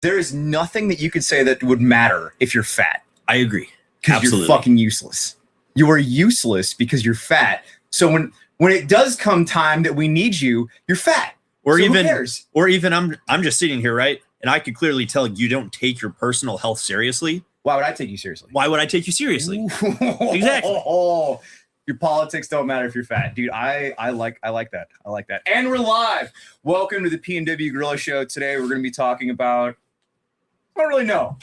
there is nothing that you could say that would matter if you're fat. I agree. Because you're fucking useless. You are useless because you're fat. So when it does come time that we need you, you're fat. Or so even, who cares? Or even I'm just sitting here, right? And I could clearly tell you don't take your personal health seriously. Why would I take you seriously? Why would I take you seriously? Exactly. Your politics don't matter if you're fat, dude. I like that. I like that. And we're live. Welcome to the PNW Guerilla Show. Today we're going to be talking about. I don't really know.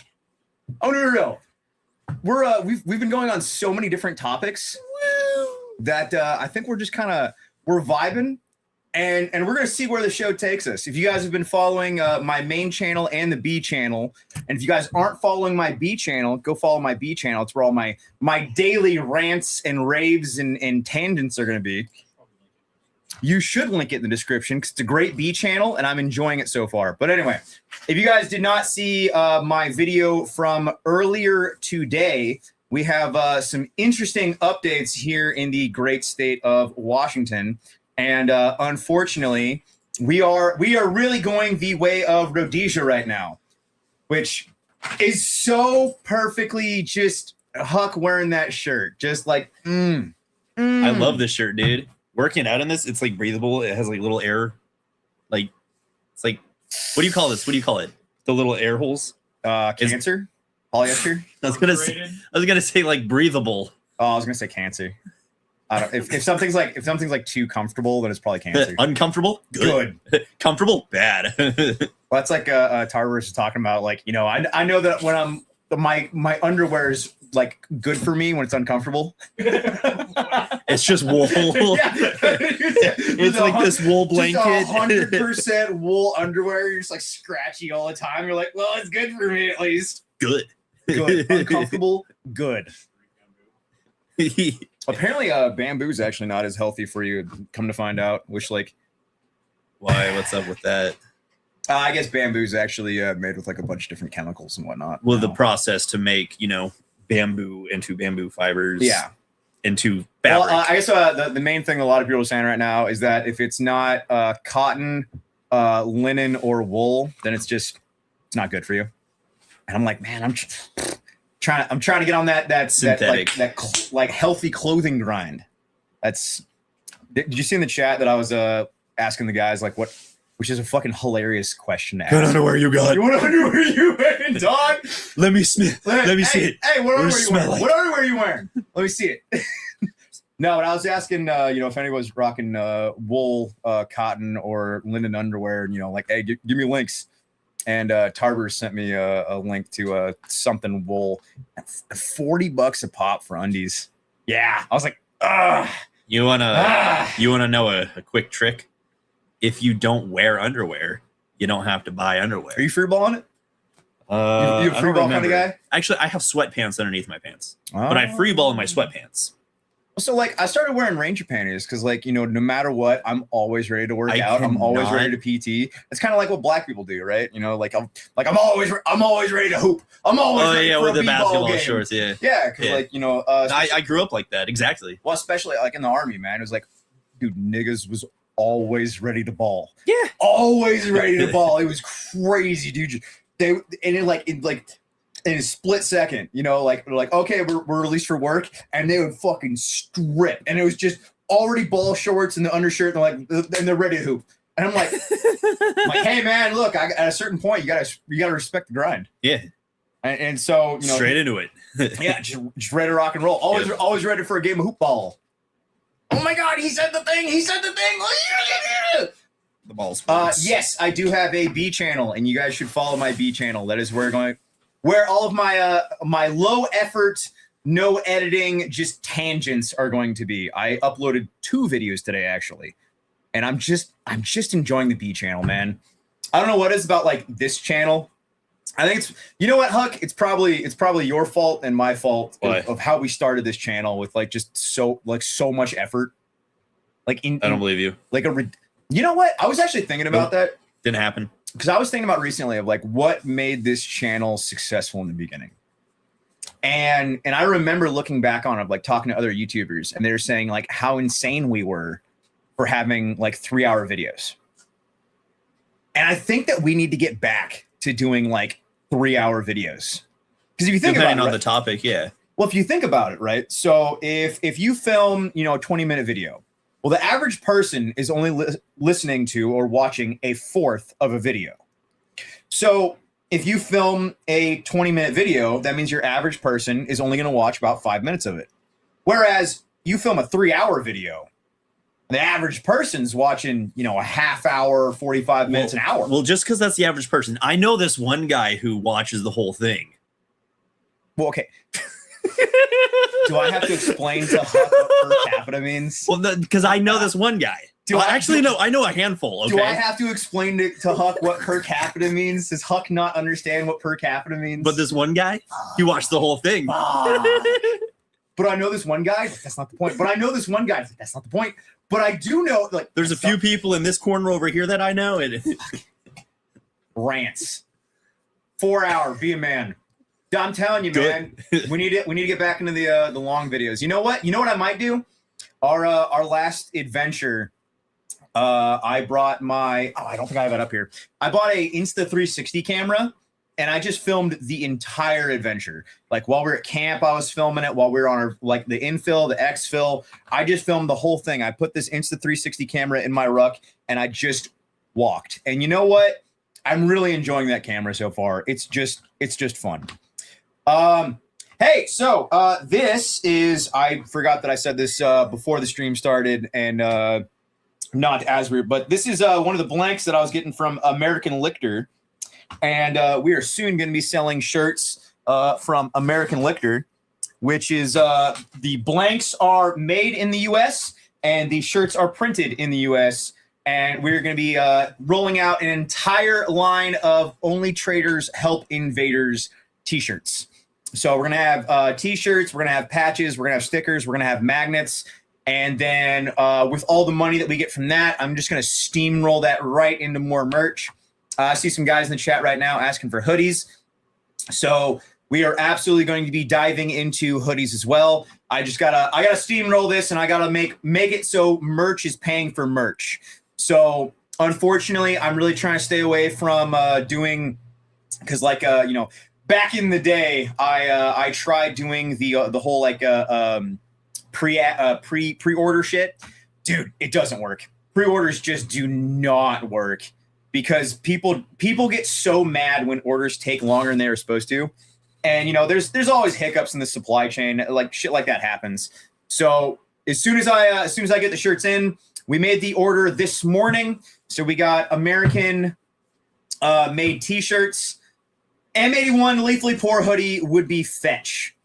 We've been going on so many different topics that I think we're just we're vibing. And we're going to see where the show takes us. If you guys have been following my main channel and the B channel, and if you guys aren't following my B channel, go follow my B channel. It's where all my daily rants and raves and tangents are going to be. You should link it in the description because it's a great B channel, and I'm enjoying it so far. But anyway, if you guys did not see my video from earlier today, we have some interesting updates here in the great state of Washington. And unfortunately, we are really going the way of Rhodesia right now, which is so perfectly just Huck wearing that shirt. Just like, I love this shirt, dude. Working out in this, it's like breathable. It has like little air. Like, it's like, what do you call this? What do you call it? The little air holes? Cancer? Polyester? I was gonna say like breathable. Oh, I was gonna say cancer. I don't. If something's like too comfortable, then it's probably cancer. Uncomfortable, good. Comfortable, bad. Well, that's like Tarver is talking about. Like, you know, I know that when my underwear is like good for me when it's uncomfortable. It's just wool. Yeah. It's like this wool blanket. 100% wool underwear. You're just like scratchy all the time. You're like, well, it's good for me at least. Good. Uncomfortable. Good. Apparently, bamboo is actually not as healthy for you. Come to find out, why? What's up with that? I guess bamboo is actually made with like a bunch of different chemicals and whatnot. Well, the process to make, bamboo into bamboo fibers. Yeah. Into fabric. Well, I guess the main thing a lot of people are saying right now is that if it's not cotton, linen, or wool, then it's not good for you. And I'm like, man, I'm trying to get on that synthetic, that healthy clothing grind. Did you see in the chat that I was asking the guys like which is a fucking hilarious question to ask. What underwear you got? What underwear you wearing, dog? Let me see it. Hey, what underwear you wearing? What underwear you wearing? Let me see it. No, but I was asking, if anyone's rocking wool, cotton, or linen underwear, and like, hey, give me links. And Tarver sent me a link to something wool, $40 a pop for undies. Yeah, I was like, ugh. You wanna know a quick trick? If you don't wear underwear, you don't have to buy underwear. Are you free balling it? You a free ball kind of guy? Actually, I have sweatpants underneath my pants, but I free ball in my sweatpants. So like I started wearing Ranger panties because like, no matter what, I'm always ready to work out. I'm always ready to PT. It's kind of like what black people do, right? I'm always ready to hoop. I'm always ready for with a the basketball game. Shorts, yeah. Yeah, because I grew up like that, exactly. Well, especially like in the army, man. It was like, dude, niggas was always ready to ball. Yeah, always ready to ball. It was crazy, dude. In a split second, like okay, we're released for work, and they would fucking strip, and it was just already ball shorts and the undershirt, and they're ready to hoop. And I'm like, hey man, look, at a certain point, you gotta respect the grind. Yeah, and so straight into it. Yeah, just ready to rock and roll. Always ready for a game of hoop ball. Oh my God, he said the thing. The ball sports. Yes, I do have a B channel, and you guys should follow my B channel. That is where all of my low effort, no editing, just tangents are going to be. I uploaded 2 videos today actually, and I'm just enjoying the B channel, man. I don't know what it is about like this channel. I think it's, you know what, Huck? It's probably your fault and my fault of how we started this channel with like just so much effort. I don't believe you. You know what? I was actually thinking about that. Didn't happen. Because I was thinking about recently of like what made this channel successful in the beginning. And I remember looking back on it, like talking to other YouTubers, and they were saying like how insane we were for having like 3-hour videos. And I think that we need to get back to doing like 3-hour videos. Because if you think Depending about it, on the topic, yeah. well, if you think about it, right? So if you film, you know, a 20-minute video, well, the average person is only listening to or watching a fourth of a video. So if you film a 20-minute video, that means your average person is only going to watch about 5 minutes of it. Whereas you film a 3-hour video, the average person's watching, you know, a half hour, 45 minutes, an hour. Well, just because that's the average person, I know this one guy who watches the whole thing. Well, okay. Do I have to explain to Huck what per capita means? Well, because I know this one guy. I know a handful. Okay? Do I have to explain to Huck what per capita means? Does Huck not understand what per capita means? But this one guy, he watched the whole thing. But I know this one guy. That's not the point. But I know this one guy. That's not the point. But I do know, like, there's a few people in this corner over here that I know. And rants. 4-hour. Be a man. I'm telling you, man. We need to get back into the long videos. You know what? You know what I might do? Our last adventure. I brought my. Oh, I don't think I have it up here. I bought a Insta360 camera, and I just filmed the entire adventure. Like while we were at camp, I was filming it. While we were on our like the infill, the exfil, I just filmed the whole thing. I put this Insta360 camera in my ruck, and I just walked. And you know what? I'm really enjoying that camera so far. It's just fun. Hey, so this is, I forgot that I said this before the stream started, and not as weird, but this is one of the blanks that I was getting from American Lictor, and we are soon going to be selling shirts from American Lictor, which is the blanks are made in the US and the shirts are printed in the US, and we're going to be rolling out an entire line of Only Traders Help Invaders t-shirts. So we're going to have t-shirts, we're going to have patches, we're going to have stickers, we're going to have magnets. And then with all the money that we get from that, I'm just going to steamroll that right into more merch. I see some guys in the chat right now asking for hoodies. So we are absolutely going to be diving into hoodies as well. I gotta steamroll this, and I gotta make it so merch is paying for merch. So unfortunately, I'm really trying to stay away from doing, because like you know, back in the day, I tried doing the whole like pre-order shit. Dude, it doesn't work. Pre-orders just do not work because people get so mad when orders take longer than they were supposed to. And you know, there's always hiccups in the supply chain, like shit like that happens. So as soon as I get the shirts in, we made the order this morning. So we got American made t-shirts. M81 Lethally Poor hoodie would be fetch.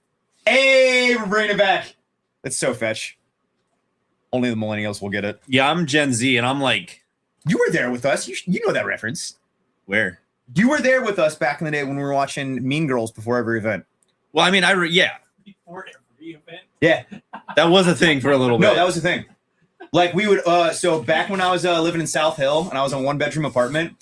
Hey, we're bringing it back. It's so fetch. Only the millennials will get it. Yeah, I'm Gen Z, and I'm like, you were there with us. You know that reference. Where? You were there with us back in the day when we were watching Mean Girls before every event. Well, I mean, Before every event? Yeah. That was a thing for a little bit. No, that was the thing. Like we would, so back when I was living in South Hill and I was in a 1-bedroom apartment,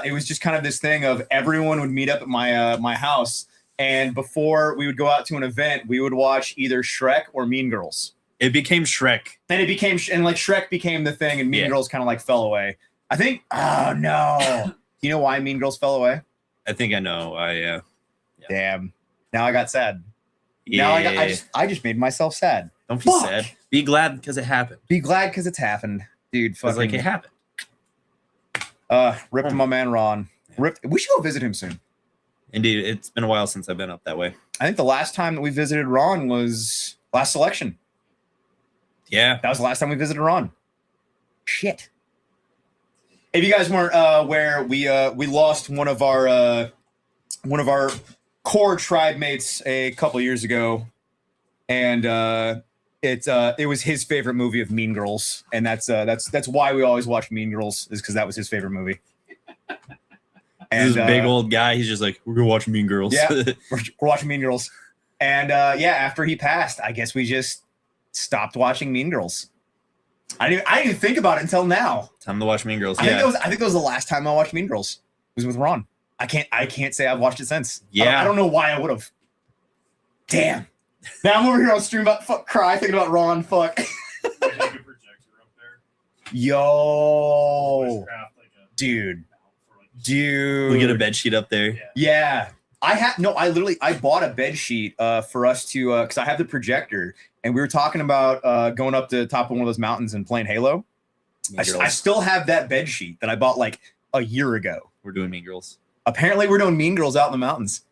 it was just kind of this thing of everyone would meet up at my house. And before we would go out to an event, we would watch either Shrek or Mean Girls. It became Shrek. And like Shrek became the thing and Mean Girls kind of like fell away. I think, oh no. You know why Mean Girls fell away? I think I know. Yeah. Damn. Now I got sad. Yeah. Now I just made myself sad. Don't be sad. Be glad because it happened. Be glad because it's happened. Dude, fucking. Like it happened. Ripped my man Ron. We should go visit him soon. Indeed. It's been a while since I've been up that way. I think the last time that we visited Ron was last selection. Yeah. That was the last time we visited Ron. Shit. If you guys weren't aware, we lost one of our core tribe mates a couple years ago, and it was his favorite movie of Mean Girls, and that's why we always watch Mean Girls, is because that was his favorite movie. And this big old guy, he's just like, we're gonna watch Mean Girls. Yeah, we're watching Mean Girls, and after he passed, I guess we just stopped watching Mean Girls. I didn't even think about it until now. Time to watch Mean Girls. I think that was the last time I watched Mean Girls. It was with Ron. I can't say I've watched it since. Yeah. I don't know why I would have. Damn. Now I'm over here on stream cry thinking about Ron. Fuck. Yo. Dude. Dude. We get a bed sheet up there. Yeah. I bought a bed sheet for us to because I have the projector and we were talking about going up to the top of one of those mountains and playing Halo. I still have that bed sheet that I bought like a year ago. We're doing Mean Girls. Apparently we're doing Mean Girls out in the mountains.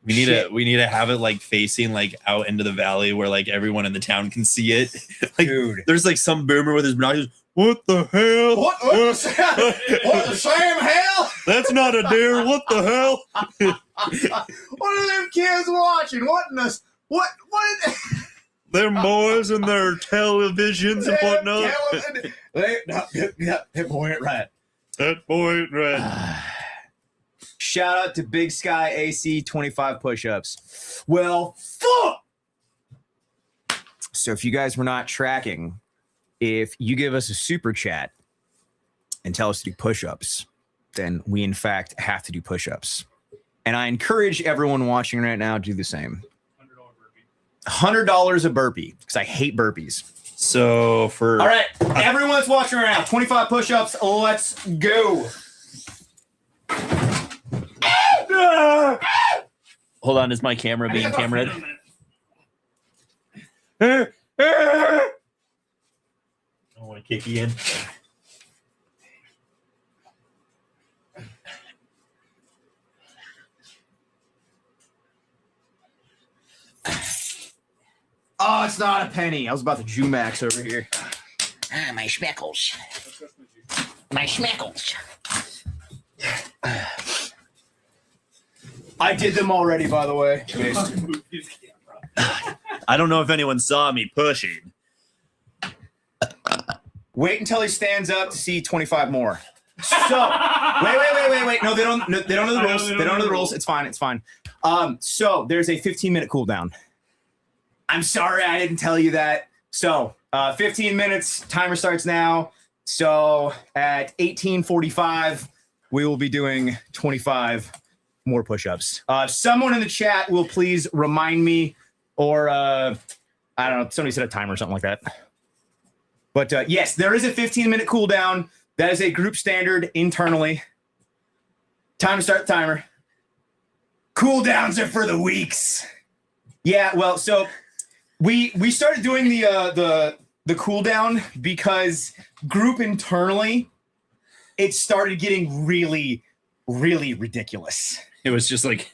We need to have it like facing like out into the valley where like everyone in the town can see it. Like, dude, there's like some boomer with his binoculars. What the hell? What the Sam hell? That's not a deer. What the hell? What are them kids watching? What in the what? Them boys and their televisions and whatnot. That boy ain't right. That boy ain't right. Shout out to Big Sky AC 25 push-ups. Well, fuck. So if you guys were not tracking, if you give us a super chat and tell us to do push-ups, then we in fact have to do push-ups. And I encourage everyone watching right now to do the same. $100 a burpee because I hate burpees. So for all right, everyone that's watching right now, 25 push-ups. Let's go. Hold on, is my camera being cameraed? I want to kick you in. Oh, it's not a penny. I was about to Jumax over here. Ah, my schmeckles. My schmeckles. I did them already, by the way. I don't know if anyone saw me pushing. Wait until he stands up to see 25 more. So, wait. No, they don't know the rules. They don't know the rules. It's fine. So there's a 15-minute cooldown. I'm sorry I didn't tell you that. So 15 minutes, timer starts now. So at 18:45, we will be doing 25 more push-ups. Someone in the chat will please remind me, or I don't know, somebody set a timer or something like that. But yes, there is a 15-minute cooldown. That is a group standard internally. Time to start the timer. Cooldowns are for the weeks. Yeah, well, so we started doing the cooldown because group internally, it started getting really, really ridiculous. It was just like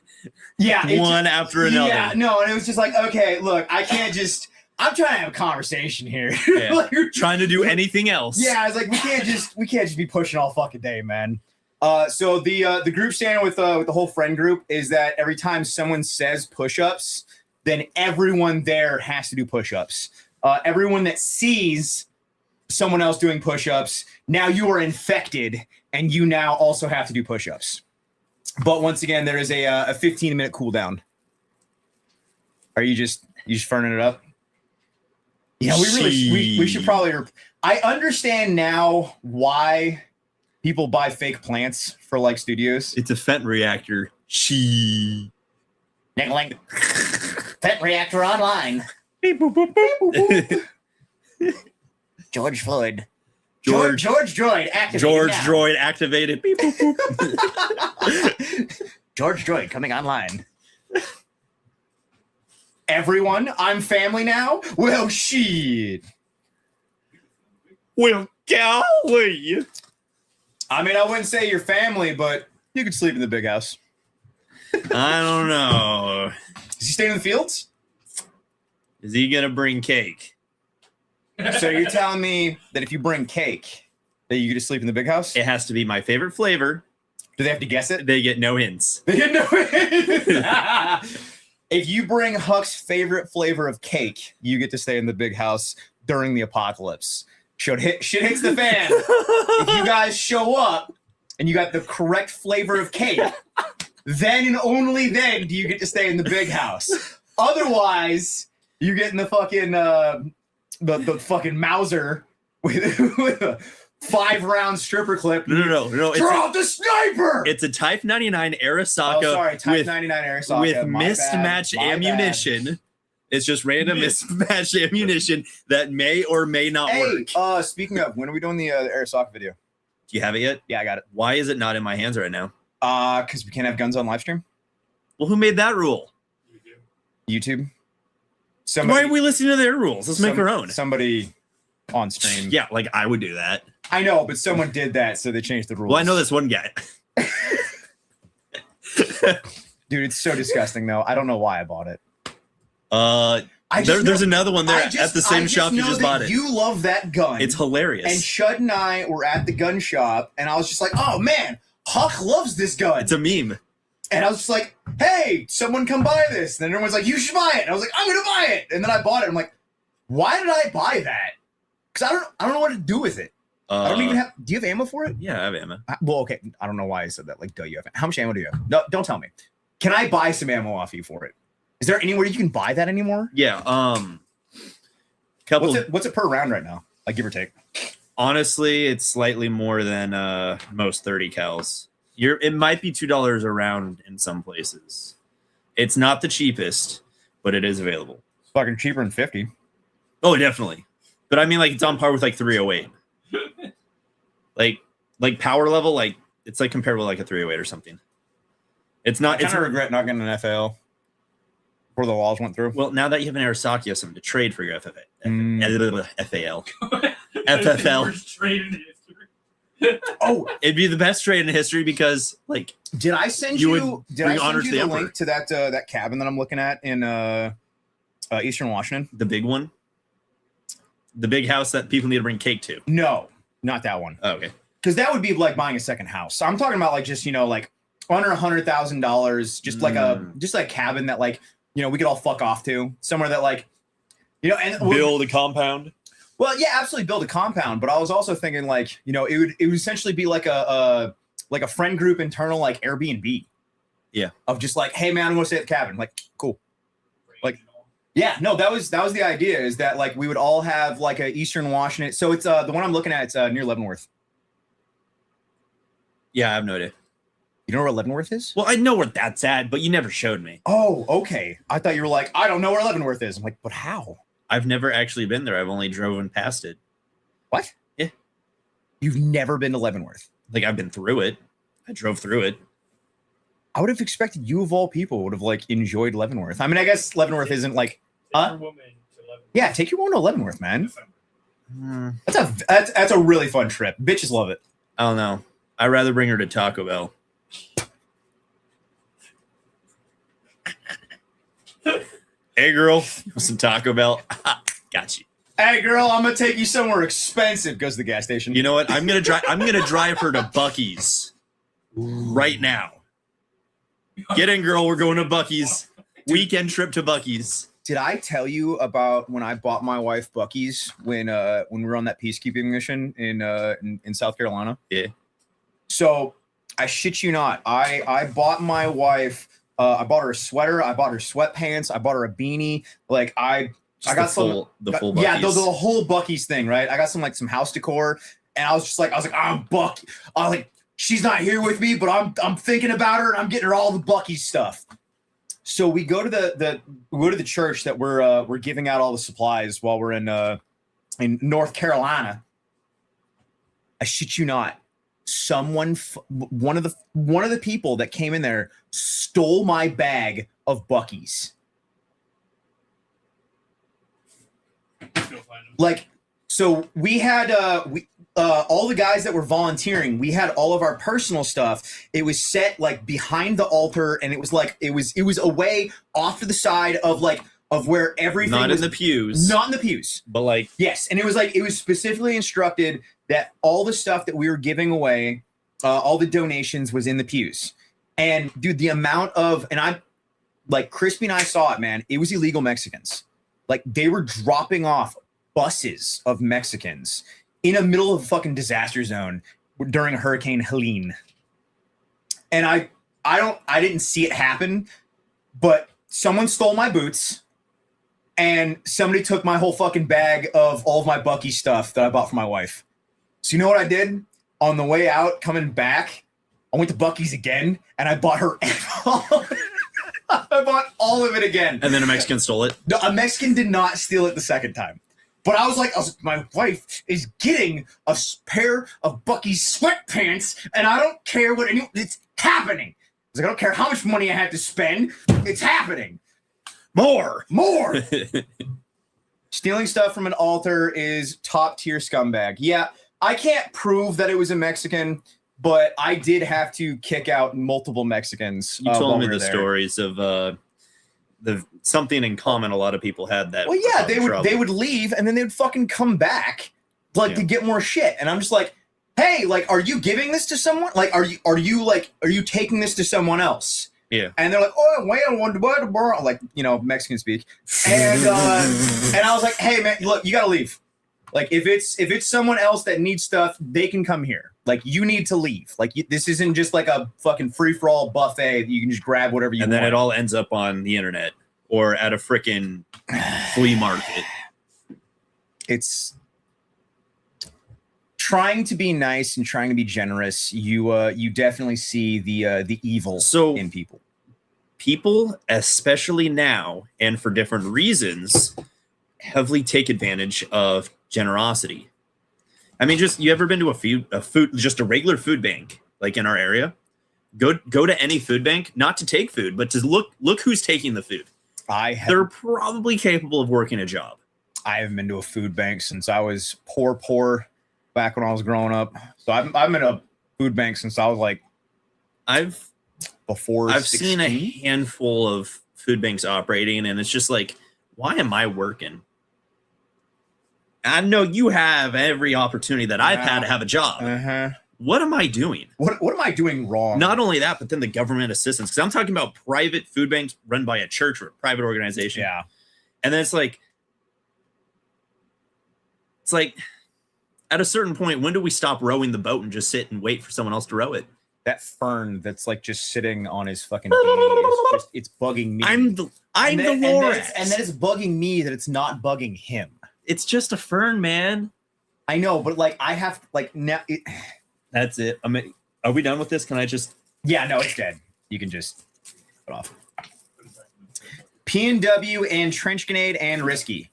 one after another. Yeah, no, and it was just like, okay, look, I'm trying to have a conversation here. Yeah. Like, trying to do anything else. Yeah, I was like, we can't just be pushing all fucking day, man. So the group standard with the whole friend group is that every time someone says push-ups, then everyone there has to do push-ups. Everyone that sees someone else doing push-ups, now you are infected, and you now also have to do push-ups. But once again, there is a 15-minute cooldown. Are you just furning it up? Yeah, we should probably. I understand now why people buy fake plants for like studios. It's a Fent reactor. Nickling. Pet reactor online. Beep, boop, boop, boop, boop. George Floyd. George Droid activated. Droid activated. Beep, boop, boop. George Droid coming online. Everyone, I'm family now. Well, shit. Well, golly. I mean, I wouldn't say your family, but you could sleep in the big house. I don't know. Is he staying in the fields? Is he gonna bring cake? So you're telling me that if you bring cake, that you get to sleep in the big house? It has to be my favorite flavor. Do they have to guess it? They get no hints. They get no hints. If you bring Huck's favorite flavor of cake, you get to stay in the big house during the apocalypse. Shit hits the fan. If you guys show up and you got the correct flavor of cake, then and only then do you get to stay in the big house. Otherwise, you get in the fucking the fucking Mauser with a 5-round stripper clip. No. Draw out the sniper. It's a Type 99 Arasaka. Oh, sorry, Type 99 Arasaka. With My mismatched bad. ammunition. It's just random mismatched ammunition that may or may not work. Speaking of, when are we doing the Arasaka video? Do you have it yet? Yeah, I got it. Why is it not in my hands right now? Because we can't have guns on live stream. Well, who made that rule? YouTube. Why are we listening to their rules? Let's make our own. Somebody on stream. Yeah, like I would do that. I know, but someone did that, so they changed the rules. Well, I know this one guy. Dude, it's so disgusting, though. I don't know why I bought it. There's another one there at the same shop you just bought it. You love that gun. It's hilarious. And Chud and I were at the gun shop, and I was just like, oh, man, Huck loves this gun. It's a meme. And I was just like, hey, someone come buy this. And then everyone's like, you should buy it. And I was like, I'm going to buy it. And then I bought it. I'm like, why did I buy that? Because I don't know what to do with it. I don't even have. Do you have ammo for it? Yeah, I have ammo. Well, okay. I don't know why I said that. Like, you have. How much ammo do you have? No, don't tell me. Can I buy some ammo off you for it? Is there anywhere you can buy that anymore? Yeah. Couple. What's it per round right now? Like, give or take. Honestly, it's slightly more than most 30 cals. It might be $2 a round in some places. It's not the cheapest, but it is available. It's fucking cheaper than 50. Oh, definitely. But I mean, like, it's on par with like 308. like power level, like it's like comparable to like a 308 or something. It's not. I kind of regret not getting an FAL before the laws went through. Well, now that you have an Arisaki, you have something to trade for your FAL. FAL. Worst trade in history. Oh, it'd be the best trade in history because, like, did I send you you? Did I send you the Emperor. link to that cabin that I'm looking at in Eastern Washington? The big one, the big house that people need to bring cake to. No, not that one. Oh, okay, because that would be like buying a second house. So I'm talking about like just like under $100,000, just like a cabin that like we could all fuck off to somewhere that like and build a compound. Well, yeah, absolutely build a compound. But I was also thinking like it would essentially be like a friend group internal like Airbnb. Yeah. Of just like, hey man, I'm gonna stay at the cabin. Like, cool. Like, yeah, no, that was the idea, is that like we would all have like a Eastern Washington. So it's the one I'm looking at. It's near Leavenworth. Yeah, I have no idea. You know where Leavenworth is? Well, I know where that's at, but you never showed me. Oh, okay. I thought you were like, I don't know where Leavenworth is. I'm like, but how? I've never actually been there. I've only driven past it. What? Yeah. You've never been to Leavenworth? Like, I've been through it. I drove through it. I would have expected you of all people would have like enjoyed Leavenworth. I mean, I guess Leavenworth isn't like, yeah, take your woman to Leavenworth, man. That's a really fun trip. Bitches love it. I don't know. I'd rather bring her to Taco Bell. Hey, girl, some Taco Bell. Got you. Hey, girl, I'm gonna take you somewhere expensive. Goes to the gas station. You know what? I'm gonna drive her to Buc-ee's right now. Get in, girl. We're going to Buc-ee's. Weekend trip to Buc-ee's. Did I tell you about when I bought my wife Buc-ee's when we were on that peacekeeping mission in South Carolina? Yeah. So I shit you not, I bought my wife. I bought her a sweater. I bought her sweatpants. I bought her a beanie. Like I got the full Buc-ee's. Yeah, the whole Buc-ee's thing, right? I got some house decor, and I was like, I'm Buck. I was like, she's not here with me, but I'm thinking about her, and I'm getting her all the Buc-ee's stuff. So we go to the church that we're giving out all the supplies while we're in North Carolina. I shit you not. One of the people that came in there stole my bag of Buc-ee's. Like, so we had all the guys that were volunteering, we had all of our personal stuff. It was set like behind the altar, and it was away off to the side of where everything not was, in the pews. Not in the pews. But like, yes, and it was specifically instructed that all the stuff that we were giving away, all the donations, was in the pews. And dude, the amount of, and I, like, Crispy and I saw it, man. It was illegal Mexicans. Like, they were dropping off buses of Mexicans in the middle of a fucking disaster zone during Hurricane Helene. And I didn't see it happen, but someone stole my boots, and somebody took my whole fucking bag of all of my Buc-ee's stuff that I bought for my wife. So you know what I did? On the way out, coming back, I went to Buc-ee's again, and I bought her I bought all of it again. And then a Mexican stole it? No, a Mexican did not steal it the second time. But I was like, my wife is getting a pair of Bucky's sweatpants, and I don't care what it's happening. I was like, I don't care how much money I have to spend. It's happening. More. Stealing stuff from an altar is top tier scumbag. Yeah, I can't prove that it was a Mexican, but I did have to kick out multiple Mexicans. You told me we were the there. stories of the something in common. A lot of people had that. Well, yeah, they would leave and then they would fucking come back to get more shit. And I'm just like, hey, like, are you giving this to someone? Like, are you taking this to someone else? Yeah. And they're like, oh, well, like, Mexican speak. And I was like, hey man, look, you gotta leave. Like, if it's someone else that needs stuff, they can come here. Like, you need to leave. Like, this isn't just like a fucking free-for-all buffet that you can just grab whatever you want. And then it all ends up on the internet or at a freaking flea market. It's trying to be nice and trying to be generous. You definitely see the evil in people. People, especially now and for different reasons, heavily take advantage of generosity. I mean, just, you ever been to just a regular food bank, like in our area? Go to any food bank, not to take food, but to look who's taking the food. They're probably capable of working a job. I haven't been to a food bank since I was poor back when I was growing up. So I've been in a food bank since I was like, I've 16. seen a handful of food banks operating, and it's just like, why am I working? I know you have every opportunity that I've had to have a job. What am I doing? What am I doing wrong? Not only that, but then the government assistance. Because I'm talking about private food banks run by a church or a private organization. Yeah. And then it's like at a certain point, when do we stop rowing the boat and just sit and wait for someone else to row it? That fern that's like just sitting on his fucking knee it's bugging me. I'm the Lorax. And then it's bugging me that it's not bugging him. It's just a fern, man. I know, but like I have like now. That's it. I mean, are we done with this? Can I just? Yeah, no, it's dead. You can just put it off. PNW and Trench Grenade and Risky.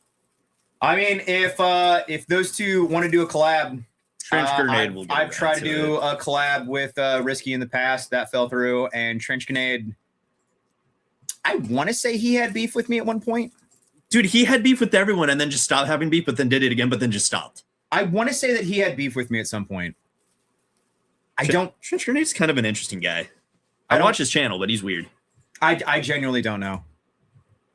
I mean, if those two want to do a collab, Trench Grenade will. I've tried to do a collab with Risky in the past. That fell through. And Trench Grenade, I want to say he had beef with me at one point. Dude, he had beef with everyone and then just stopped having beef, but then did it again, but then just stopped. I want to say that he had beef with me at some point. Trench Grenade's kind of an interesting guy. I watch his channel, but he's weird. I genuinely don't know.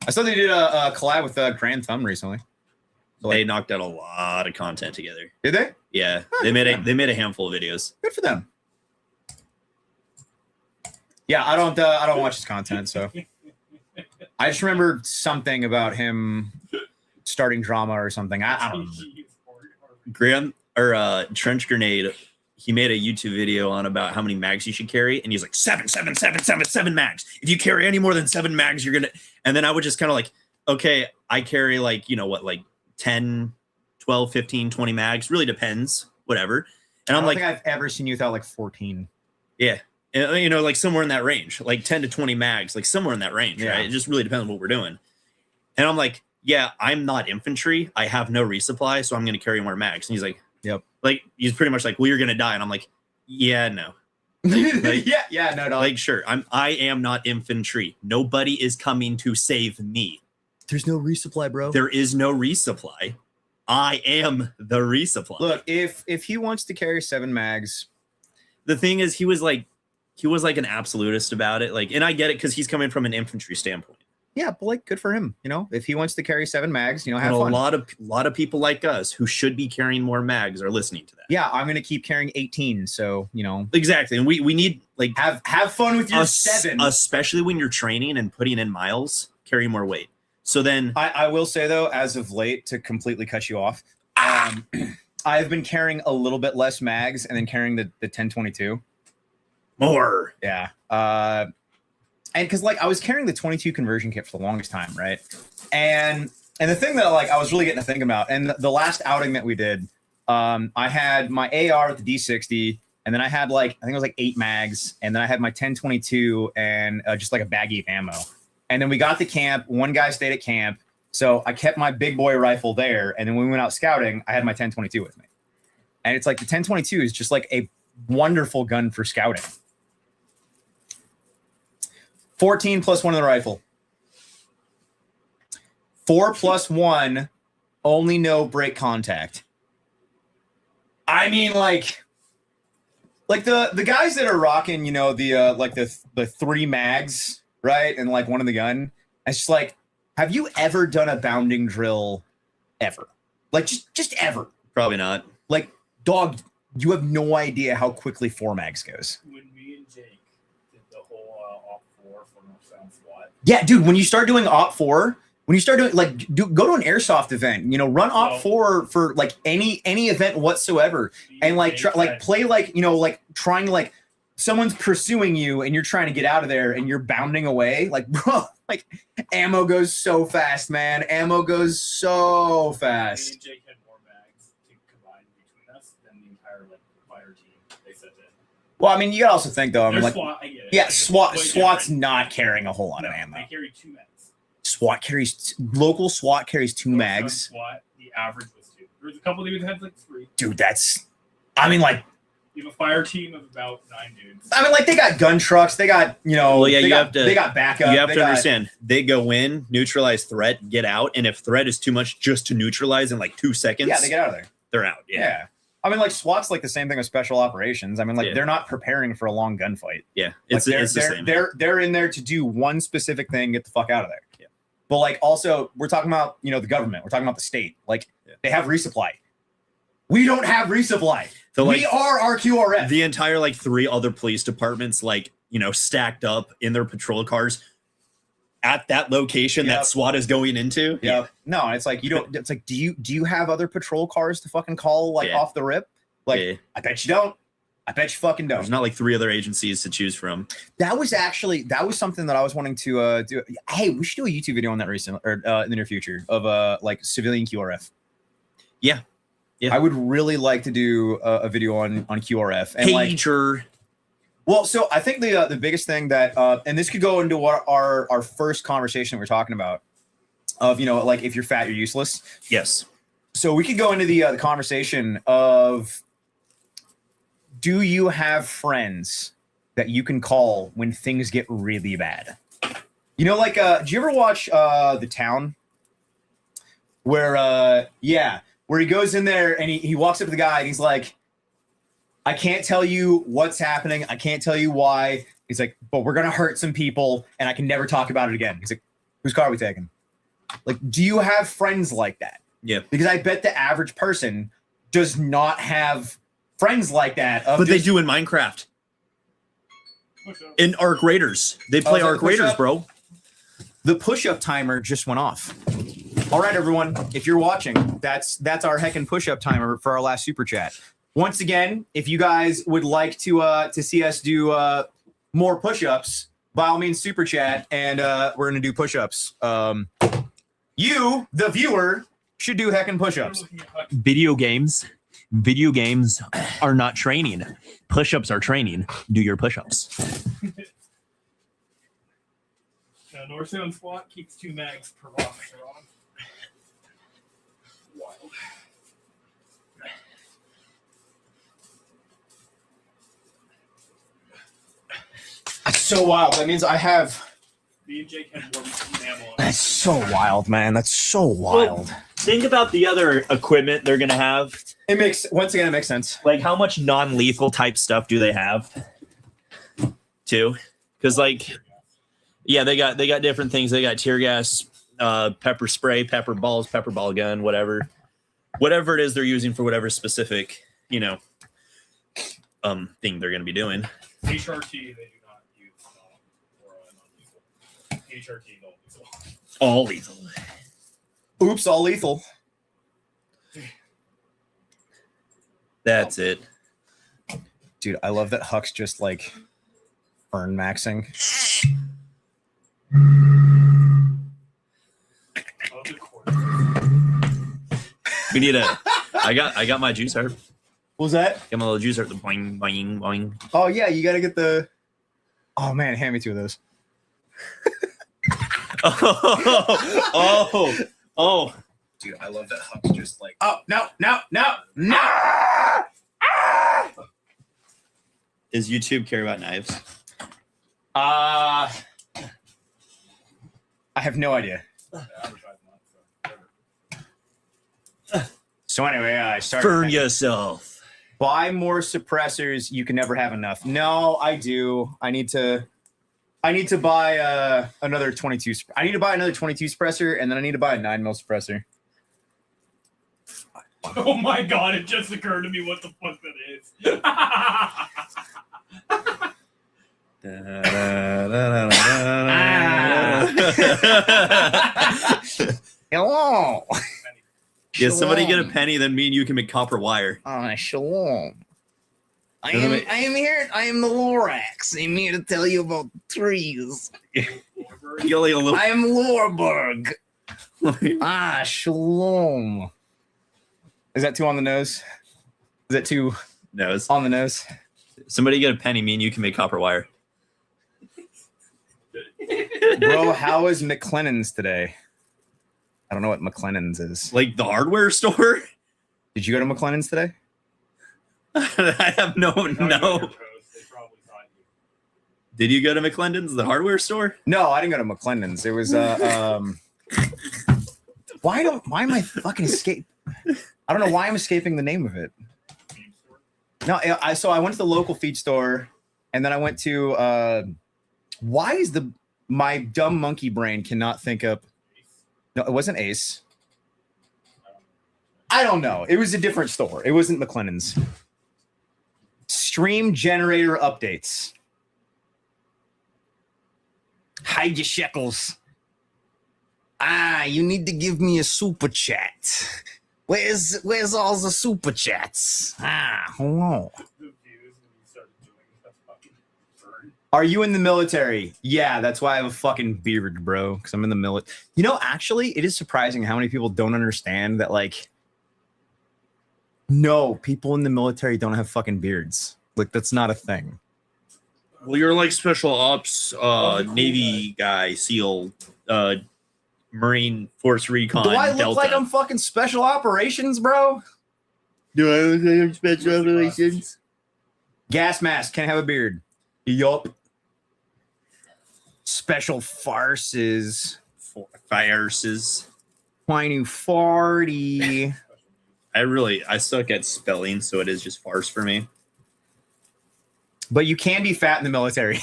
I saw they did a collab with Grand Thumb recently. So they knocked out a lot of content together. Did they? Yeah, they made a handful of videos. Good for them. Yeah, I don't watch his content, so I just remember something about him starting drama or something. I don't know. Trench Grenade, he made a YouTube video on about how many mags you should carry, and he's like, 7 mags. If you carry any more than 7 mags, you're gonna. And then I would just kind of like, okay, I carry like 10, 12, 15, 20 mags. Really depends, whatever. And I don't think I've ever seen you without like 14. Yeah. And, like somewhere in that range, like 10 to 20 mags, like somewhere in that range, yeah. Right? It just really depends on what we're doing. And I'm like, yeah, I'm not infantry. I have no resupply, so I'm going to carry more mags. And he's like, yep. Like, he's pretty much like, well, you're going to die. And I'm like, yeah, no. Like, no. Like, sure, I am not infantry. Nobody is coming to save me. There's no resupply, bro. There is no resupply. I am the resupply. Look, if he wants to carry 7 mags, the thing is, he was like an absolutist about it. Like, and I get it because he's coming from an infantry standpoint. Yeah, but like, good for him. If he wants to carry 7 mags, have and fun. A lot of people like us who should be carrying more mags are listening to that. Yeah, I'm gonna keep carrying 18. So exactly, and we need like have fun with your 7, especially when you're training and putting in miles. Carry more weight. So then, I will say though, as of late, to completely cut you off, I've been carrying a little bit less mags and then carrying the 1022. More. Yeah. And because I was carrying the 22 conversion kit for the longest time, right? And the thing that I was really getting to think about, and the last outing that we did, I had my AR with the D60, and then I had I think it was 8 mags, and then I had my 1022 and just a baggie of ammo. And then we got to camp. One guy stayed at camp, So I kept my big boy rifle there, and then when we went out scouting, I had my 1022 with me. And it's like the 1022 is just like a wonderful gun for scouting. 14 plus 1 in the rifle. 4 plus 1, only no break contact. I mean, like the guys that are rocking, you know, the like the 3 mags, right? And like one in the gun. It's just like, have you ever done a bounding drill ever? Like just ever? Probably not. Like, dog, you have no idea how quickly 4 mags goes. When me and Jake did the whole op 4 for North Sound SWAT. Yeah, dude, when you start doing op 4, when you start doing like go to an airsoft event, you know, run op 4 for like any event whatsoever, and like play like, you know, like trying to like someone's pursuing you and you're trying to get out of there and you're bounding away, like, bro, like ammo goes so fast, man. Ammo goes so Me fast. and Jake had more mags to combine between us than the entire like fire team. They said that. Well, I mean, you gotta also think though, I mean, Their like, SWAT, I get it. yeah, It's SWAT's way different. not carrying a whole lot of No, ammo. They carry 2 mags. SWAT carries local SWAT carries 2 North mags. Sound SWAT, the average was 2. There was a couple dudes that had like 3. Dude, that's, I mean, like, You have a fire team of about 9 dudes. I mean, like they got gun trucks, they got, you know, Well, yeah, they you got, have to- they got backup. You have they to got- understand, they go in, neutralize threat, get out, and if threat is too much just to neutralize in like 2 seconds, Yeah, they get out of there. they're out. Yeah. I mean, like SWAT's like the same thing with special operations. I mean, like Yeah. they're not preparing for a long gunfight. Yeah, Like, it's they're, the they're, same. they're in there to do one specific thing, get the fuck out of there. Yeah. But like also, we're talking about, you know, the government. We're talking about the state. Like they have resupply. We don't have resupply. So, like, we are our QRF. the entire like 3 other police departments, like, you know, stacked up in their patrol cars at that location Yep. that SWAT is going into. Yeah. No, it's like you don't. It's like, do you have other patrol cars to fucking call like Yeah. off the rip? Like, Yeah. I bet you don't. I bet you fucking don't. There's not like 3 other agencies to choose from. That was something that I was wanting to do. Hey, we should do a YouTube video on that recently or in the near future of like civilian QRF. Yeah. Yeah. I would really like to do a video on QRF and like. Pager. Well, so I think the biggest thing that and this could go into what our first conversation we're talking about of, you know, like if you're fat you're useless. Yes. So we could go into the conversation of, do you have friends that you can call when things get really bad? You know, like, do you ever watch The Town? Where, where he goes in there and he walks up to the guy and he's like, I can't tell you what's happening. I can't tell you why. He's like, but we're going to hurt some people and I can never talk about it again. He's like, whose car are we taking? Like, do you have friends like that? Yeah. Because I bet the average person does not have friends like that. But they do in Minecraft. In Arc Raiders. They play is that Arc the Raiders, push-up? bro. The push-up timer just went off. All right, everyone. If you're watching, that's our heckin' push-up timer for our last super chat. Once again, if you guys would like to see us do more push-ups, by all means, super chat, and we're gonna do push-ups. You, the viewer, should do heckin' push-ups. Video games are not training. Push-ups are training. Do your push-ups. North Sound SWAT keeps 2 mags per round. Wild. That's so wild. That means I have. Me and Jake had more ammo. That's so wild, man. That's so wild. Think about the other equipment they're gonna have. It makes sense. Like, how much non-lethal type stuff do they have? Too, because like, yeah, they got different things. They got tear gas, pepper spray, pepper balls, pepper ball gun, whatever it is they're using for whatever specific, you know, thing they're gonna be doing. HRT, they do not use or non-lethal. HRT, no lethal. All lethal. Oops, all lethal. That's it. Dude, I love that Huck's just like burn maxing. We need a. I got my juicer. What was that? Got my little juicer. The boing boing boing. Oh yeah, you gotta get the. Oh man, hand me 2 of those. Oh, Oh, dude, I love that Huck's just like. Oh no! does YouTube care about knives? I have no idea. So anyway, I started. Burn yourself. Buy more suppressors. You can never have enough. No, I do. I need to buy another 22. I need to buy another 22 suppressor, and then I need to buy a 9mm suppressor. Oh my god! It just occurred to me what the fuck that is. Hello. Yeah, somebody get a Shalom. penny, then me and you can make copper wire. Shalom. I Doesn't am it- I am here. I am the Lorax. I'm here to tell you about trees. You're like a little. I am Lorberg. Shalom. Is that too on the nose? Is that too nose. on the nose? Somebody get a penny, me and you can make copper wire. Bro, how is McLennan's today? I don't know what McLennan's is. Like the hardware store? Did you go to McLennan's today? I have no. Did you go to McClendon's, the hardware store? No, I didn't go to McLennan's. It was why am I fucking escape? I don't know why I'm escaping the name of it. No, I went to the local feed store, and then I went to why is my dumb monkey brain cannot think up. No, it wasn't Ace. I don't know. It was a different store. It wasn't McLennan's. Stream generator updates. Hide your shekels. You need to give me a super chat. Where's all the super chats? Hello. Are you in the military? Yeah, that's why I have a fucking beard, bro. Because I'm in the military. You know, actually, it is surprising how many people don't understand that, like, no, people in the military don't have fucking beards. Like, that's not a thing. Well, you're like special ops, Navy guy, SEAL, Marine Force Recon. Do I look Delta. like I'm fucking special operations, bro? Do I look like I'm special operations? Gas mask, can't have a beard. Yup. Special farces. Viruses. Whiny farty. I suck at spelling, so it is just farce for me. But you can be fat in the military.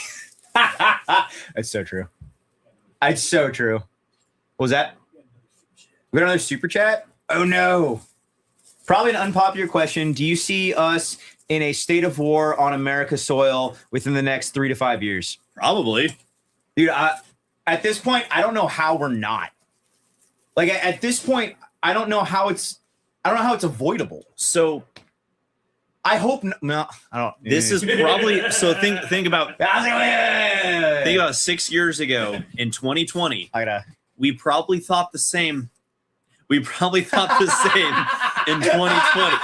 That's so true. It's so true. What was that? We got another super chat? Oh no. Probably an unpopular question. Do you see us in a state of war on America's soil within the next 3 to 5 years? Probably. Dude, at this point, I don't know how we're not. Like at this point, I don't know how it's avoidable. So I hope no, I don't. this is probably so think about 6 years ago in 2020. I gotta. We probably thought the same. We probably thought the same in 2020.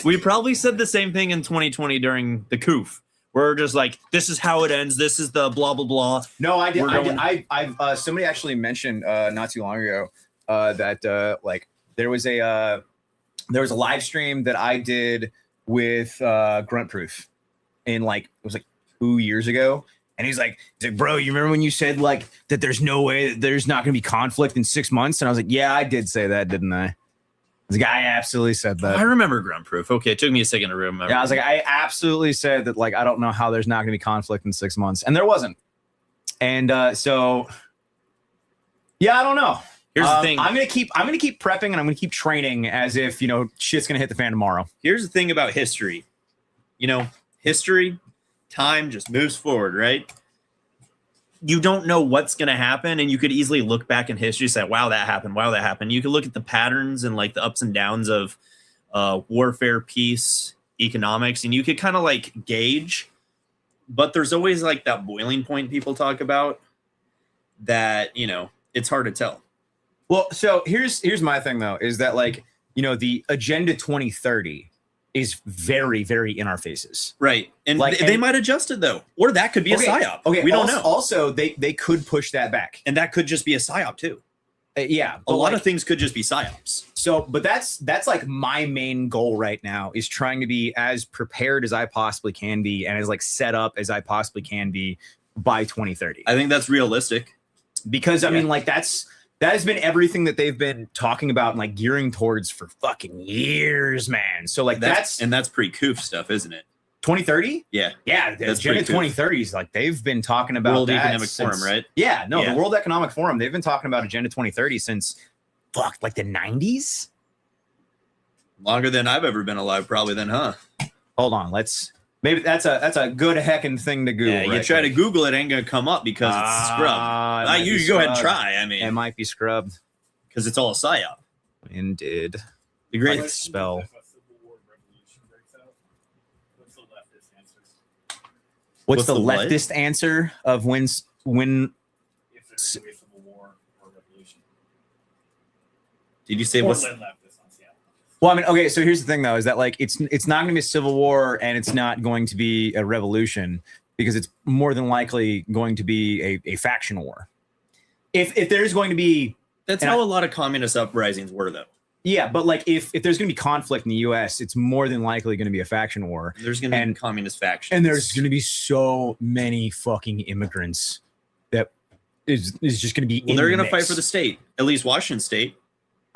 We probably said the same thing in 2020 during the coup. We're just like, this is how it ends. This is the blah blah blah. No, I did. We're going- I somebody actually mentioned not too long ago that like there was a live stream that I did with Grunt Proof in like it was like 2 years ago. And he's like, bro, you remember when you said like that there's no way that there's not going to be conflict in 6 months? And I was like, yeah, I did say that, didn't I? The guy absolutely said that. I remember Grunt Proof. Okay, it took me a second to remember. Yeah, I was like, I absolutely said that, like, I don't know how there's not going to be conflict in 6 months. And there wasn't. And so, yeah, I don't know. Here's the thing. I'm gonna keep prepping and I'm gonna keep training as if, you know, shit's gonna hit the fan tomorrow. Here's the thing about history. You know, history, time just moves forward, right? You don't know what's going to happen, and you could easily look back in history and say, wow, that happened. Wow, that happened. You could look at the patterns and like the ups and downs of warfare, peace, economics, and you could kind of like gauge. But there's always like that boiling point people talk about that, you know, it's hard to tell. Well, so here's my thing though, is that like, you know, the Agenda 2030 is very, very in our faces. Right. And Like, they and- might adjust it though. Or that could be a psyop. Okay, We don't also, know. Also, they could push that back. And that could just be a psyop too. Yeah, A but lot like, of things could just be psyops. So, but that's like my main goal right now is trying to be as prepared as I possibly can be and as like set up as I possibly can be by 2030. I think that's realistic. Because I Yeah. mean, like that has been everything that they've been talking about and like gearing towards for fucking years, man. So like that's that's pretty coof stuff, isn't it? 2030. Yeah. Yeah, the That's Agenda pretty cool. 2030s, like they've been talking about World that Economic since- Forum, right? Yeah, no, Yeah. the World Economic Forum. They've been talking about Agenda 2030 since like the 90s. Longer than I've ever been alive, probably then, huh? Hold on, maybe that's a good heckin' thing to Google. Yeah, you right try to quick. Google it, ain't gonna come up because it's scrubbed. You go ahead and try. I It mean, might be scrubbed. because it's all a psyop. Indeed. The great Like, spell. If a civil war revolution breaks out, what's the leftist answer? What's the what? leftist answer of when If there's going to be a civil war or revolution. did you say Or what's led leftist on Seattle. Well, I mean, okay, so here's the thing though, is that like it's not gonna be a civil war and it's not going to be a revolution because it's more than likely going to be a faction war. If there's going to be that's and how a lot of communist uprisings were though. yeah, but like if there's gonna be conflict in the US, it's more than likely gonna be a faction war. There's gonna And- be communist factions. And there's going to be so many fucking immigrants that is just going to be. well, they're gonna fight for the state. At least Washington State.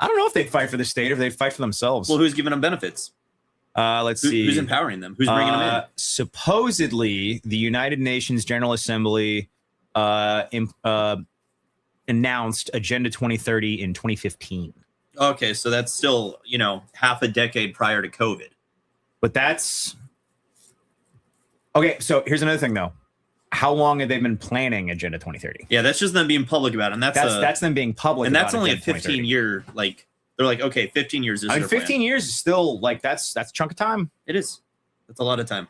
I don't know if they fight for the state or if they fight for themselves. Well, who's giving them benefits? Let's see. Who's empowering them? Who's bringing them in? Supposedly, the United Nations General Assembly announced Agenda 2030 in 2015. Okay, so that's still, half a decade prior to COVID. But that's okay. So here's another thing, though. How long have they been planning Agenda 2030? Yeah, that's just them being public about it. And That's them being public, and that's about only a Agenda 2030. 15-year, like, they're like, okay, 15 years is I mean, their plan. 15 years is still like that's a chunk of time. It is. That's a lot of time.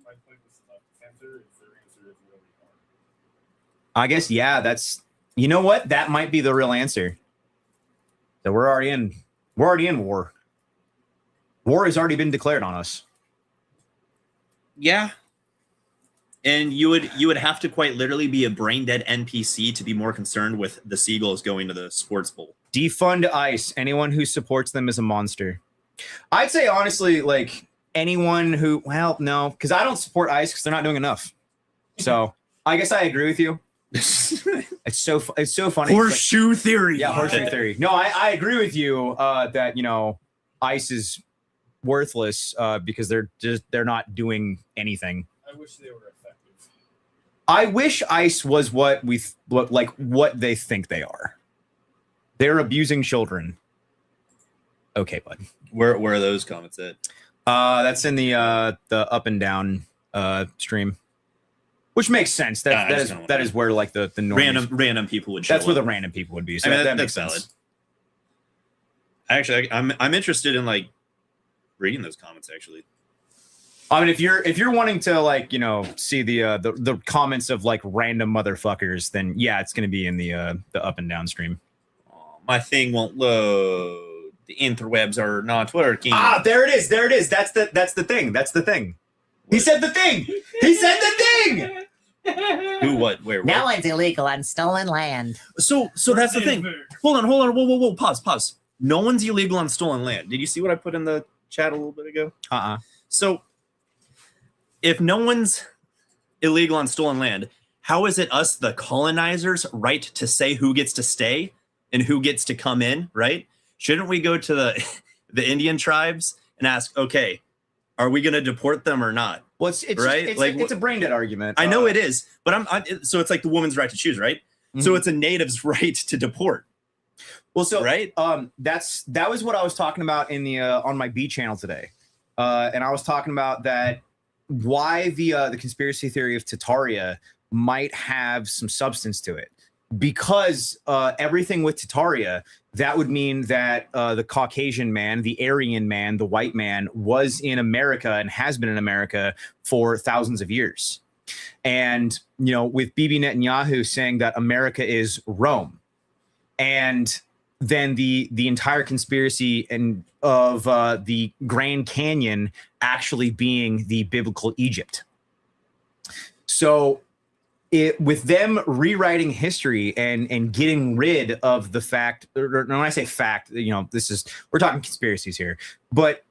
My point was about the answer is their answer is whatever you want. I guess yeah. That's you know what that might be the real answer. So we're already in war. War has already been declared on us. Yeah. And you would have to quite literally be a brain dead NPC to be more concerned with the Seagulls going to the sports bowl. Defund ICE. Anyone who supports them is a monster. I'd say honestly, like anyone who, well, no, because I don't support ICE because they're not doing enough. So I guess I agree with you. It's so funny. It's like- Horseshoe theory. yeah, horseshoe theory. No, I agree with you that ICE is worthless because they're not doing anything. I wish they were effective. I wish ICE was what they think they are. They're abusing children. Okay, bud. Where are those comments at? That's in the up and down stream, which makes sense. I just don't That know. is where like the normies, Random people would show that's where the up. random people would be. So I mean, that makes that's sense. valid. Actually, I'm interested in like reading those comments. Actually, I mean, if you're wanting to see the comments of like random motherfuckers, then yeah, it's gonna be in the up and down stream. oh, my thing won't load. The interwebs are not working. Ah, there it is. That's the thing. He said the thing. He said the thing. Who? What? Where? No What? one's illegal on stolen land. So that's the thing. Hold on. Whoa. Pause. No one's illegal on stolen land. Did you see what I put in the chat a little bit ago? So if no one's illegal on stolen land, how is it us, the colonizers, right to say who gets to stay and who gets to come in, right? Shouldn't we go to the Indian tribes and ask, okay, are we going to deport them or not? Well, it's Right? It's, Like, it's a brain dead argument. I know it is, but so it's like the woman's right to choose, right? So Mhm. it's a native's right to deport, Well, so right? that was what I was talking about in the on my B channel today, and I was talking about that why the conspiracy theory of Tartaria might have some substance to it, because everything with Tartaria, that would mean that the Caucasian man, the Aryan man, the white man was in America and has been in America for thousands of years. And, with Bibi Netanyahu saying that America is Rome. And than the entire conspiracy and of the Grand Canyon actually being the biblical Egypt. So with them rewriting history and getting rid of the fact, or when I say fact, we're talking conspiracies here, but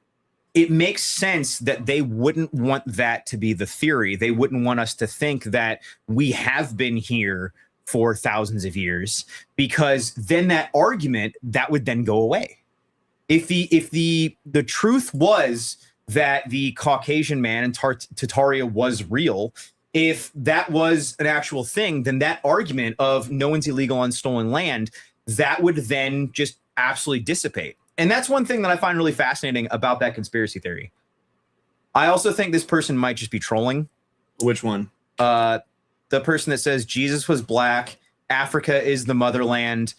it makes sense that they wouldn't want that to be the theory. They wouldn't want us to think that we have been here for thousands of years, because then that argument that would then go away. If the truth was that the Caucasian man in Tartaria was real, if that was an actual thing, then that argument of no one's illegal on stolen land, that would then just absolutely dissipate. And that's one thing that I find really fascinating about that conspiracy theory. I also think this person might just be trolling. Which one? The person that says Jesus was black, Africa is the motherland,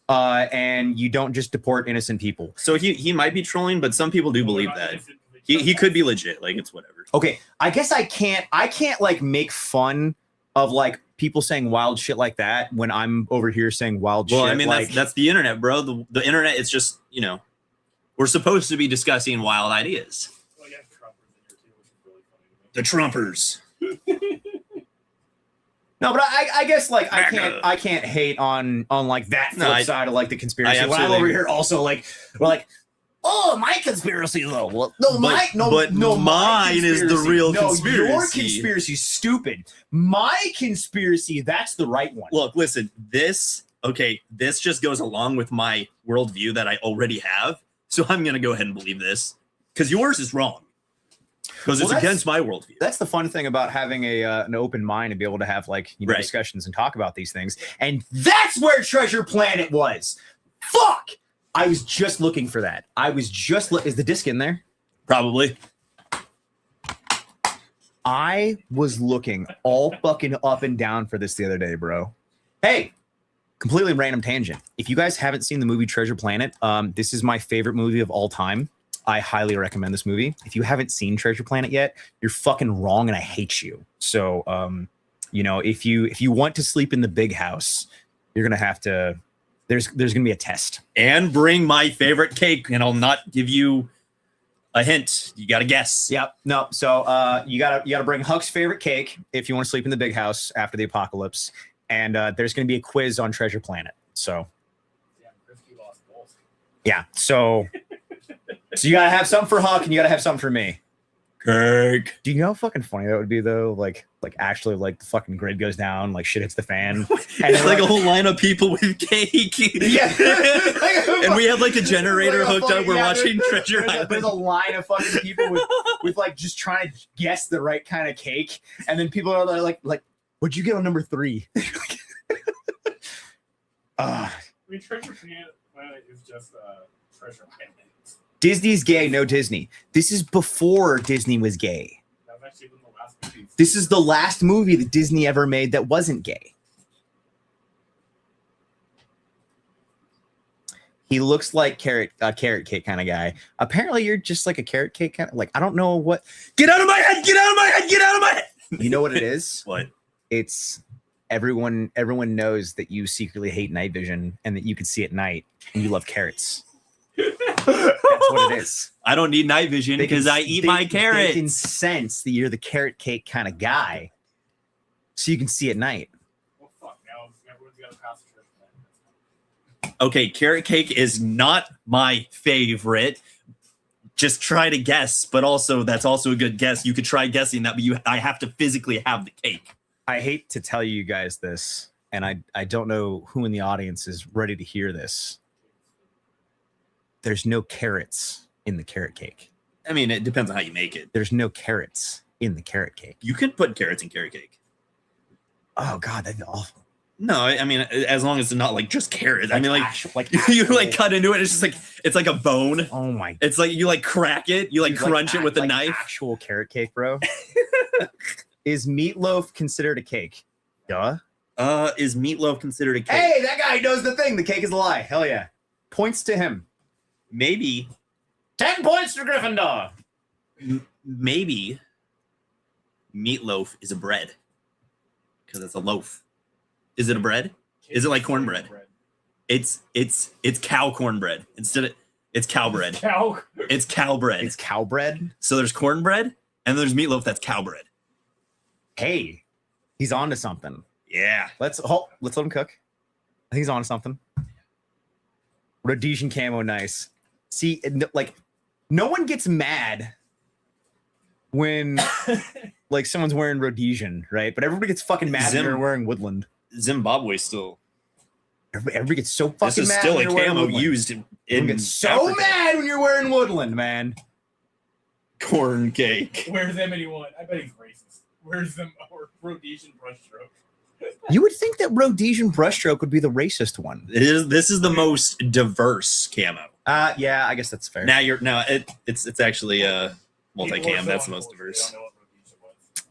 and you don't just deport innocent people. So he might be trolling, but some people do believe that. He could be legit. Like, it's whatever. Okay, I guess I can't like make fun of like people saying wild shit like that when I'm over here saying wild shit. Well, I mean, like, that's the internet, bro. The internet is just, we're supposed to be discussing wild ideas. Well, you have Trumpers in here too, which is really funny to me. The Trumpers. No, but I guess like I can't hate on like that flip side of like the conspiracy. When I'm over here also like we're like, oh, my conspiracy though. Well, no, mine is the real conspiracy. Your conspiracy is stupid. My conspiracy, that's the right one. Look, listen, this just goes along with my worldview that I already have. So I'm gonna go ahead and believe this because yours is wrong. Because it's against my worldview. That's the fun thing about having an open mind and be able to have like discussions and talk about these things. And that's where Treasure Planet was. Fuck! I was just looking for that. Is the disc in there? Probably. I was looking all fucking up and down for this the other day, bro. Hey, completely random tangent. If you guys haven't seen the movie Treasure Planet, this is my favorite movie of all time. I highly recommend this movie. If you haven't seen Treasure Planet yet, you're fucking wrong and I hate you. So, if you want to sleep in the big house, you're going to have to, there's going to be a test. And bring my favorite cake, and I'll not give you a hint. You got to guess. Yep. No. So, you got to bring Huck's favorite cake if you want to sleep in the big house after the apocalypse. And there's going to be a quiz on Treasure Planet. So, yeah. So you gotta have something for Huck, and you gotta have something for me. Cake. Do you know how fucking funny that would be though? Like actually, like the fucking grid goes down, like shit hits the fan, and it's like a whole line of people with cake. Yeah, and we have like a generator hooked up. We're watching Treasure Island. There's a line of fucking people with like just trying to guess the right kind of cake, and then people are like, what'd you get on number 3? I mean, Treasure Planet is just Treasure Island. Disney's gay, no Disney. This is before Disney was gay. That was actually one of the last movies. This is the last movie that Disney ever made that wasn't gay. He looks like carrot cake kind of guy. Apparently, you're just like a carrot cake kind of like. I don't know what. Get out of my head! Get out of my head! Get out of my head! You know what it is? What? It's everyone knows that you secretly hate night vision and that you can see at night and you love carrots. That's what it is. I don't need night vision because I eat my carrots. They can sense that you're the carrot cake kind of guy, so you can see at night. Well, fuck. Now everyone's got to pass the Treasure Planet. Okay, carrot cake is not my favorite. Just try to guess, but also that's also a good guess. You could try guessing that, but I have to physically have the cake. I hate to tell you guys this, and I don't know who in the audience is ready to hear this. There's no carrots in the carrot cake. I mean, it depends on how you make it. There's no carrots in the carrot cake. You could put carrots in carrot cake. Oh God, that'd be awful. No, I mean, as long as it's not like just carrots. Like I mean, like actual, you like cut into it. It's just like it's like a bone. Oh my! It's like you like crack it. You like crunch it with a knife. Actual carrot cake, bro. Is meatloaf considered a cake? Duh. Is meatloaf considered a cake? Hey, that guy knows the thing. The cake is a lie. Hell yeah. Points to him. Maybe 10 points to Gryffindor. Maybe meatloaf is a bread because it's a loaf. Is it a bread? Is it like cornbread? It's cow cornbread instead of it's cow bread. Cow. It's cow bread. It's cow bread. So there's cornbread and there's meatloaf that's cow bread. Hey, he's on to something. Yeah. Let's let him cook. I think he's on to something. Rhodesian camo, nice. See, like, no one gets mad when like someone's wearing Rhodesian, right? But everybody gets fucking mad when they're wearing Woodland. Zimbabwe still. Everybody gets so fucking This is mad. still when a you're wearing camo Woodland. used You in get so Africa. mad when you're wearing Woodland, man. Corn cake. Where's them anyone? I bet he's racist. Where's them or Rhodesian brushstroke? You would think that Rhodesian brushstroke would be the racist one. This is the most diverse camo. Yeah, I guess that's fair. Now it's actually multicam. That's the most They diverse. don't know what Rhodesia was.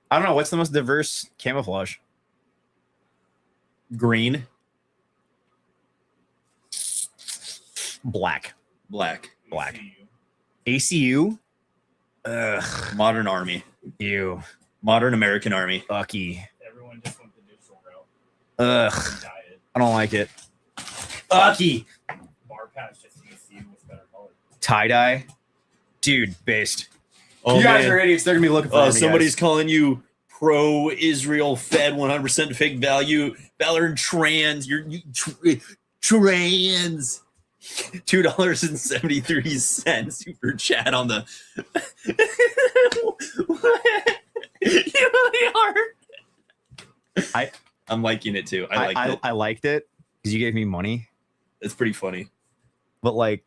I don't know what's the most diverse camouflage. Green, Black. black, Black. ECU. ACU. Ugh. modern army, Ew. modern American army. Ucky. Everyone just went the neutral route. Ugh. Diet. I don't like it. Ucky. Bar patch just ECU with better color. Tie dye. Dude, based. Oh you guys man. are idiots. They're gonna be looking for me, Somebody's guys. calling you pro-Israel, fed 100% fake value, Valor and trans. Trans. $2.73 super chat on the. You really are. I'm liking it too. I liked it. I liked it because you gave me money, It's pretty funny. but like,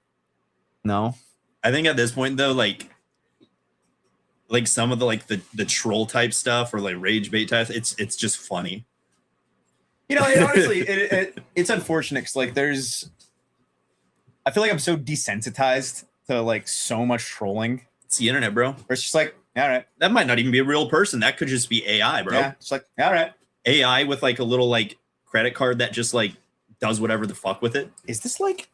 no. I think at this point though, like some of the troll type stuff or like rage bait type, it's just funny. You know, honestly, it's unfortunate because like I feel like I'm so desensitized to like so much trolling. It's the internet, bro. Where it's just like, all right, That might not even be a real person. That could just be AI, bro. yeah, it's like, all right. AI with like a little like credit card that just like does whatever the fuck with it. Is this like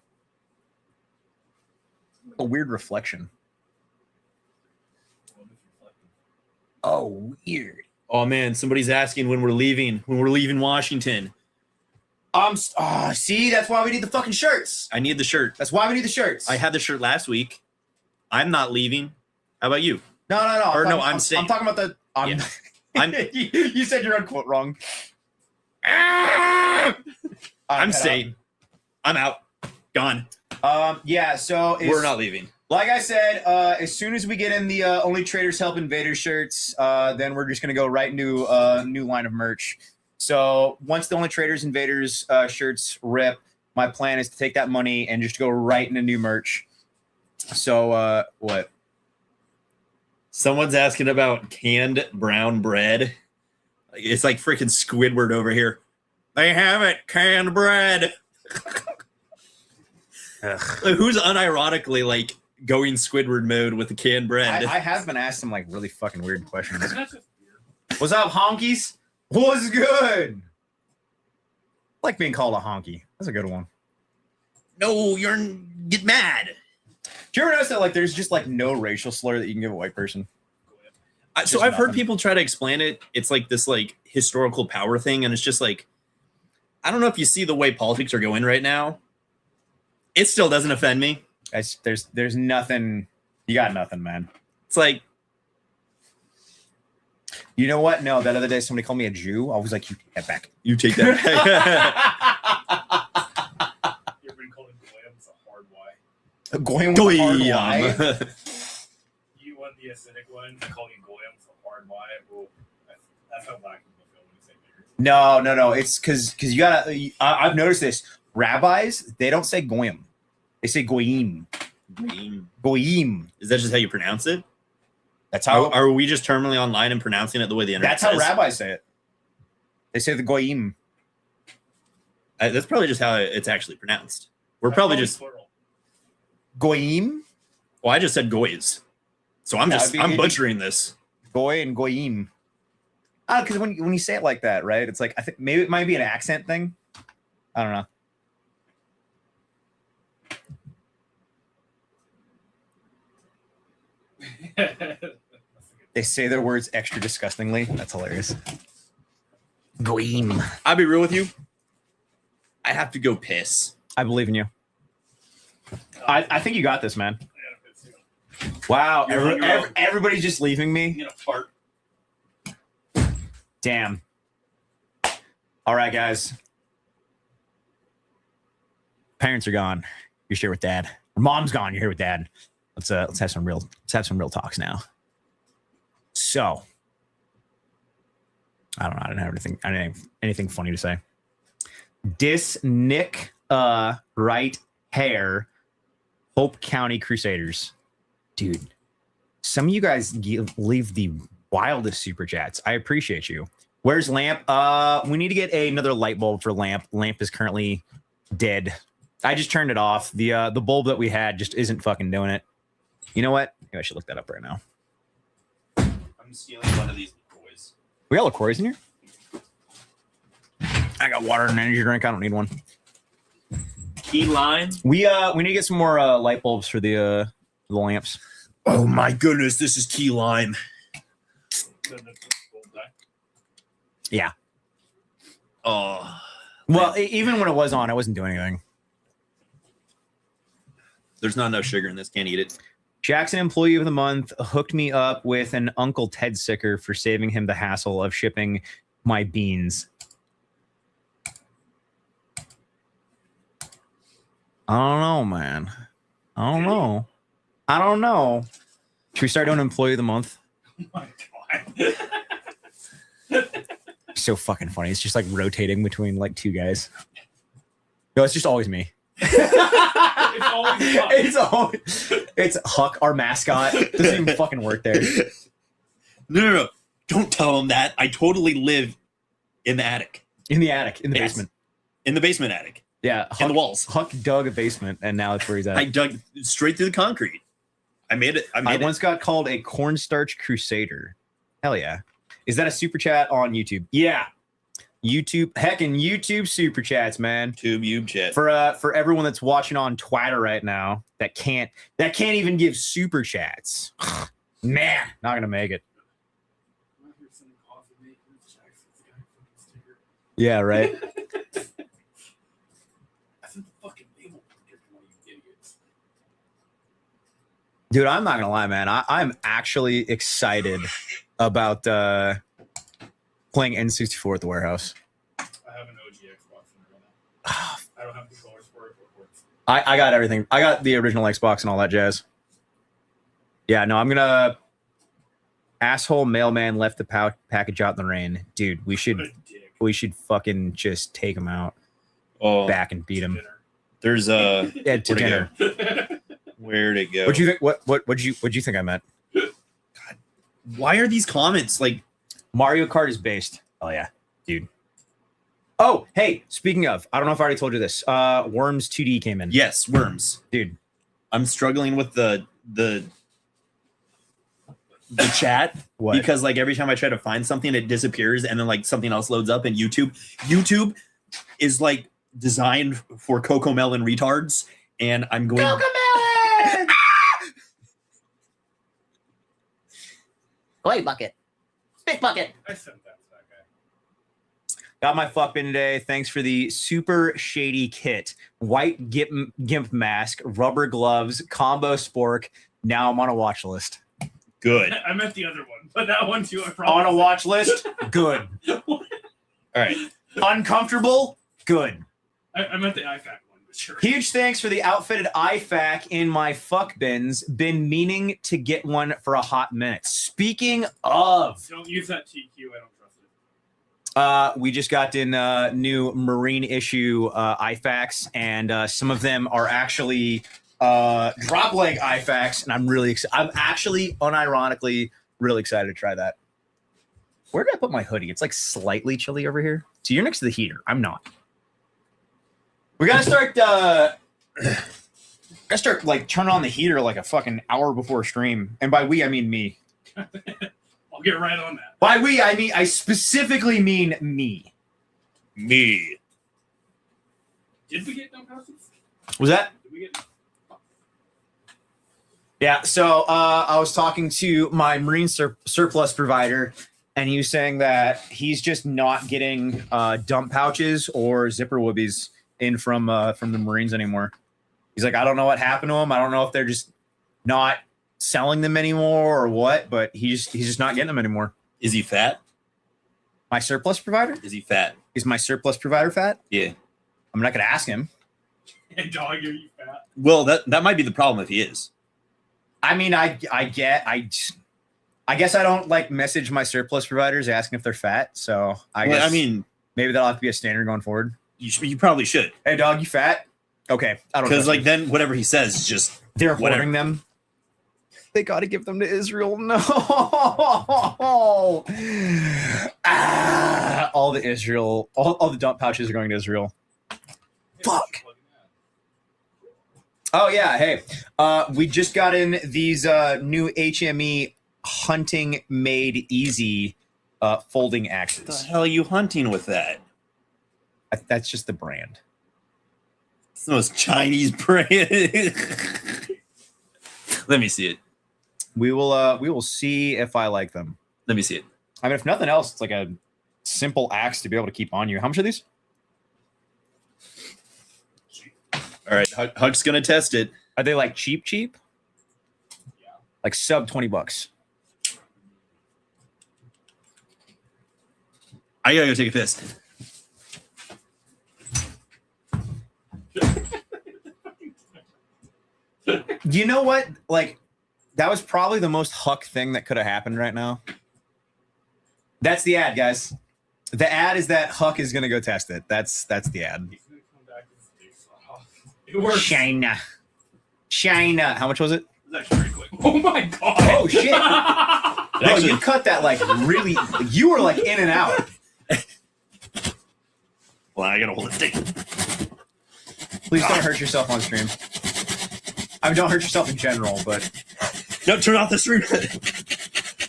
a weird reflection? Oh, weird. Oh man, somebody's asking when we're leaving Washington. See, that's why we need the fucking shirts. I need the shirt. That's why we need the shirts. I had the shirt last week. I'm not leaving. How about you? No. Or no, I'm staying. talking about the. Yeah. I'm- you said your unquote wrong. I'm staying. I'm out. Gone. Yeah. So We're not leaving. Like I said, as soon as we get in the Only Traders Help Invaders shirts, then we're just gonna go right into a new line of merch. So once the Only Traders Invaders shirts rip, my plan is to take that money and just go right into new merch. So what? Someone's asking about canned brown bread. It's like freaking Squidward over here. They have it, canned bread. Like, who's unironically like going Squidward mode with the canned bread? I have been asked some like really fucking weird questions. Isn't that just weird? What's up, honkies? What's good? I like being called a honky. That's a good one. No, get mad. Do you ever notice that like there's just like no racial slur that you can give a white person? So Just I've heard nothing. people try to explain it. It's like this like historical power thing, and it's just like, I don't know if you see the way politics are going right now. It still doesn't offend me. There's nothing. You got nothing, man. It's like, You know what? No, that other day somebody called me a Jew. I was like, you take that back. you take that. You ever been called a goyim? It's a hard Y. Goyim with a hard Y. You want the acidic one? They call you goyim. It's a hard Y. Well, that's how black people feel when you say niggers. No. It's because you gotta. I've noticed this. Rabbis, they don't say goyim. They say goyim. Goyim. Is that just how you pronounce it? That's how. Are we just terminally online and pronouncing it the way the internet That's how says? rabbis say it. They say the goyim. That's probably just how it's actually pronounced. We're That's probably just. plural. Goyim. Well, I just said goys, so I'm Yeah, just it'd be- butchering this. Goy and goyim. Because when you say it like that, right? It's like I think maybe it might be an accent thing. I don't know. They say their words extra disgustingly. That's hilarious. Goyim. I'll be real with you. I have to go piss. I believe in you. I think you got this, man. I gotta piss too. Wow. You're on your own. Everybody's just leaving me. I'm gonna fart. Damn. All right, guys. Parents are gone. You're here with dad. Mom's gone. You're here with dad. Let's have some real talks now. So, I don't know. I didn't have anything funny to say. Nick right hair, Hope County Crusaders. Dude, some of you guys leave the wildest super chats. I appreciate you. Where's Lamp? We need to get another light bulb for Lamp. Lamp is currently dead. I just turned it off. The bulb that we had just isn't fucking doing it. You know what? Maybe I should look that up right now. I'm stealing one of these boys. We got LaCroix in here? I got water and an energy drink. I don't need one. Key lime. We need to get some more light bulbs for the lamps. Oh my goodness, this is key lime. Then the gold die. Yeah. Oh. Well, even when it was on, I wasn't doing anything. There's not enough sugar in this. Can't eat it. Jackson Employee of the Month hooked me up with an Uncle Ted sticker for saving him the hassle of shipping my beans. I don't know, man. I don't know. Should we start doing Employee of the Month? Oh my god. So fucking funny. It's just like rotating between like two guys. No, it's just always me. It's always fun. It's Huck, our mascot. Doesn't even fucking work there. No. Don't tell him that. I totally live in the attic. In the attic, in the Yes. basement. In the basement attic. Yeah, In the walls. Huck dug a basement, and now that's where he's at. I dug straight through the concrete. I made it. I once got called a cornstarch crusader. Hell yeah. Is that a super chat on YouTube? Yeah. YouTube, heckin' YouTube super chats, man. Tube chat. For everyone that's watching on Twitter right now that can't even give super chats. Man, not gonna make it. Yeah, right. Dude, I'm not gonna lie, man. I'm actually excited about playing N64 at the warehouse. I have an OG Xbox in there right now. I don't have controllers for it, but it works. I got everything. I got the original Xbox and all that jazz. Yeah, no, I'm gonna. Asshole mailman left the package out in the rain, dude. We should fucking just take him out back and beat him. There's Yeah, to dinner. Where'd it go? What'd you think? What'd you think I meant? Why are these comments like Mario Kart is based. Oh yeah, dude. Oh, hey, speaking of, I don't know if I already told you this. Worms 2D came in. yes, worms? Dude. I'm struggling with the chat What? because like every time I try to find something, it disappears and then like something else loads up. And YouTube is like designed for Cocomelon retards, and I'm going. Cocomelon! Koi bucket. Spit bucket. I sent that to that guy. Got my fuck bin today. Thanks for the super shady kit. White gimp mask, rubber gloves, combo spork. Now I'm on a watch list. Good. I meant the other one, but that one too. I On promise. a watch list? Good. All right. Uncomfortable? Good. I meant the IFAC one, but sure. Huge thanks for the outfitted IFAC in my fuck bins. Been meaning to get one for a hot minute. Speaking of, Don't use that TQ. I don't trust it. we just got in new Marine issue IFACs, and some of them are actually drop leg IFACs, and I'm really excited. I'm actually unironically really excited to try that. Where did I put my hoodie? It's like slightly chilly over here. So you're next to the heater. I'm not. We gotta start like turning on the heater like a fucking hour before stream. And by we, I mean me. I'll get right on that. By we, I specifically mean me. Me. Did we get no houses? Was that? Did we get? Yeah. So I was talking to my Marine surplus provider, and he was saying that he's just not getting dump pouches or zipper whoobies in from the Marines anymore. He's like, I don't know what happened to him. I don't know if they're just not selling them anymore or what, but he's just not getting them anymore. Is he fat? My surplus provider? Is he fat? Is my surplus provider fat? Yeah. I'm not gonna ask him. And dog, are you fat? Well, that might be the problem if he is. I mean, I guess I don't like message my surplus providers asking if they're fat. So I guess maybe that'll have to be a standard going forward. You probably should. Hey, dog, you fat? Okay, I don't. Because then whatever he says is just they're whatever. hoarding them. They got to give them to Israel. No. All the Israel, all the dump pouches are going to Israel. Fuck. Oh yeah, hey, we just got in these new HME hunting made easy folding What the axes. hell are you hunting with that? That's just the brand. It's the most Chinese brand. Let me see it. We will see if I like them. Let me see it. I mean, if nothing else, it's like a simple axe to be able to keep on you. How much are these? All right, Huck's gonna test it. Are they like cheap? Yeah. Like sub $20. I gotta go take a piss. You know what? Like, that was probably the most Huck thing that could have happened right now. That's the ad, guys. The ad is that Huck is gonna go test it. That's the ad. He's gonna come back and say, "Oh, it works." China. How much was it? It was actually pretty quick. Oh my god! Oh shit! No, you cut that like really. You were like in and out. Well, I gotta hold it stick. Please don't hurt yourself on stream. I mean, don't hurt yourself in general, but No, turn off the stream.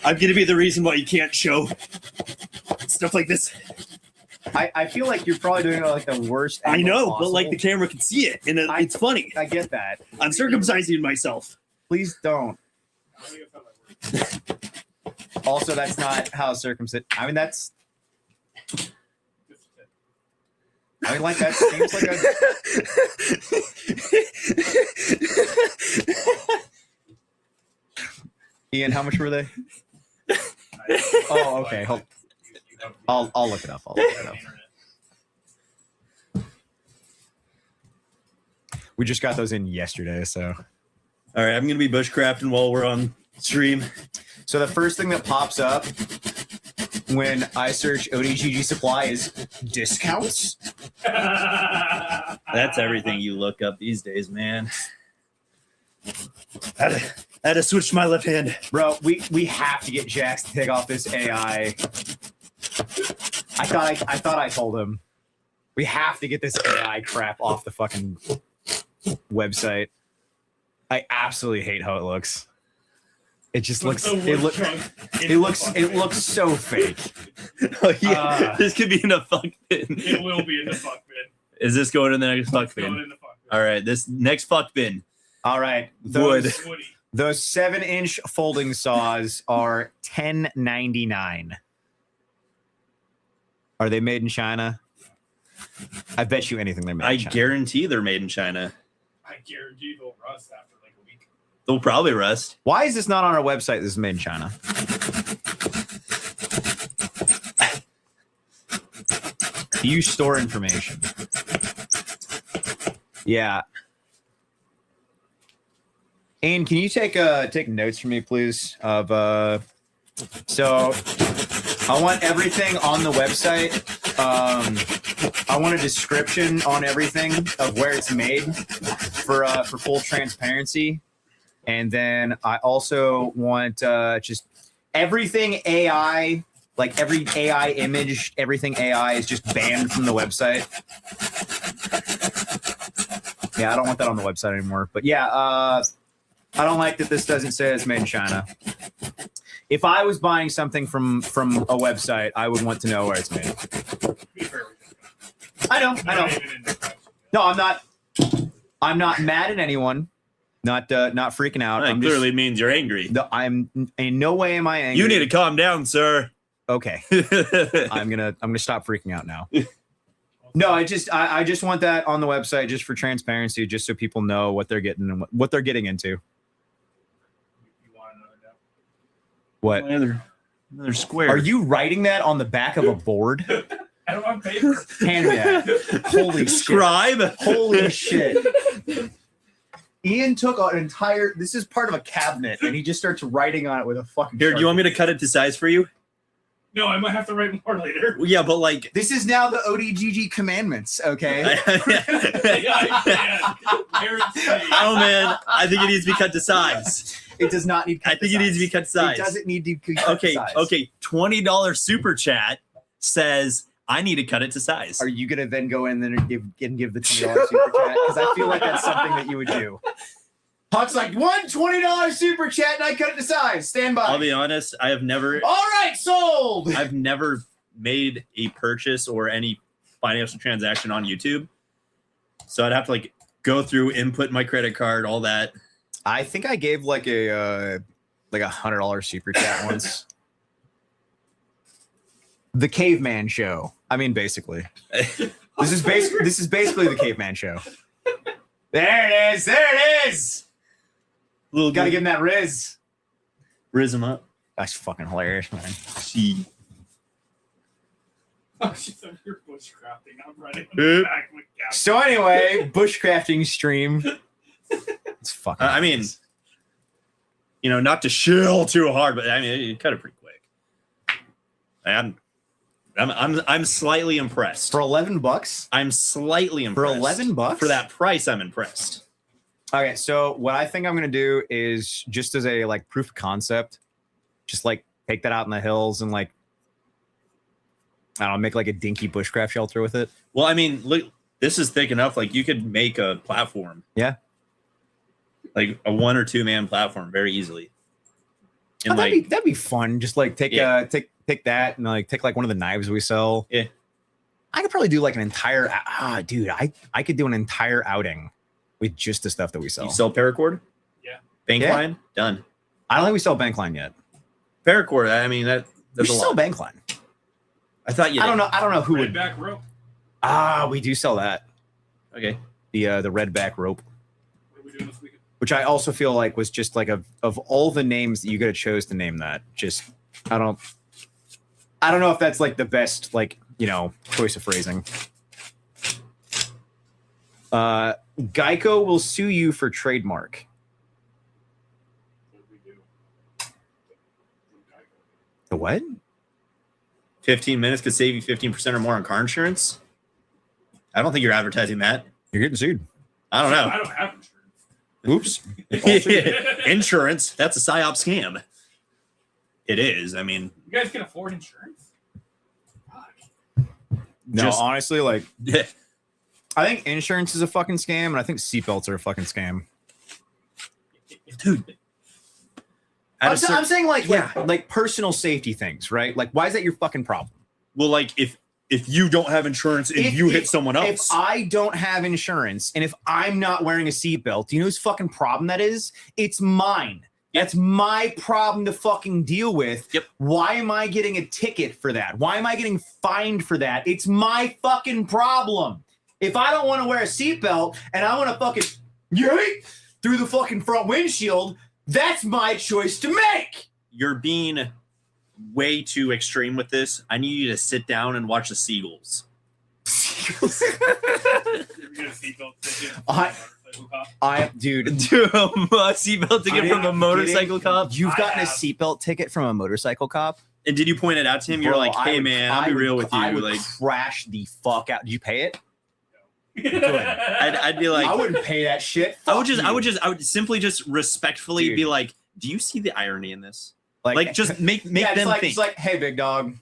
I'm gonna be the reason why you can't show stuff like this. I feel like you're probably doing like the worst. I angle know, but possible. like the camera can see it, and it's funny. I get that. I'm circumcising myself. Please don't. I don't think I found that word. Also, that's not how circumcision. I mean, that's. I mean, like that seems like a. Ian, how much were they? Oh, okay. Hold. I'll look it up. We just got those in yesterday, so. All right, I'm gonna be bushcrafting while we're on stream. So the first thing that pops up when I search ODGG supply is discounts. That's everything you look up these days, man. I had to switch my left hand. Bro, we have to get Jax to take off this AI. I thought I told him. We have to get this AI crap off the fucking website. I absolutely hate how it looks. It just looks it looks so fake. Oh yeah, this could be in a fuck bin. It will be in the fuck bin. Is this going in the next fuck It's going bin? in the fuck bin. All right, this next fuck bin. All right. Wood. Woody. Those 7-inch folding saws are $10.99. Are they made in China? I bet you anything they're made I in China. guarantee they're made in China. I guarantee they'll rust after like a week. They'll probably rust. Why is this not on our website? This is made in China. Do you store information? Yeah. Ian, can you take notes for me, please? So I want everything on the website. I want a description on everything of where it's made for full transparency. And then I also want just everything AI, like every AI image, everything AI is just banned from the website. Yeah, I don't want that on the website anymore. But yeah, I don't like that this doesn't say it's made in China. If I was buying something from a website, I would want to know where it's made. To be fair, I know. not even in the couch. No, I'm not mad at anyone. Not freaking out. That I'm clearly means you're angry. I'm in no way am I angry. You need to calm down, sir. Okay. I'm gonna stop freaking out now. Well, No, I just want that on the website just for transparency, just so people know what they're getting and what they're getting into. You want another demo? What? Another square. Are you writing that on the back of a board? I don't have paper. Hand me that. Holy shit. Scribe? Holy shit. Ian took an entire, this is part of a cabinet, and he just starts writing on it with a fucking Here, do you want me to cut it to size for you? No, I might have to write more later. Yeah, but like. This is now the ODGG commandments, okay? Yeah, I can. Guaranteed. Oh man, I think it needs to be cut to size. It does not need cut I think to it needs to be size. cut to size. It doesn't need to be cut to Okay, size. okay. $20 super chat says I need to cut it to size. Are you gonna then go in there and give the $20 super chat? Because I feel like that's something that you would do. Huck's like, $20 super chat, and I cut it to size. Stand by. I'll be honest, I have never All right, sold. I've never made a purchase or any financial transaction on YouTube. So I'd have to like go through, input my credit card, all that. I think I gave like a $100 super chat once. The Caveman Show. I mean, basically, this is basically the Caveman Show. There it is. There it is. Little Got to give him that Riz. Riz him up. That's fucking hilarious, man. See. Oh, she's on your bushcrafting. I'm running Oop. back with Gavin. So anyway, bushcrafting stream. It's fucking. I mean, you know, not to shill too hard, but I mean, you cut it pretty quick. I'm slightly impressed. for $11. I'm slightly For impressed. $11? For that price, I'm impressed. Okay, so what I think I'm gonna do is just as a like proof of concept, just like take that out in the hills and like I don't know, make like a dinky bushcraft shelter with it. Well, I mean, look, this is thick enough. Like you could make a platform. Yeah. Like a 1 or 2 man platform very easily. And Oh, that'd be fun. Just like take take that and like take like one of the knives we sell. Yeah. I could probably do like an entire dude, I could do an entire outing with just the stuff that we sell. You sell paracord? Yeah. Bank Yeah. line? Done. I don't think we sell Bankline yet. Paracord, I mean We that's a should sell lot. Bankline. I thought you I did. don't know who would. Redback rope. We do sell that. Okay. The red back rope, What are we doing this weekend? which I also feel like was just like of all the names that you could have chose to name that. Just I don't know if that's like the best like choice of phrasing. Geico will sue you for trademark. What do we do? The what? 15 minutes could save you 15% or more on car insurance. I don't think you're advertising that. You're getting sued. I don't know. I don't have insurance. Oops. Insurance, that's a psyop scam. It is. I mean, You guys can afford insurance? Fuck. No, Just- honestly, like I think insurance is a fucking scam, and I think seatbelts are a fucking scam. dude. At a I'm cer- saying like personal safety things, right? Like, why is that your fucking problem? well, like if you don't have insurance and you hit someone If else, I don't have insurance and if I'm not wearing a seatbelt, do you know whose fucking problem that is? It's mine. That's my problem to fucking deal with. Yep. Why am I getting a ticket for that? Why am I getting fined for that? It's my fucking problem. If I don't want to wear a seatbelt and I want to fucking yeet through the fucking front windshield, that's my choice to make. you're being way too extreme with this. I need you to sit down and watch the seagulls. If you're gonna seatbelt ticket, motorcycle cop. Dude, Do a seatbelt ticket I from a am motorcycle kidding. cop. You've I gotten a have. seatbelt ticket from a motorcycle cop? And did you point it out to him? You're Bro, like, I hey would- man, I I'll be would- real with you. I would Like, crash the fuck out. Did you pay it? I'd be like, I wouldn't pay that shit. I would Fuck I would simply just respectfully Dude. be like, do you see the irony in this? you. Like, just make yeah, them think. it's like, hey, big dog.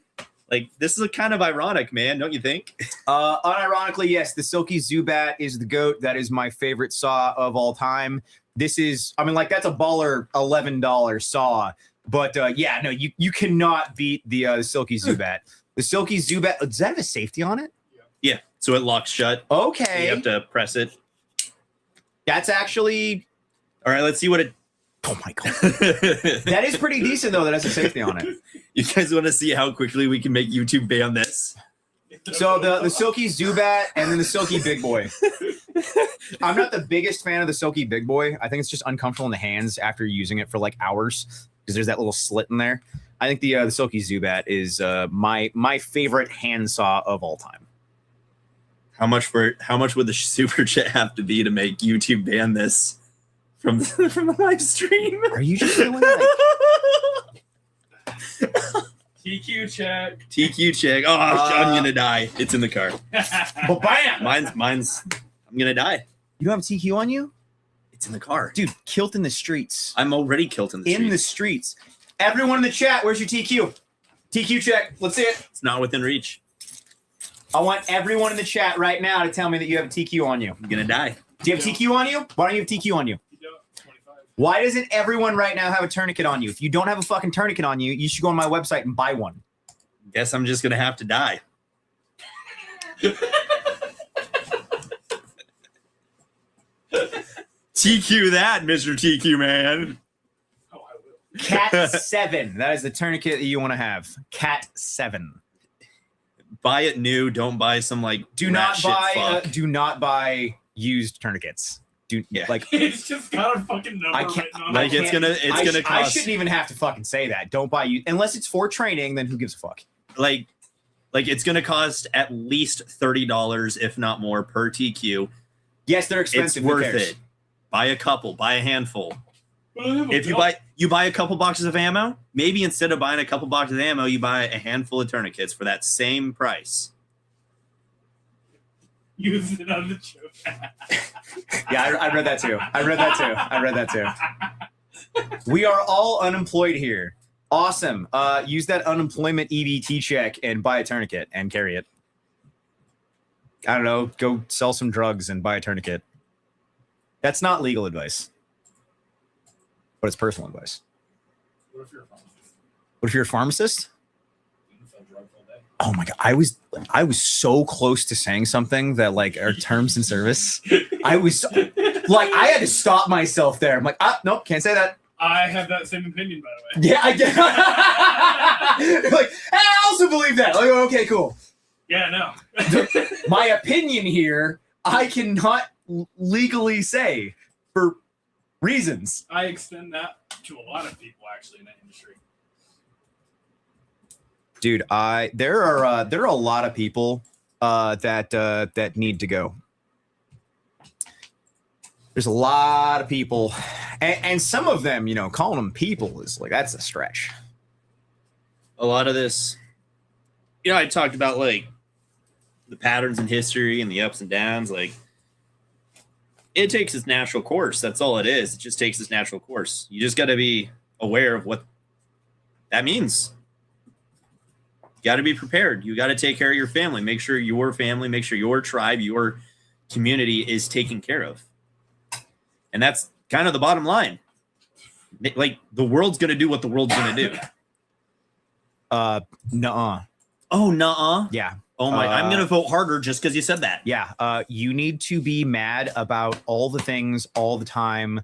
Like, this is kind of ironic, man. Don't you think? Unironically, yes, the Silky Zubat is the GOAT. That is my favorite saw of all time. This is, I mean, like, that's a baller $11 saw. But yeah, no, you cannot beat the Silky Zubat. The Silky Zubat, does that have a safety on it? Yeah. So it locks shut. Okay. You have to press it. That's actually, All right, let's see what it. oh my God. That is pretty decent, though, that has a safety on it. You guys want to see how quickly we can make YouTube ban this? So the Silky Zubat and then the Silky Big Boy. I'm not the biggest fan of the Silky Big Boy. I think it's just uncomfortable in the hands after using it for like hours because there's that little slit in there. I think the Silky Zubat is my favorite handsaw of all time. How much would the super chat have to be to make YouTube ban this from the live stream? Are you just feeling like TQ check. TQ check. Oh, I'm gonna die. It's in the car. but bam? Mine's. I'm gonna die. You don't have TQ on you? It's in the car, Dude, kilt in the streets. I'm already killed in the streets. Everyone in the chat, where's your TQ? TQ check. Let's see it. It's not within reach. I want everyone in the chat right now to tell me that you have a TQ on you. I'm gonna die. Do you have TQ on you? Why don't you have TQ on you? 25. Why doesn't everyone right now have a tourniquet on you? If you don't have a fucking tourniquet on you, you should go on my website and buy one. Guess I'm just gonna have to die. TQ that, Mr. TQ man. Oh, I will. Cat 7. That is the tourniquet that you want to have. Cat 7. Buy it new. Don't buy some like Do rat not shit buy. fuck. Do not buy used tourniquets. Yeah. Like It's just got a fucking number I can't- written on Like it. it's gonna I cost shouldn't even have to fucking say that. Don't buy you unless it's for training. Then who gives a fuck? like it's gonna cost at least $30, if not more, per TQ. Yes, they're It's expensive. Who worth cares? it. Buy a couple. Buy a handful. Well, If you buy a couple boxes of ammo, maybe instead of buying a couple boxes of ammo, you buy a handful of tourniquets for that same price. use it on the joke. Yeah, I read that too. I read that too. We are all unemployed here. Awesome. Use that unemployment EBT check and buy a tourniquet and carry it. I don't know. Go sell some drugs and buy a tourniquet. That's not legal advice, but it's personal advice. What if you're a pharmacist? What if you're a pharmacist? You can sell drugs all day. Oh my god, I was so close to saying something that like our terms and service. I was like, I had to stop myself there. I'm like, nope, can't say that. I have that same opinion, by the way. Yeah, I get. Like, I also believe that. Like, okay, cool. Yeah, no. My opinion here, I cannot legally say for reasons. I extend that to a lot of people actually in that industry. Dude, there are a lot of people that need to go. There's a lot of people, and some of them, you know, calling them people is like that's a stretch. A lot of this, you know, I talked about like the patterns in history and the ups and downs. Like it takes its natural course. That's all it is. It just takes its natural course. You just got to be aware of what that means. You got to be prepared. You got to take care of your family. Make sure your family, make sure your tribe, your community is taken care of. And that's kind of the bottom line. Like the world's going to do what the world's going to do. Nuh-uh. Oh, nuh-uh. Yeah. Oh my, I'm going to vote harder just because you said that. Yeah. You need to be mad about all the things all the time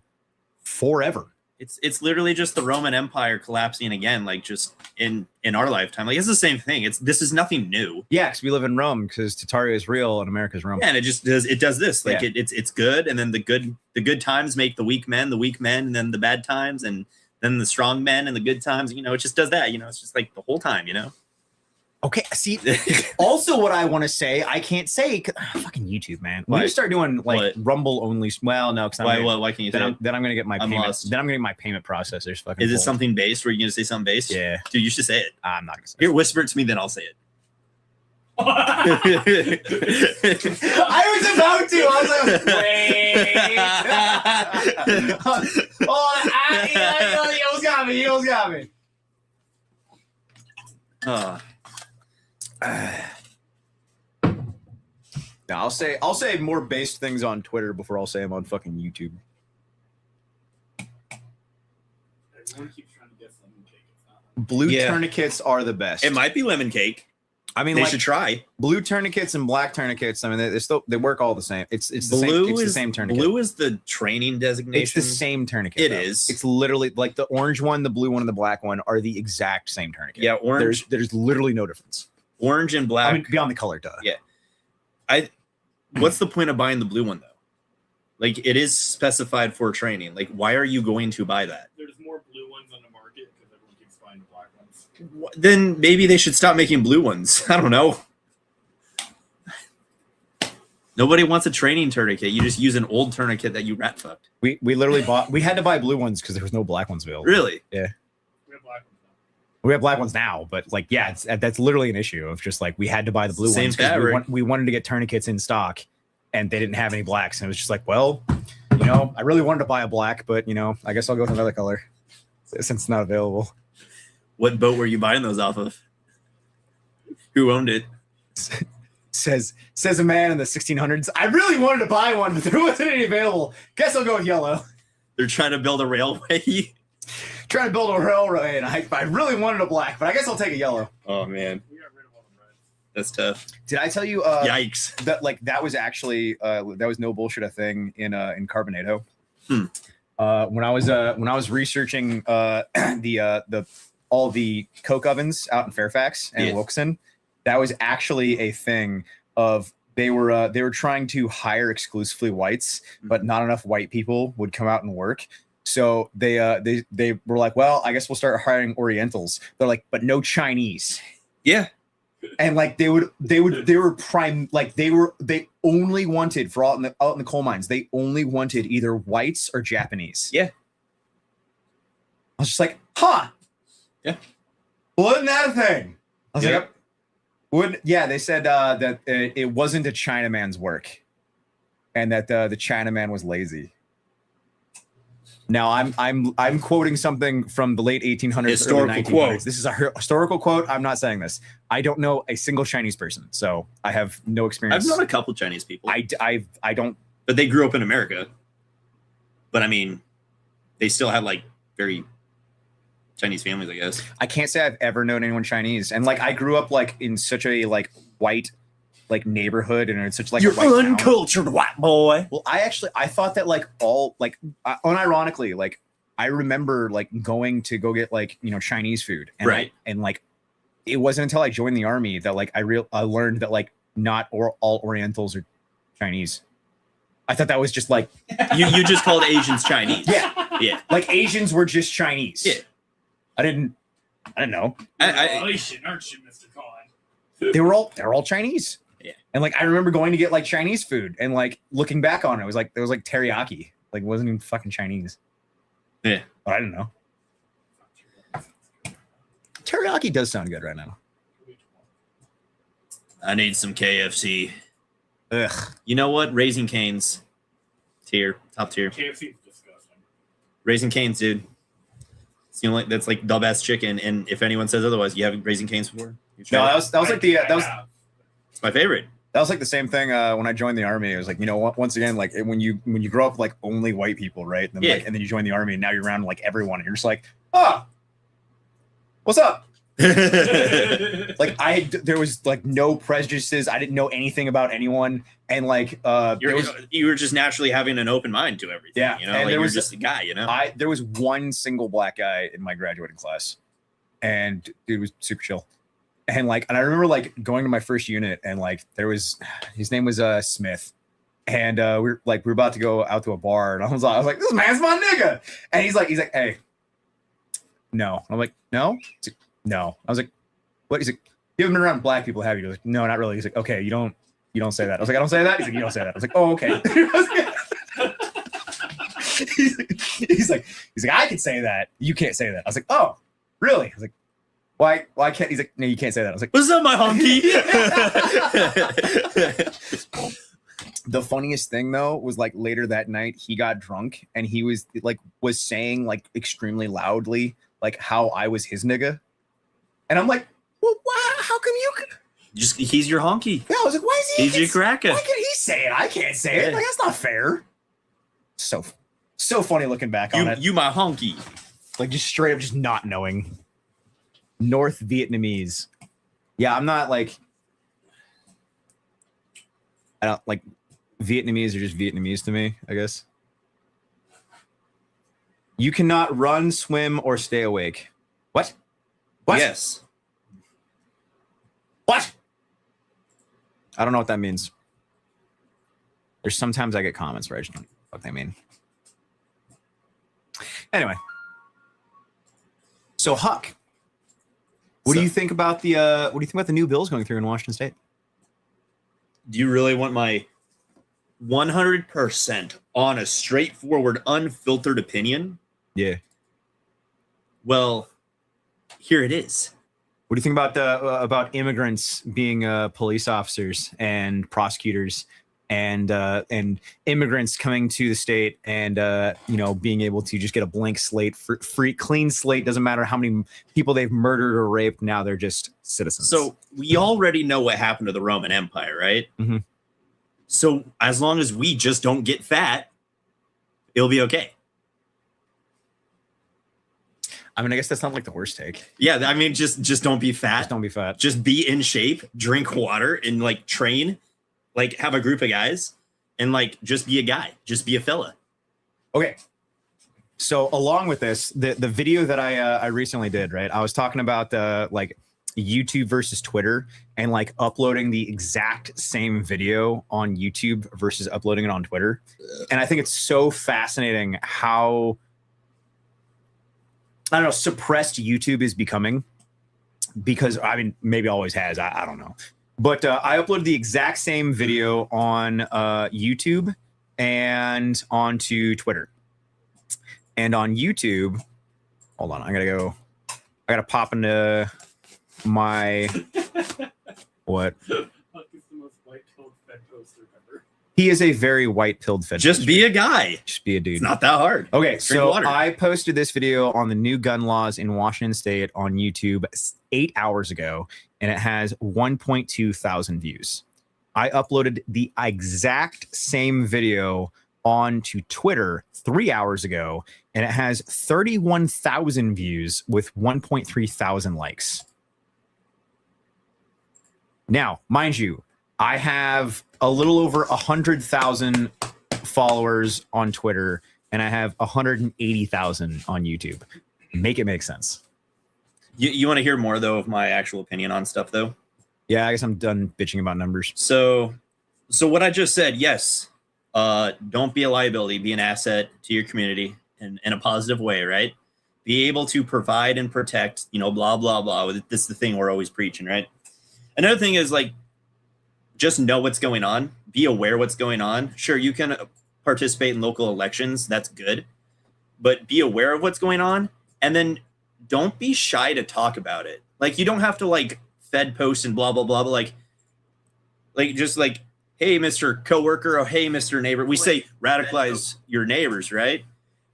forever. It's literally just the Roman Empire collapsing again, like just in our lifetime. Like it's the same thing. This is nothing new. Yeah, because we live in Rome, because Tartaria is real and America's Rome. Yeah, and it does this. Like it's good, and then the good times make the weak men, and then the bad times, and then the strong men and the good times. You know, it just does that. You know, it's just like the whole time. You know. Okay. See, also what I want to say, I can't say. Fucking YouTube, man. When Why? you start doing like What? Rumble only, well, no, because Why can you say? then I'm gonna get my I'm payment. lost. Then I'm gonna get my payment processors. Fucking. Is it pulled. something based? Were you gonna say something based? Yeah. Dude, you should say it. I'm not gonna say. Here, whisper it to me, then I'll say it. I was about to. I was like, wait. He almost got me. He almost got me. No, I'll say more based things on Twitter before I'll say them on fucking YouTube. Everyone keeps trying to guess lemon cake. It's not. Blue Yeah. tourniquets are the best. It might be lemon cake. I mean, They like should try. blue tourniquets and black tourniquets. I mean, they work all the same. It's the same. Blue It's is the same tourniquet. Blue is the training designation. It's the same tourniquet. It though. is. It's literally like the orange one, the blue one, and the black one are the exact same tourniquet. Yeah, orange. There's literally no difference. Orange and black. I mean, beyond the color, duh. Yeah. What's the point of buying the blue one though? Like it is specified for training. Like why are you going to buy that? There's more blue ones on the market because everyone keeps buying the black ones. Then maybe they should stop making blue ones. I don't know. Nobody wants a training tourniquet. You just use an old tourniquet that you rat fucked. We literally bought. We had to buy blue ones because there was no black ones available. Really? We have black ones now. We have black ones now, but like, yeah, that's literally an issue of just like we had to buy the blue Same ones. 'Cause fabric. we wanted to get tourniquets in stock, and they didn't have any blacks, and it was just like, well, I really wanted to buy a black, but I guess I'll go with another color since it's not available. What boat were you buying those off of? Who owned it? Says a man in the 1600s. I really wanted to buy one, but there wasn't any available. Guess I'll go with yellow. They're trying to build a railway. Trying to build a railroad, and I really wanted a black, but I guess I'll take a yellow. Oh man, We got rid of all the reds. that's tough. Did I tell you? Yikes. That was actually that was no bullshit a thing in Carbonado. Hmm. When I was researching the all the coke ovens out in Fairfax and Yeah. Wilkeston, that was actually a thing of they were trying to hire exclusively whites, but not enough white people would come out and work. So they were like, well, I guess we'll start hiring Orientals. They're like, but no Chinese. Yeah. And like they were prime, like they only wanted for out in the coal mines, they only wanted either whites or Japanese. Yeah. I was just like, huh. Yeah. Wasn't that a thing? I was Yeah. like, they said that it wasn't a Chinaman's work, and that the Chinaman was lazy. Now I'm quoting something from the late 1800s, Historical early 1900s. quote. This is a historical quote. I'm not saying this. I don't know a single Chinese person, so I have no experience. I've known a couple Chinese people, I don't. but they grew up in America. But I mean, they still had like very Chinese families, I guess. I can't say I've ever known anyone Chinese, and like I grew up like in such a like white like neighborhood, and it's such like You're a white town. uncultured white boy. Well, I thought that like all like unironically, like I remember like going to go get like Chinese food, and Right. and like it wasn't until I joined the army that like I learned that like not all Orientals are Chinese. I thought that was just like You just called Asians Chinese. yeah, Yeah. like Asians were just Chinese. Yeah. I didn't know. I Asian, aren't you, Mr. Khan? They're all Chinese. Yeah. And like I remember going to get like Chinese food, and like looking back on it, was like there was like teriyaki, like it wasn't even fucking Chinese. Yeah. But I didn't know. Teriyaki does sound good right now. I need some KFC. Ugh. You know what? Raising Cane's top tier. KFC is disgusting. Raising Cane's, dude. It's the only that's like the best chicken. And if anyone says otherwise, you haven't Raising Cane's before? You No, tried it? that was like the that was It's my favorite. that was like the same thing when I joined the army. It was like once again like when you grow up like only white people, right? And then, Yeah. and then you join the army, and now you're around like everyone, and you're just like, oh, what's up? Like there was like no prejudices. I didn't know anything about anyone, and like you were just naturally having an open mind to everything. Yeah, You know, and like there you're was- just a guy, you know? there was one single black guy in my graduating class, and dude was super chill. And I remember like going to my first unit, and like his name was Smith, and we were about to go out to a bar, and I was like, this man's my nigga, and he's like, hey, no. I'm like, no. He's like, no. I was like, what? He's like, you haven't been around black people, have you? I was like, no, not really. He's like, okay, you don't say that. I was like, I don't say that. He's like, you don't say that. I was like, oh, okay. he's like, I can say that. You can't say that. I was like, oh, really? I was like, why can't? He's like, no, you can't say that. I was like, What's up, my honky? the funniest thing though was like later that night he got drunk, and he was saying like extremely loudly like how I was his nigga, and I'm like, well, why? How come you? He's your honky. Yeah, I was like, why is he? He's your cracker. Why can he say it? I can't say it. Yeah. Like that's not fair. So funny looking back on it. You my honky. Like just straight up just not knowing. North Vietnamese. Yeah, I'm not like I don't like Vietnamese are just Vietnamese to me, I guess. You cannot run, swim, or stay awake. What? Yes. What? I don't know what that means. There's sometimes I get comments where I just don't know what they mean. Anyway. So Huck, what do you think about the new bills going through in Washington State? Do you really want my 100% on a straightforward, unfiltered opinion? Yeah. Well, here it is. What do you think about immigrants being police officers and prosecutors, and immigrants coming to the state and being able to just get a blank slate, free clean slate? Doesn't matter how many people they've murdered or raped. Now they're just citizens. So we already know what happened to the Roman Empire, right? Mm-hmm. So as long as we just don't get fat, it'll be okay. I mean, I guess that's not like the worst take. Yeah, I mean, just don't be fat. Just don't be fat. Just be in shape, drink water, and like train, like have a group of guys, and like just be a guy, just be a fella. Okay. So along with this, the video that I recently did, right? I was talking about like YouTube versus Twitter, and like uploading the exact same video on YouTube versus uploading it on Twitter. And I think it's so fascinating how, I don't know, suppressed YouTube is becoming, because I mean, maybe always has. I don't know. But I uploaded the exact same video on YouTube and onto Twitter. And on YouTube, hold on, I gotta pop into my what? He is a very white-pilled fed. Just be a guy. Just be a dude. It's not that hard. Okay, Drink so water. I posted this video on the new gun laws in Washington State on YouTube 8 hours ago, and it has 1.2 thousand views. I uploaded the exact same video onto Twitter 3 hours ago, and it has 31,000 views with 1.3 thousand likes. Now, mind you, I have a little over 100,000 followers on Twitter, and I have 180,000 on YouTube. Make it make sense. You want to hear more though of my actual opinion on stuff though? Yeah, I guess I'm done bitching about numbers. So what I just said, yes, don't be a liability, be an asset to your community in a positive way, right? Be able to provide and protect, blah, blah, blah. This is the thing we're always preaching, right? Another thing is like, just know what's going on. Be aware what's going on. Sure, you can participate in local elections. That's good. But be aware of what's going on. And then don't be shy to talk about it. Like, you don't have to, like, Fed post and blah, blah, blah. But, like just like, hey, Mr. Coworker, or hey, Mr. Neighbor. We say radicalize your neighbors, right?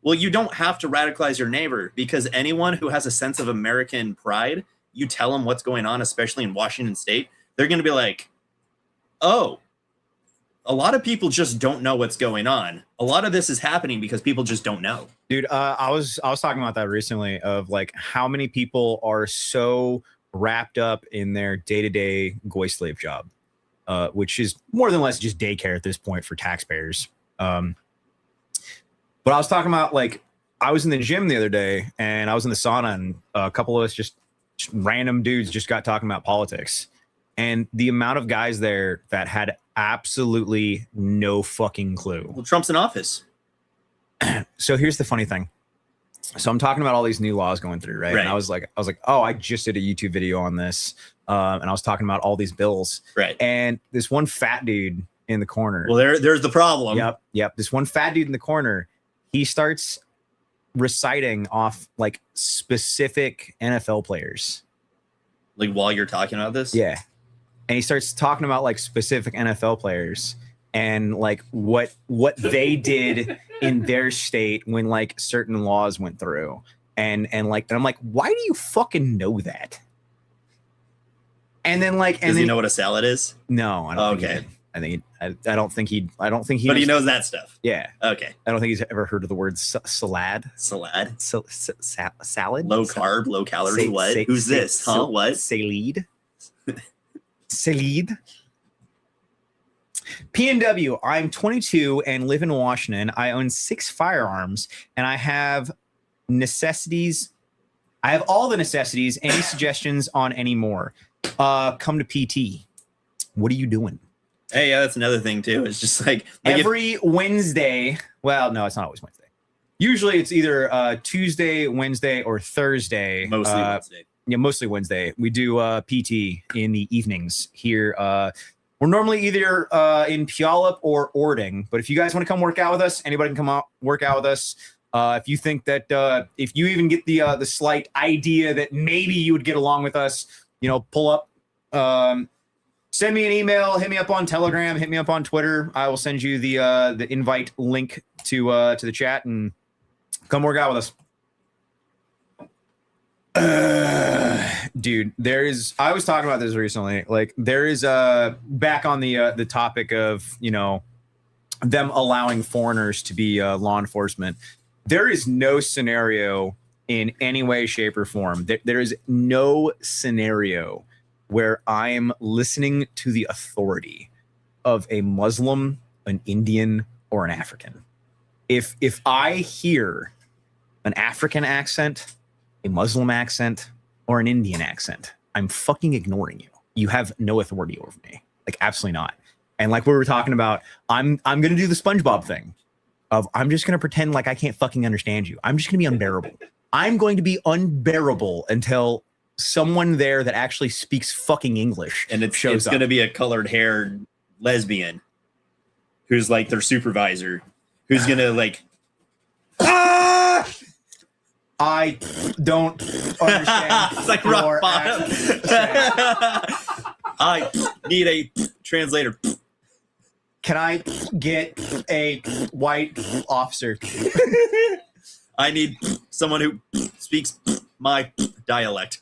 Well, you don't have to radicalize your neighbor, because anyone who has a sense of American pride, you tell them what's going on, especially in Washington State, they're going to be like, oh, a lot of people just don't know what's going on. A lot of this is happening because people just don't know. Dude, I was talking about that recently, of like how many people are so wrapped up in their day-to-day goy slave job, which is more than less just daycare at this point for taxpayers. But I was talking about, like, I was in the gym the other day and I was in the sauna, and a couple of us just random dudes just got talking about politics. And the amount of guys there that had absolutely no fucking clue. Well, Trump's in office. So here's the funny thing. So I'm talking about all these new laws going through, right? And I was like, oh, I just did a YouTube video on this. And I was talking about all these bills. Right. And this one fat dude in the corner. Well, there's the problem. Yep. This one fat dude in the corner, he starts reciting off like specific NFL players. Like, while you're talking about this? Yeah. And he starts talking about like specific NFL players and like what they did in their state when like certain laws went through. And I'm like, why do you fucking know that? And then like, does he know what a salad is? No, I don't think he did. I don't think he. But he knows that stuff. Yeah. Okay. I don't think he's ever heard of the word salad. Salad. Salad. Low carb, low calorie. Who's this? What? Salad. Salid. PNW. I'm 22 and live in Washington. I own 6 firearms and I have necessities. I have all the necessities. Any suggestions on any more? come to PT. What are you doing? Hey, yeah, that's another thing too. It's just like Every Wednesday. Well, no, it's not always Wednesday. Usually it's either Tuesday, Wednesday, or Thursday. mostly Wednesday. Yeah, mostly Wednesday. We do PT in the evenings here. We're normally either in Puyallup or Ording, but if you guys want to come work out with us, anybody can come out work out with us. If you think that if you even get the slight idea that maybe you would get along with us, pull up. Send me an email, hit me up on Telegram, hit me up on Twitter. I will send you the invite link to the chat and come work out with us. Dude, I was talking about this recently. Like, there is back on the topic of them allowing foreigners to be law enforcement. There is no scenario in any way, shape, or form. There is no scenario where I'm listening to the authority of a Muslim, an Indian, or an African. If I hear an African accent, a Muslim accent, or an Indian accent, I'm fucking ignoring you. You have no authority over me. Like, absolutely not. And like we were talking about, I'm gonna do the SpongeBob thing of I'm just gonna pretend like I can't fucking understand you. I'm just gonna be unbearable. I'm going to be unbearable until someone there that actually speaks fucking English And it's shows up. going to be a colored haired lesbian who's like their supervisor, who's going to like, Ah! I don't understand. it's like your rock bottom. accent. I need a translator. Can I get a white officer? I need someone who speaks my dialect.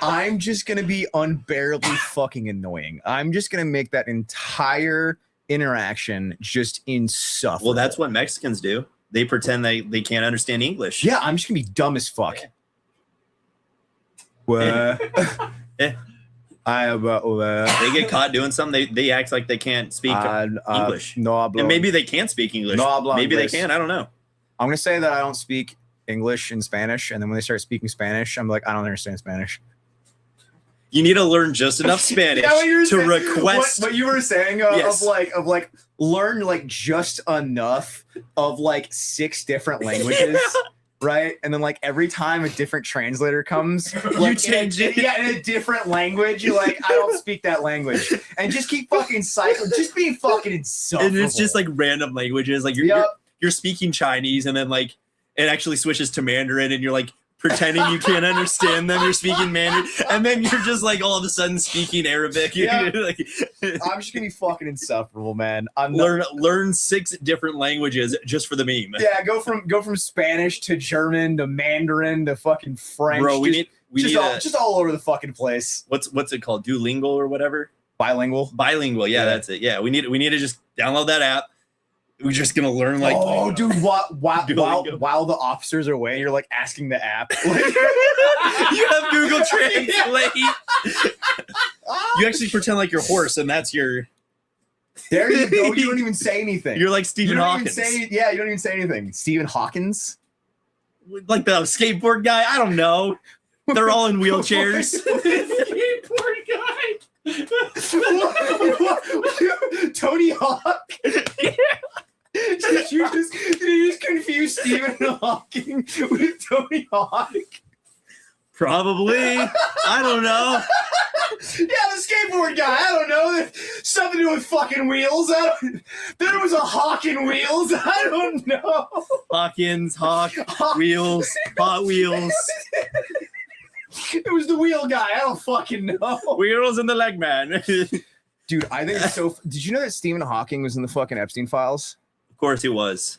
I'm just going to be unbearably fucking annoying. I'm just going to make that entire interaction just insufferable. Well, that's what Mexicans do. They pretend they can't understand English. Yeah, I'm just going to be dumb as fuck. What? Eh. They get caught doing something. They act like they can't speak English. No hablo. And maybe they can speak English. No hablo Maybe inglés. they can. I don't know. I'm going to say that I don't speak English and Spanish. And then when they start speaking Spanish, I'm like, I don't understand Spanish. You need to learn just enough Spanish Yeah, what you were to saying- request. what you were saying Yes. of like learn like just enough of like 6 different languages. Right, and then like every time a different translator comes, like, change it. Yeah, in a different language. You're like, I don't speak that language, and just keep fucking cycling, just being fucking insufferable. And it's just like random languages. Like you're speaking Chinese, and then like it actually switches to Mandarin, and you're like pretending you can't understand them. You're speaking Mandarin, and then you're just like all of a sudden speaking Arabic. Yeah. Like, I'm just gonna be fucking insufferable, man. learn 6 different languages just for the meme. Yeah, go from Spanish to German to Mandarin to fucking French. Bro, we need just all over the fucking place. what's it called? Duolingo or whatever? Bilingual. Bilingual. Yeah, that's it. Yeah, we need to just download that app. We're just gonna learn like Oh, dude! While Duolingo. the officers are away, you're like asking the app. Like, you have Google Translate. You actually pretend like you're horse, and that's your. There you go. You don't even say anything. You're like You Stephen don't Hawkins, even say. Yeah, you don't even say anything. Stephen Hawkins. like the skateboard guy. I don't know. They're all in wheelchairs. Skateboard guy. Tony Hawk. Did you just confuse Stephen Hawking with Tony Hawk? Probably. I don't know. Yeah, the skateboard guy. I don't know. Something to do with fucking wheels. There was a Hawk in wheels. I don't know. Hawkins, Hawk, Wheels, Hot Wheels, It was the wheel guy. I don't fucking know. Wheels and the leg man. Dude, I think it's so. Did you know that Stephen Hawking was in the fucking Epstein files? Of course he was.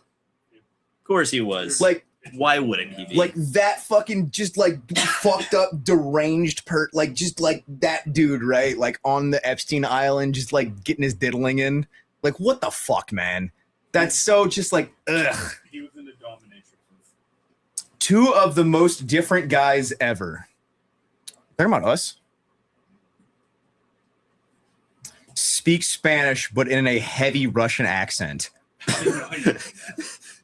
Of course he was. Like, why wouldn't he be? like that fucking just like fucked up deranged like just like that dude, right? Like on the Epstein Island, just like getting his diddling in. Like, what the fuck, man? That's so just like ugh. He was in the dominatrix. 2 of the most different guys ever. Talking about us. Speak Spanish, but in a heavy Russian accent.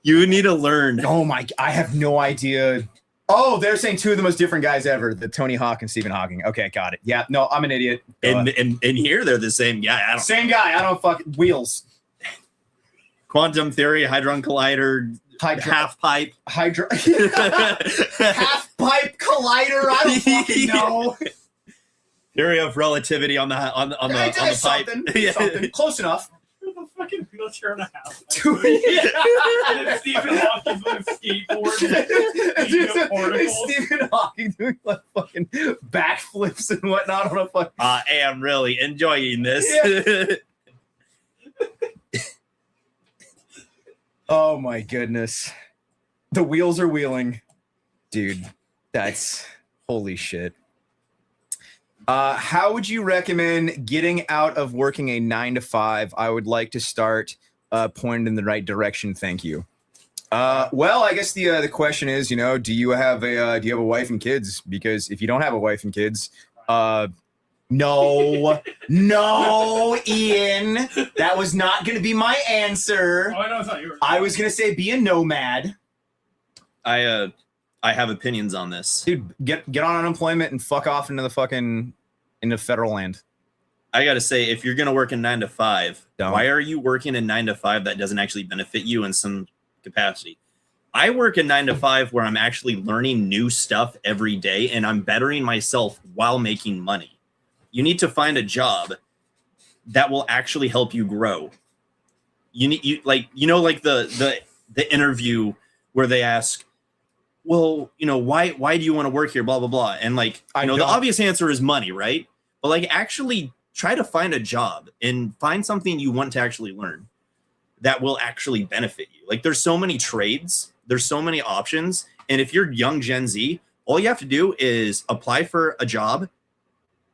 You need to learn. Oh my! I have no idea. Oh, they're saying two of the most different guys ever, the Tony Hawk and Stephen Hawking. Okay, got it. Yeah, no, I'm an idiot. And here they're the same guy. Same guy. I don't fuck wheels. Quantum theory, hadron collider, half pipe. Half pipe collider. I don't fucking know. Theory of relativity on the pipe. Something. Close enough. With a fucking wheelchair and a half. And then Stephen Hawking's on a skateboard. Stephen Hawking doing like fucking backflips and whatnot on a fucking. I am really enjoying this. Yeah. Oh my goodness. The wheels are wheeling. Dude, that's holy shit. How would you recommend getting out of working a 9-to-5? I would like to start pointed in the right direction. Thank you. Well, I guess the question is, do you have a wife and kids? Because if you don't have a wife and kids, no, Ian, that was not going to be my answer. Oh, I know it's not yours. I was going to say be a nomad. I have opinions on this. Dude, get on unemployment and fuck off into federal land. I got to say, if you're going to work in 9-to-5, Don't. why are you working in 9-to-5 that doesn't actually benefit you in some capacity? I work in 9-to-5 where I'm actually learning new stuff every day and I'm bettering myself while making money. You need to find a job that will actually help you grow. Like the interview where they ask, well, why do you want to work here? Blah, blah, blah. And the obvious answer is money, right? But actually try to find a job and find something you want to actually learn that will actually benefit you. There's so many trades, there's so many options. And if you're young Gen Z, all you have to do is apply for a job,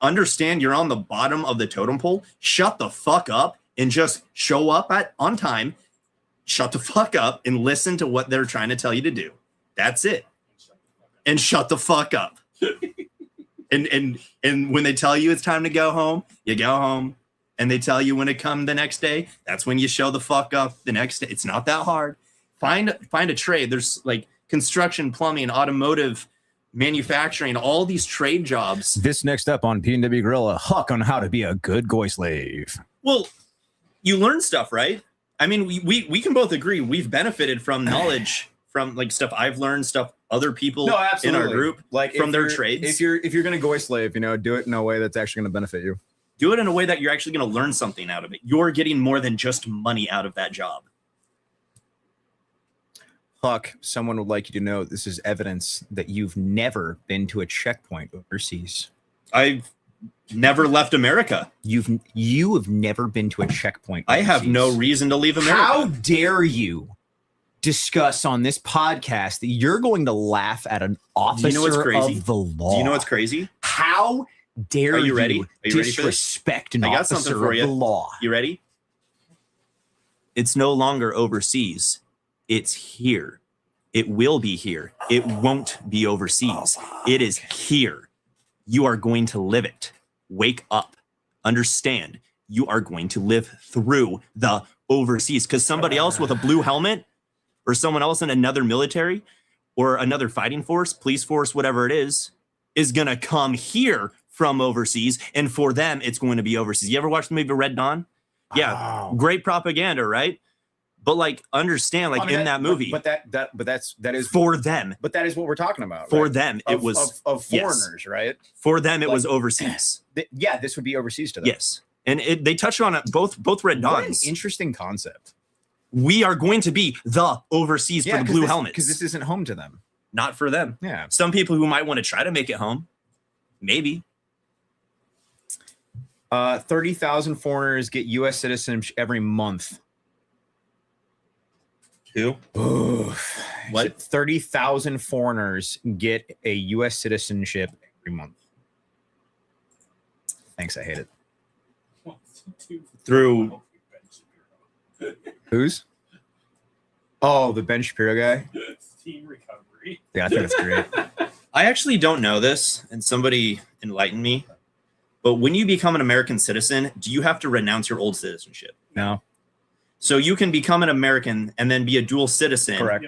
understand you're on the bottom of the totem pole, shut the fuck up and just show up on time, shut the fuck up and listen to what they're trying to tell you to do. That's it. And shut the fuck up. And when they tell you it's time to go home, you go home. And they tell you when it comes the next day, that's when you show the fuck up the next day. It's not that hard. Find a trade. There's construction, plumbing, automotive, manufacturing, all these trade jobs. This next up on PNW Guerilla, Huck on how to be a good goy slave. Well, you learn stuff, right? I mean, we can both agree we've benefited from knowledge from stuff I've learned, stuff other people in our group from their trades. If you're gonna goy slave, do it in a way that's actually gonna benefit you. Do it in a way that you're actually gonna learn something out of it. You're getting more than just money out of that job. Huck, someone would like you to know this is evidence that you've never been to a checkpoint overseas. I've never left America. You have never been to a checkpoint overseas. I have no reason to leave America. How dare you discuss on this podcast that you're going to laugh at an officer of the law? Do you know what's crazy? How dare you ready? Are you ready for this? Disrespect an officer of the law? You ready? It's no longer overseas. It's here. It will be here. It won't be overseas. It is here. You are going to live it. Wake up. Understand. You are going to live through the overseas because somebody else with a blue helmet or someone else in another military or another fighting force, police force, whatever it is going to come here from overseas. And for them, it's going to be overseas. You ever watched the movie Red Dawn? Yeah. Great propaganda, right? But understand, in that movie. But that is for them. But that is what we're talking about. For right? them, it was of foreigners, right? For them, it was overseas. This would be overseas to them. Yes. And they touched on it both Red Dawns. What an interesting concept. We are going to be the overseas for the blue helmets. Because this isn't home to them. Not for them. Yeah. Some people who might want to try to make it home. Maybe. 30,000 foreigners get U.S. citizenship every month. Who? Oof. What? 30,000 foreigners get a U.S. citizenship every month. Thanks, I hate it. Through whose? Oh, the Ben Shapiro guy. Team recovery. Yeah, I think that's great. I actually don't know this, and somebody enlightened me. But when you become an American citizen, do you have to renounce your old citizenship? No. So you can become an American and then be a dual citizen. Correct.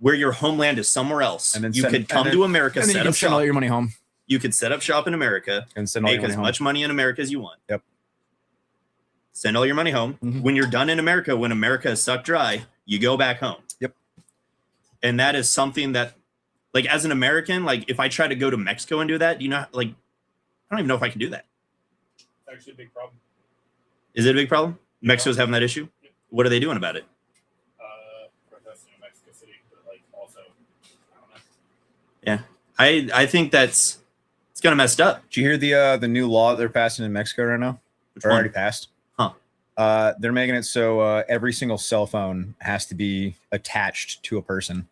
where your homeland is somewhere else. And then you send- could come and then- to America, And then you set can up send all shop. your money home. You could set up shop in America, And send all your make money as home. much money in America as you want. Yep. Send all your money home. Mhm. When you're done in America, when America is sucked dry, you go back home. Yep. And that is something that, like, as an American, like, if I try to go to Mexico and do that, you know, like, I don't even know if I can do that. It's actually a big problem. Is it a big problem? Yeah. Mexico's having that issue? Yep. What are they doing about it? Protesting in Mexico City, but like also, I don't know. Yeah. I think it's kind of messed up. Did you hear the new law that they're passing in Mexico right now? Which Or one? already passed? Huh. They're making it so every single cell phone has to be attached to a person.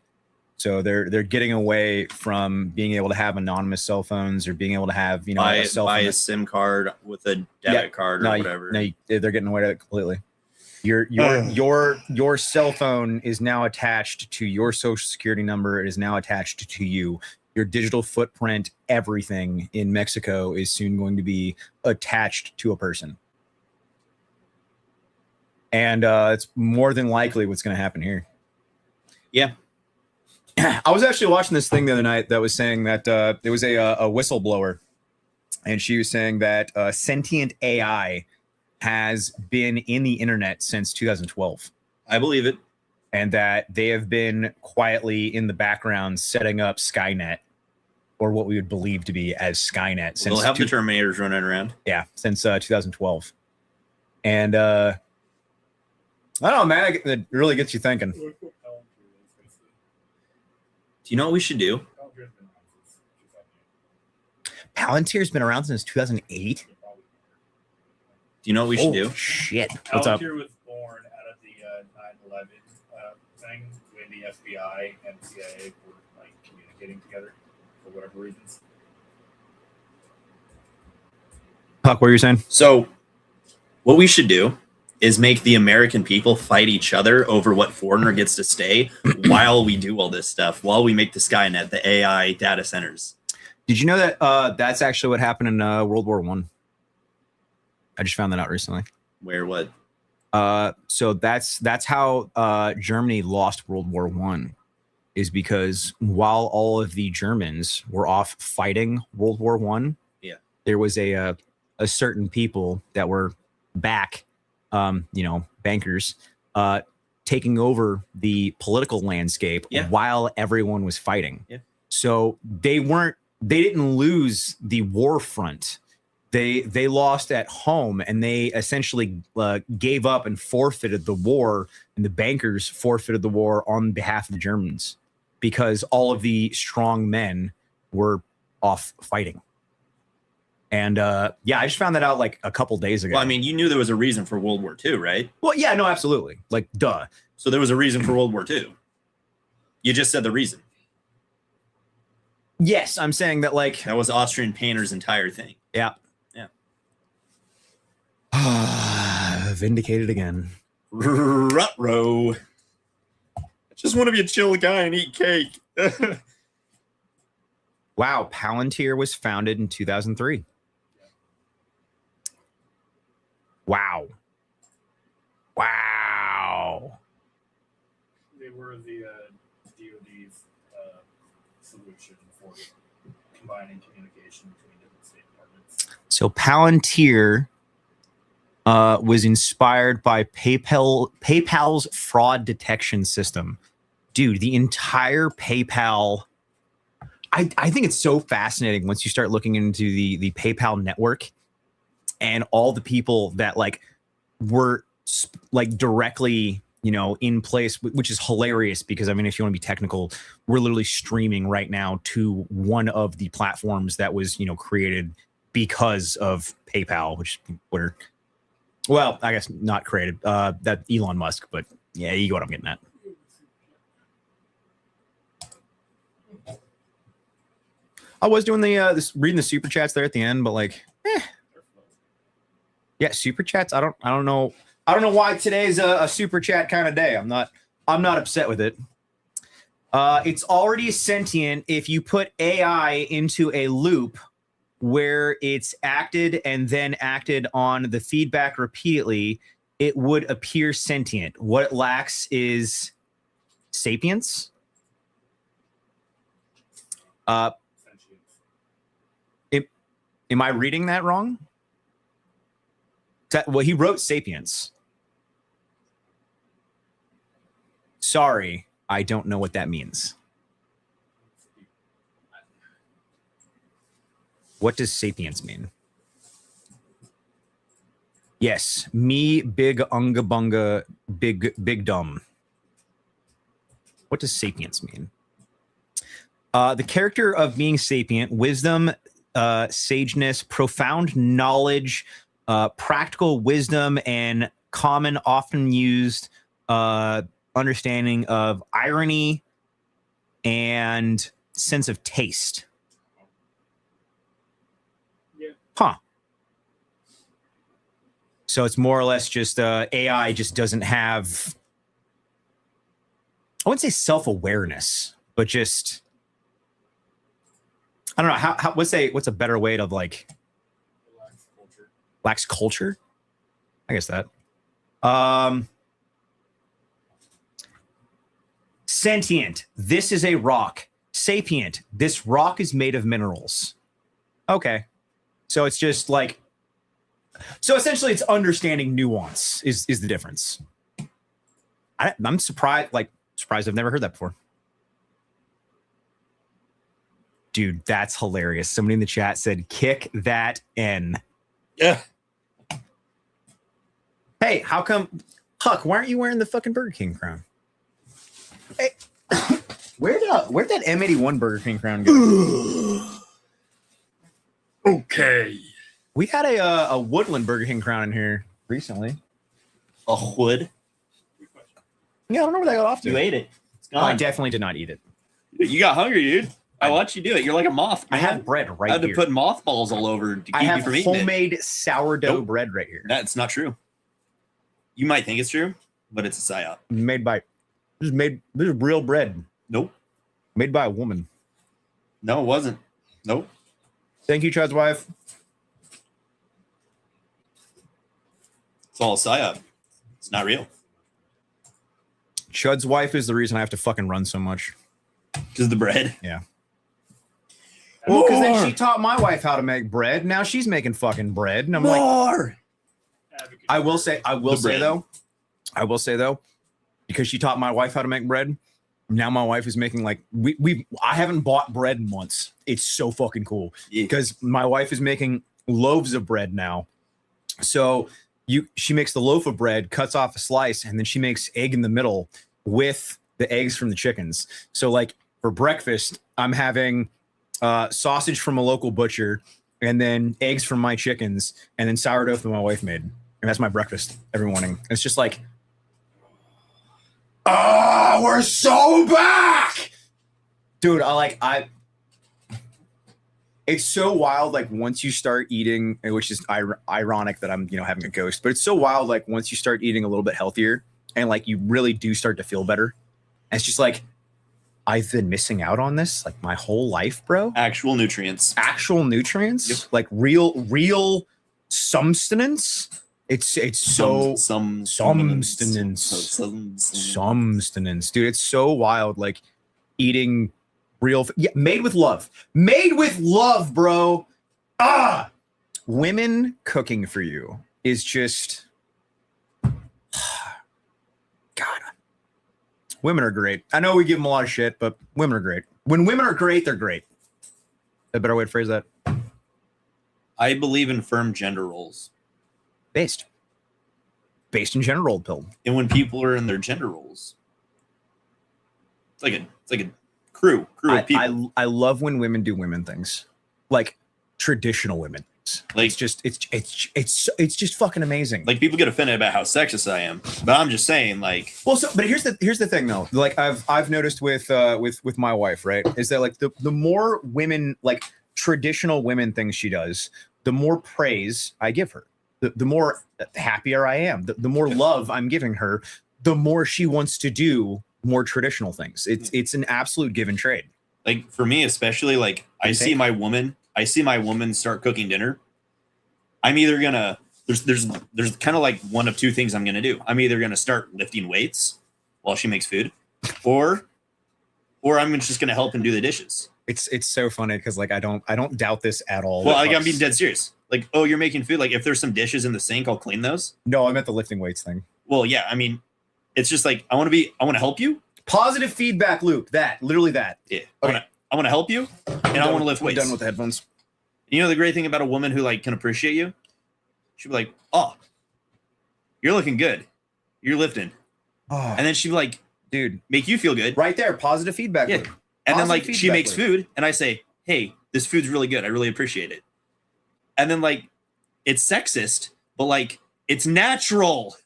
So they're getting away from being able to have anonymous cell phones or being able to have, you know, buy a cell a phone. SIM card with a debit card or No, whatever. they're getting away with it completely. Your cell phone is now attached to your social security number. It is now attached to you. Your digital footprint, everything in Mexico is soon going to be attached to a person. And it's more than likely what's going to happen here. Yeah. I was actually watching this thing the other night that was saying that there was a whistleblower, and she was saying that sentient AI has been in the internet since 2012, I believe it. and that they have been quietly in the background setting up Skynet, or what we would believe to be as Skynet, since They'll have the Terminators running around. since 2012. And I don't know, man, it really gets you thinking. Do you know what we should do? Palantir's been around since 2008. Do you know what we should do? Shit! What's up? Palantir was born out of the 9/11 thing when the FBI and CIA were like communicating together for whatever reasons. Puck, what are you saying? So, what we should do is make the American people fight each other over what foreigner gets to stay while we do all this stuff, while we make the Skynet, the AI data centers. Did you know that that's actually what happened in World War One? I just found that out recently. Where what? So that's how Germany lost World War One, is because while all of the Germans were off fighting World War One, there was a certain people that were back, bankers, taking over the political landscape while everyone was fighting. Yeah. So they didn't lose the war front. They lost at home, and they essentially gave up and forfeited the war, and the bankers forfeited the war on behalf of the Germans because all of the strong men were off fighting. And I just found that out like a couple days ago. Well, I mean, you knew there was a reason for World War II, right? Well, yeah, no, absolutely. Like, duh. So there was a reason for World War II. You just said the reason. Yes, I'm saying that, like, That was Austrian painter's entire thing. yeah. Yeah. Vindicated again. Ruh-roh. I just want to be a chill guy and eat cake. Wow, Palantir was founded in 2003. Wow. They were the DoD's solution for combining communication between different state departments. So Palantir was inspired by PayPal's fraud detection system. Dude, the entire PayPal. I think it's so fascinating once you start looking into the PayPal network and all the people that like were like directly, in place, which is hilarious because, I mean, if you want to be technical, we're literally streaming right now to one of the platforms that was, created because of PayPal, which were, well, I guess not created, that Elon Musk, but yeah, you get what I'm getting at. I was doing reading the super chats there at the end, but like, yeah, super chats. I don't know why today's a super chat kind of day. I'm not upset with it. It's already sentient. If you put AI into a loop where it's acted and then acted on the feedback repeatedly, it would appear sentient. What it lacks is sapience. Uh, Sentience. am I reading that wrong? Well, he wrote Sapiens. Sorry, I don't know what that means. What does Sapiens mean? Yes, me big unga bunga big dumb. What does sapience mean? The character of being sapient, wisdom, sageness, profound knowledge, practical wisdom, and common, often used understanding of irony and sense of taste. Yeah. Huh. So it's more or less just AI just doesn't have, I wouldn't say self-awareness, but just, I don't know, how what's a better way to like, Relaxed culture. lacks culture? I guess that. Sentient, this is a rock. Sapient, this rock is made of minerals. Okay. So it's just like, so essentially it's understanding nuance is the difference. I'm surprised I've never heard that before. Dude, that's hilarious. Somebody in the chat said, kick that N. Yeah. Hey, how come, Huck, why aren't you wearing the fucking Burger King crown? Hey, where'd that M81 Burger King crown go? Okay. We had a Woodland Burger King crown in here recently. A wood. Yeah, I don't know where that got off to. You ate it. It's No, I gone. definitely did not eat it. You got hungry, dude. I watched you do it. You're like a moth. I man. have bread I right had to here. put mothballs all over to keep I you have from eating it. homemade sourdough Nope. bread right here. That's not true. You might think it's true, but it's a psyop. This is real bread Nope. made by a woman. No, it wasn't. Nope. Thank you, Chud's wife. It's all a psyop. It's not real. Chud's wife is the reason I have to fucking run so much. Because the bread. Well, because then More. she taught my wife how to make bread. Now she's making fucking bread, and I'm like, More. Advocate I will for say though, because she taught my wife how to make bread. Now my wife is making like I haven't bought bread in months. It's so fucking cool Yeah. because my wife is making loaves of bread now. So she makes the loaf of bread, cuts off a slice, and then she makes egg in the middle with the eggs from the chickens. So like for breakfast, I'm having sausage from a local butcher, and then eggs from my chickens, and then sourdough that my wife made. And that's my breakfast every morning. It's just like, oh, we're so back, dude. It's so wild. Like once you start eating, which is ironic that I'm, having a ghost, but it's so wild. Like once you start eating a little bit healthier, and like you really do start to feel better. And it's just like, I've been missing out on this like my whole life, bro. Actual nutrients. Actual nutrients, Yep. like real substance. It's so substance, dude. It's so wild. Like eating real, made with love, bro. Women cooking for you is just, God. Women are great. I know we give them a lot of shit, but women are great. When women are great, they're great. A better way to phrase that. I believe in firm gender roles. Based in gender role pill. And when people are in their gender roles, it's like a crew of people. I love when women do women things, like traditional women. Like It's just fucking amazing. like people get offended about how sexist I am, but I'm just saying, like, Well, but here's the thing though. Like I've noticed with my wife, right, is that like the more women, like traditional women things she does, the more praise I give her. The more happier I am. The more love I'm giving her, the more she wants to do more traditional things. It's an absolute give and trade. like for me especially, like I see my woman start cooking dinner. I'm either gonna there's kind of like one of two things I'm gonna do. I'm either gonna start lifting weights while she makes food, or I'm just gonna help and do the dishes. It's so funny because like I don't doubt this at all. Well, like, I'm being dead serious. Like, oh, you're making food. Like, if there's some dishes in the sink, I'll clean those. No, I meant the lifting weights thing. Well, yeah. I mean, it's just like I want to help you. Positive feedback loop. That literally that. Yeah. Okay. I want to help you, and I want to lift I'm weights. done with the headphones. You know the great thing about a woman who like can appreciate you? She'd be like, "Oh, you're looking good. You're lifting," Oh, and then she'd be like, dude, make you feel good. right there, positive feedback Yeah. loop. And then Positive like she feedback makes loop. food, and I say, "Hey, this food's really good. I really appreciate it." And then like it's sexist, but like it's natural.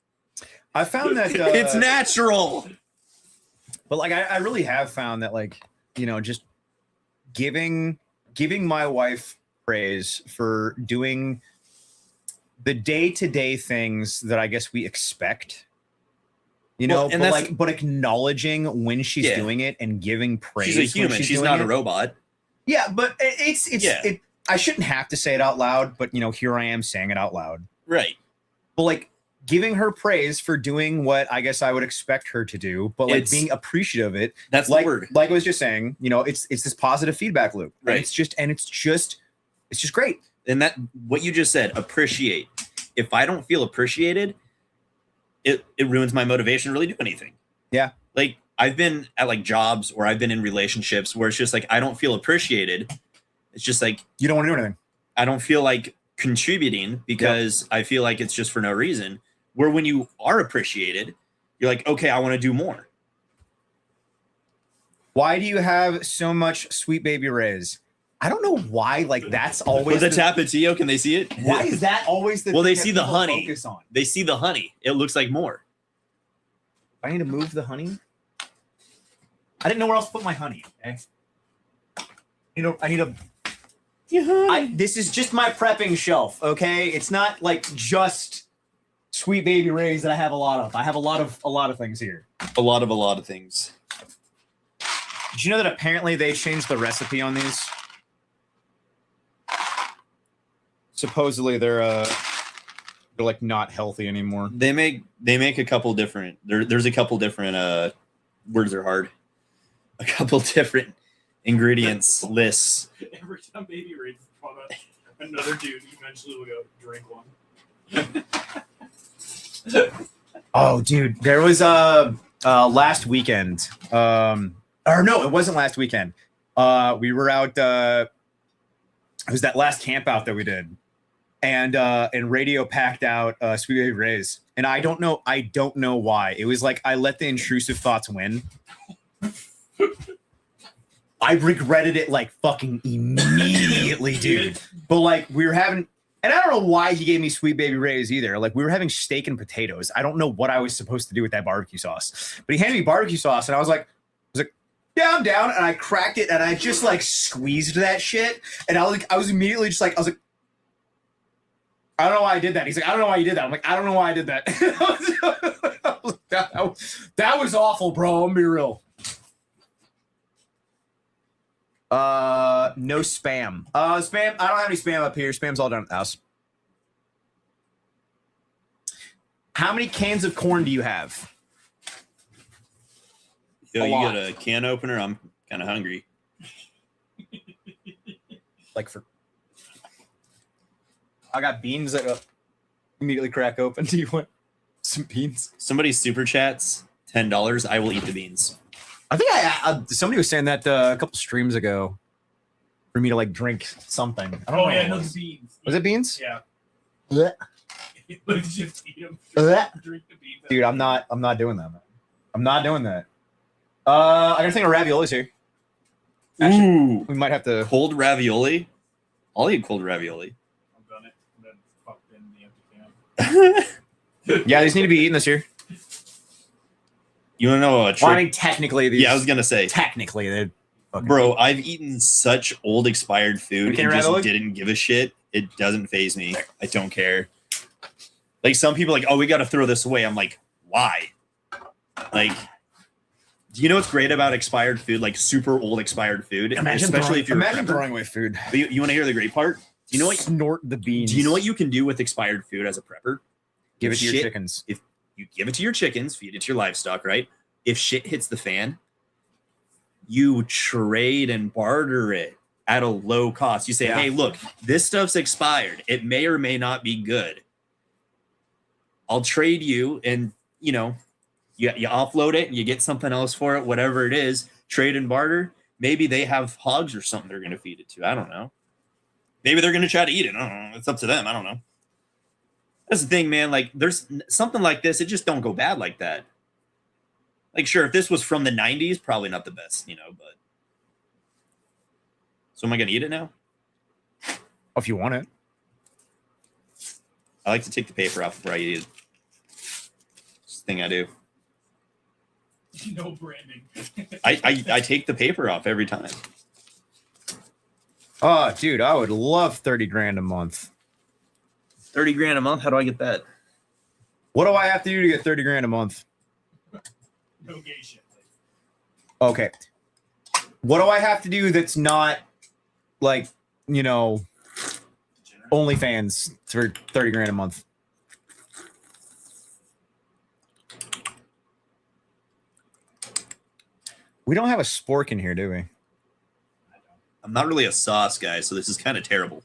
I found that It's natural. but like I really have found that like, you know, just giving my wife praise for doing the day-to-day things that I guess we expect. You know, Well, and but that's- like, but acknowledging when she's Yeah. doing it and giving praise. She's a when human. She's doing not it. a robot. Yeah, but it's Yeah. I shouldn't have to say it out loud, but you know, here I am saying it out loud. Right. But like giving her praise for doing what I guess I would expect her to do, but like It's- being appreciative of it. That's Like the word. like I was just saying, you know, it's this positive feedback loop. And Right. it's just great. And that what you just said, appreciate. If I don't feel appreciated, it ruins my motivation to really do anything. Yeah. Like I've been at like jobs or I've been in relationships where it's just like I don't feel appreciated. It's just like You don't want to do anything. I don't feel like contributing because I feel like it's just for no reason. Where when you are appreciated, you're like, okay, I want to do more. Why do you have so much Sweet Baby Ray's? I don't know why. Like that's always Was it the- Tapatio? Can they see it? why is that always the Well, thing they that see the people honey. focus on? They see the honey. It looks like more. I need to move the honey. I didn't know where else to put my honey. Okay? I need a. This is just my prepping shelf. Okay, it's not like just Sweet Baby Ray's that I have a lot of. I have a lot of things here. A lot of things. Did you know that apparently they changed the recipe on these? Supposedly they're like not healthy anymore. They make a couple different. There's a couple different words are hard. A couple different ingredients lists. Every time Baby reads another dude eventually will go drink one. Oh, dude, there was last weekend. Or no, it wasn't last weekend. We were out. It was that last camp out that we did, and radio packed out Sweet Baby Ray's, and I don't know why. It was like I let the intrusive thoughts win. I regretted it like fucking immediately, dude. But like we were having, and I don't know why he gave me Sweet Baby Ray's either. Like we were having steak and potatoes. I don't know what I was supposed to do with that barbecue sauce, but he handed me barbecue sauce, and I was like, yeah, I'm down. And I cracked it, and I just like squeezed that shit, and I was immediately just like, I don't know why I did that. He's like, I don't know why you did that. I'm like, I don't know why I did that. That was awful, bro. I'm gonna be real. No spam. Spam. I don't have any spam up here. Spam's all down at the house. How many cans of corn do you have? Yo, A you lot. got a can opener? I'm kind of hungry. Like for, I got beans that immediately crack open. Do you want some beans? Somebody super chats $10. I will eat the beans. I think somebody was saying that a couple streams ago for me to like drink something. I don't know. Oh yeah, what it no, was. the beans. Was it beans? Yeah. Blech. Let's just eat them. Blech. Drink the beans. Dude, I'm not doing that, man. I'm not doing that. I got a thing of raviolis here. Actually, Ooh, we might have to. cold ravioli. I'll eat cold ravioli. I've done it. And then fucked in the empty can. Yeah, these need to be eaten this year. You want to know a trick? Well, I mean, technically, these. Yeah, I was gonna say, technically they. Fucking, bro, I've eaten such old expired food Can and just ravioli? didn't give a shit. It doesn't phase me. I don't care. Like some people, are like, oh, we got to throw this away. I'm like, why? Like, do you know what's great about expired food? Like super old expired food, especially if you're a imagine prepper? throwing away food. But you want to hear the great part? Do you know what? Snort the beans. Do you know what you can do with expired food as a prepper? Give it If to your shit- chickens. If you give it to your chickens, feed it to your livestock, right? If shit hits the fan, you trade and barter it at a low cost. You say, Yeah. hey, look, this stuff's expired. It may or may not be good. I'll trade you, and you offload it and you get something else for it, whatever it is. Trade and barter. Maybe they have hogs or something they're going to feed it to. I don't know. Maybe they're going to try to eat it. I don't know. It's up to them. I don't know. That's the thing, man. Like, there's something like this. It just don't go bad like that. Like, sure, if this was from the 90s, probably not the best, but. So am I going to eat it now? If you want it. I like to take the paper off before I eat it. It's the thing I do. No branding. I take the paper off every time. Oh, dude, I would love 30 grand a month. 30 grand a month? How do I get that? What do I have to do to get 30 grand a month? No gay shit. Okay. What do I have to do that's not like, OnlyFans for 30 grand a month? We don't have a spork in here, do we? I'm not really a sauce guy, so this is kind of terrible.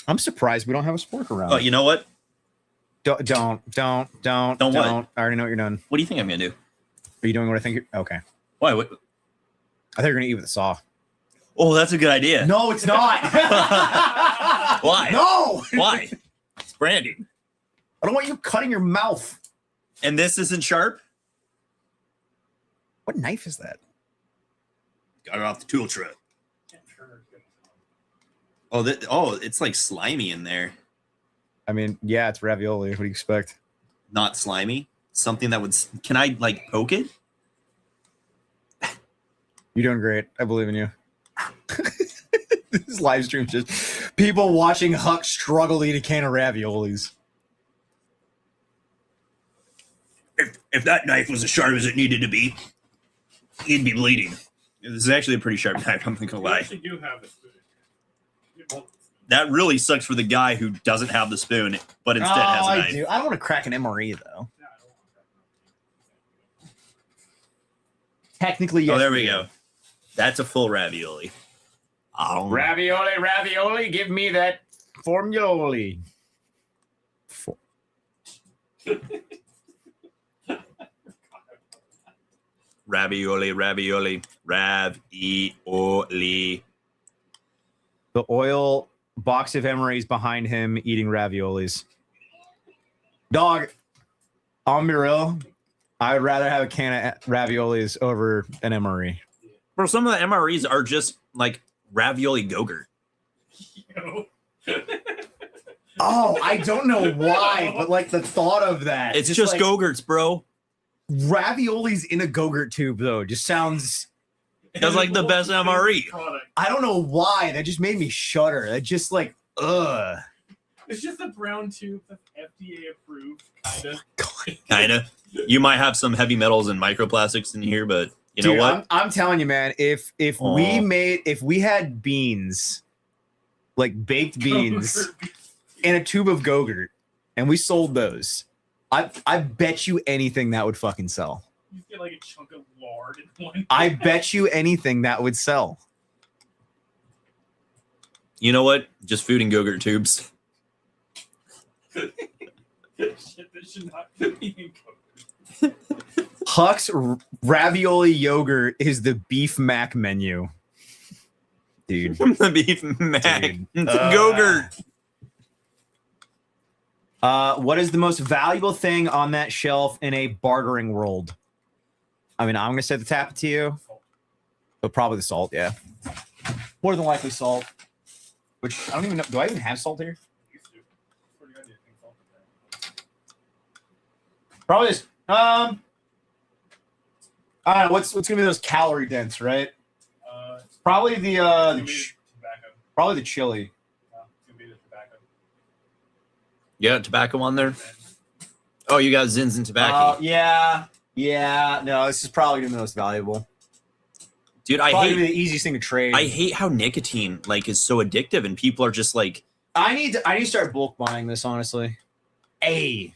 I'm surprised we don't have a spork around. Oh, you know what? Don't what? I already know what you're doing. What do you think I'm going to do? Are you doing what I think? Okay. Why? What? I think you're gonna eat with a saw. Oh, that's a good idea. No, it's not. Why? No. Why? It's branding. I don't want you cutting your mouth. And this isn't sharp? What knife is that? Got it off the tool truck. Oh, it's like slimy in there. I mean, yeah, it's ravioli. What do you expect? Not slimy. Something that would. Can I like poke it? You're doing great. I believe in you. This live stream is just people watching Huck struggle to eat a can of raviolis. If that knife was as sharp as it needed to be, he'd be bleeding. This is actually a pretty sharp knife. I'm not gonna We lie. actually do have a spoon. We have multiple spoons. That really sucks for the guy who doesn't have the spoon, but instead has a I knife. do. I don't want to crack an MRE though. No, I don't want that. Technically, yes. Oh, there we go. That's a full ravioli. Oh, Ravioli, give me that formuloli. ravioli. The oil box of MREs behind him eating raviolis. Dog, I'll be real. I'd rather have a can of raviolis over an MRE. Bro, some of the MREs are just like ravioli Go-Gurt. Yo. Oh, I don't know why, but like the thought of that. It's just like, Go-Gurts, bro. raviolis in a Go-Gurt tube, though, just sounds. That's like the best MRE. Product. I don't know why. That just made me shudder. That just like, ugh. It's just a brown tube that's FDA approved, kinda. Kinda. You might have some heavy metals and microplastics in here, but you know Dude, what? I'm telling you, man. If we had beans, like baked beans, in a tube of Go-Gurt, and we sold those, I bet you anything that would fucking sell. You get like a chunk of lard in one. I bet you anything that would sell. You know what? Just food and Go-Gurt tubes. Shit, this should not be in Go-Gurt. Huck's ravioli yogurt is the beef mac menu. Dude. The beef mac. Dude. It's Go-Gurt. What is the most valuable thing on that shelf in a bartering world? I mean, I'm gonna say the tapatio, but probably the salt, yeah. More than likely salt. Which I don't even know. Do I even have salt here? Used to. Pretty good, I think, salt in there. Probably this. I don't know. What's gonna be those calorie dense, right? Probably It's gonna be the tobacco. probably the chili. No, it's gonna be the tobacco. You got tobacco on there? Oh, you got Zins and tobacco. Yeah. No, this is probably gonna be the most valuable. Dude, I Probably hate the easiest thing to trade. I hate how nicotine like is so addictive and people are just like I need to start bulk buying this, honestly. Hey.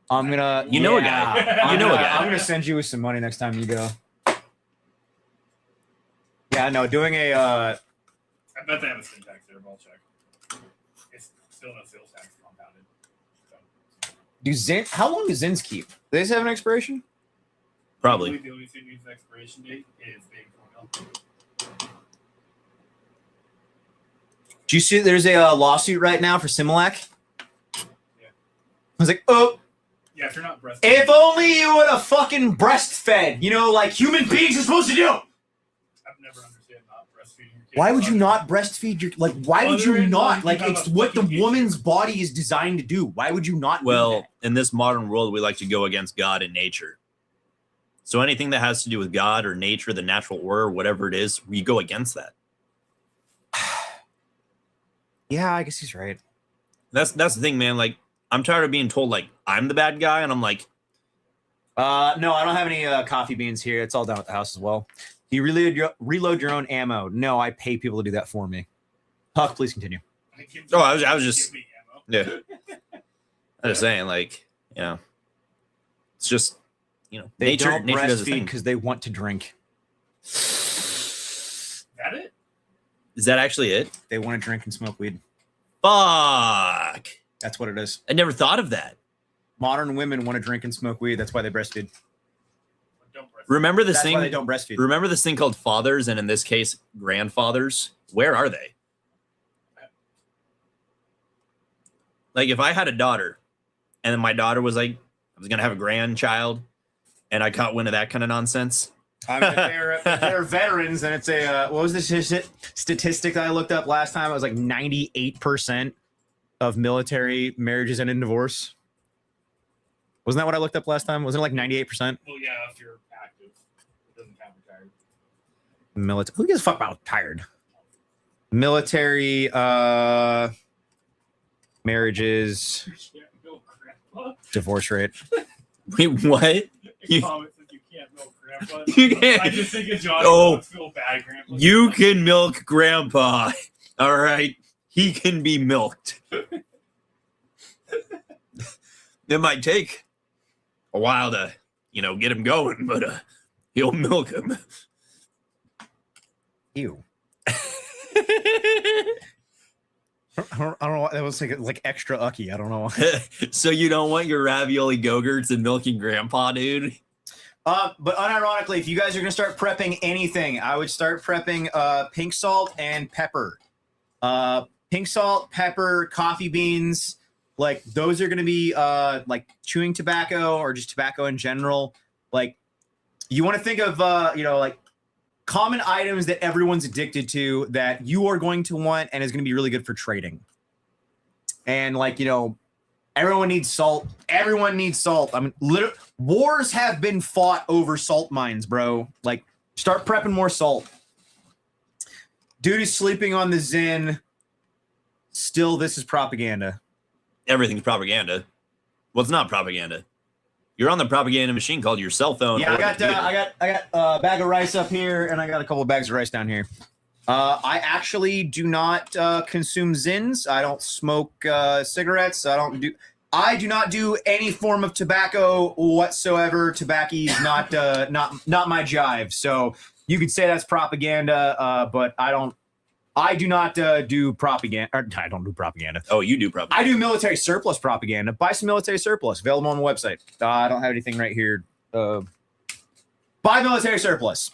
I'm gonna. You know a guy. You know a guy. I'm gonna send you with some money next time you go. Yeah, no, doing a. I bet they have a sin tax there, but I'll check. It's still no sales tax compounded. So. Do Zin? How long do Zins keep? Do they have an expiration? Probably. The only thing needs an expiration date is baby formula. Do you see there's a lawsuit right now for Similac? Yeah. I was like, oh, Yeah, if you're not breastfeeding. if only you would have fucking breastfed, you know, like human beings are supposed to do. I've never understood not breastfeeding your kid. Why would you not breastfeed your, like, why would you not? Like, it's what the woman's body is designed to do. Why would you not do Well, that? in this modern world, we like to go against God and nature. So anything that has to do with God or nature, the natural order, whatever it is, we go against that. Yeah, I guess he's right. That's the thing, man. Like, I'm tired of being told like I'm the bad guy, and I'm like, No, I don't have any coffee beans here. It's all down at the house as well. Do you reload your own ammo? No, I pay people to do that for me. Huck, please continue. Oh, I was just- Give me ammo. yeah. I'm just saying, like, you know, it's just, you know, They nature don't does its breastfeed thing. because they want to drink. That it? Is that actually it? They want to drink and smoke weed. Fuck. That's what it is. I never thought of that. Modern women want to drink and smoke weed. That's why they breastfeed. Don't breastfeed. Remember this That's thing? why they don't breastfeed. Remember this thing called fathers, and in this case, grandfathers? Where are they? Like, if I had a daughter, and then my daughter was like, I was gonna have a grandchild, and I caught wind of that kind of nonsense. I mean, if they're veterans, and it's a what was the statistic that I looked up last time? It was like 98% of military marriages end in divorce. Wasn't that what I looked up last time? Wasn't it like 98%? Well, yeah, if you're active, it doesn't count retired. Military. Who gives a fuck about tired? Military marriages You can't milk grandpa. divorce rate. Wait, what? It You- comments that you can't milk grandpa. You can't- I just think of Johnny. Oh. Oh, feel bad, grandpa. You can milk grandpa. All right. He can be milked. It might take a while to, you know, get him going, but he'll milk him. Ew. I don't know. That was like extra ucky. I don't know. So you don't want your ravioli go-gurts and milking grandpa, dude? But unironically, if you guys are gonna start prepping anything, I would start prepping pink salt and pepper. Pink salt, pepper, coffee beans, like those are gonna be like chewing tobacco or just tobacco in general. Like you want to think of like common items that everyone's addicted to that you are going to want and is going to be really good for trading. And like, everyone needs salt. Everyone needs salt. I mean, wars have been fought over salt mines, bro. Like, start prepping more salt. Dude is sleeping on the Zen. Still, this is propaganda. Everything's propaganda. Well, it's not propaganda. You're on the propaganda machine called your cell phone. Yeah, or I computer. got a bag of rice up here, and I got a couple of bags of rice down here. I actually do not consume Zins. I don't smoke cigarettes. I do not do any form of tobacco whatsoever. Tobacco's not my jive. So you could say that's propaganda, but I do not do propaganda. Or, I don't do propaganda. Oh, you do propaganda. I do military surplus propaganda. Buy some military surplus. Available on the website. I don't have anything right here. Buy military surplus.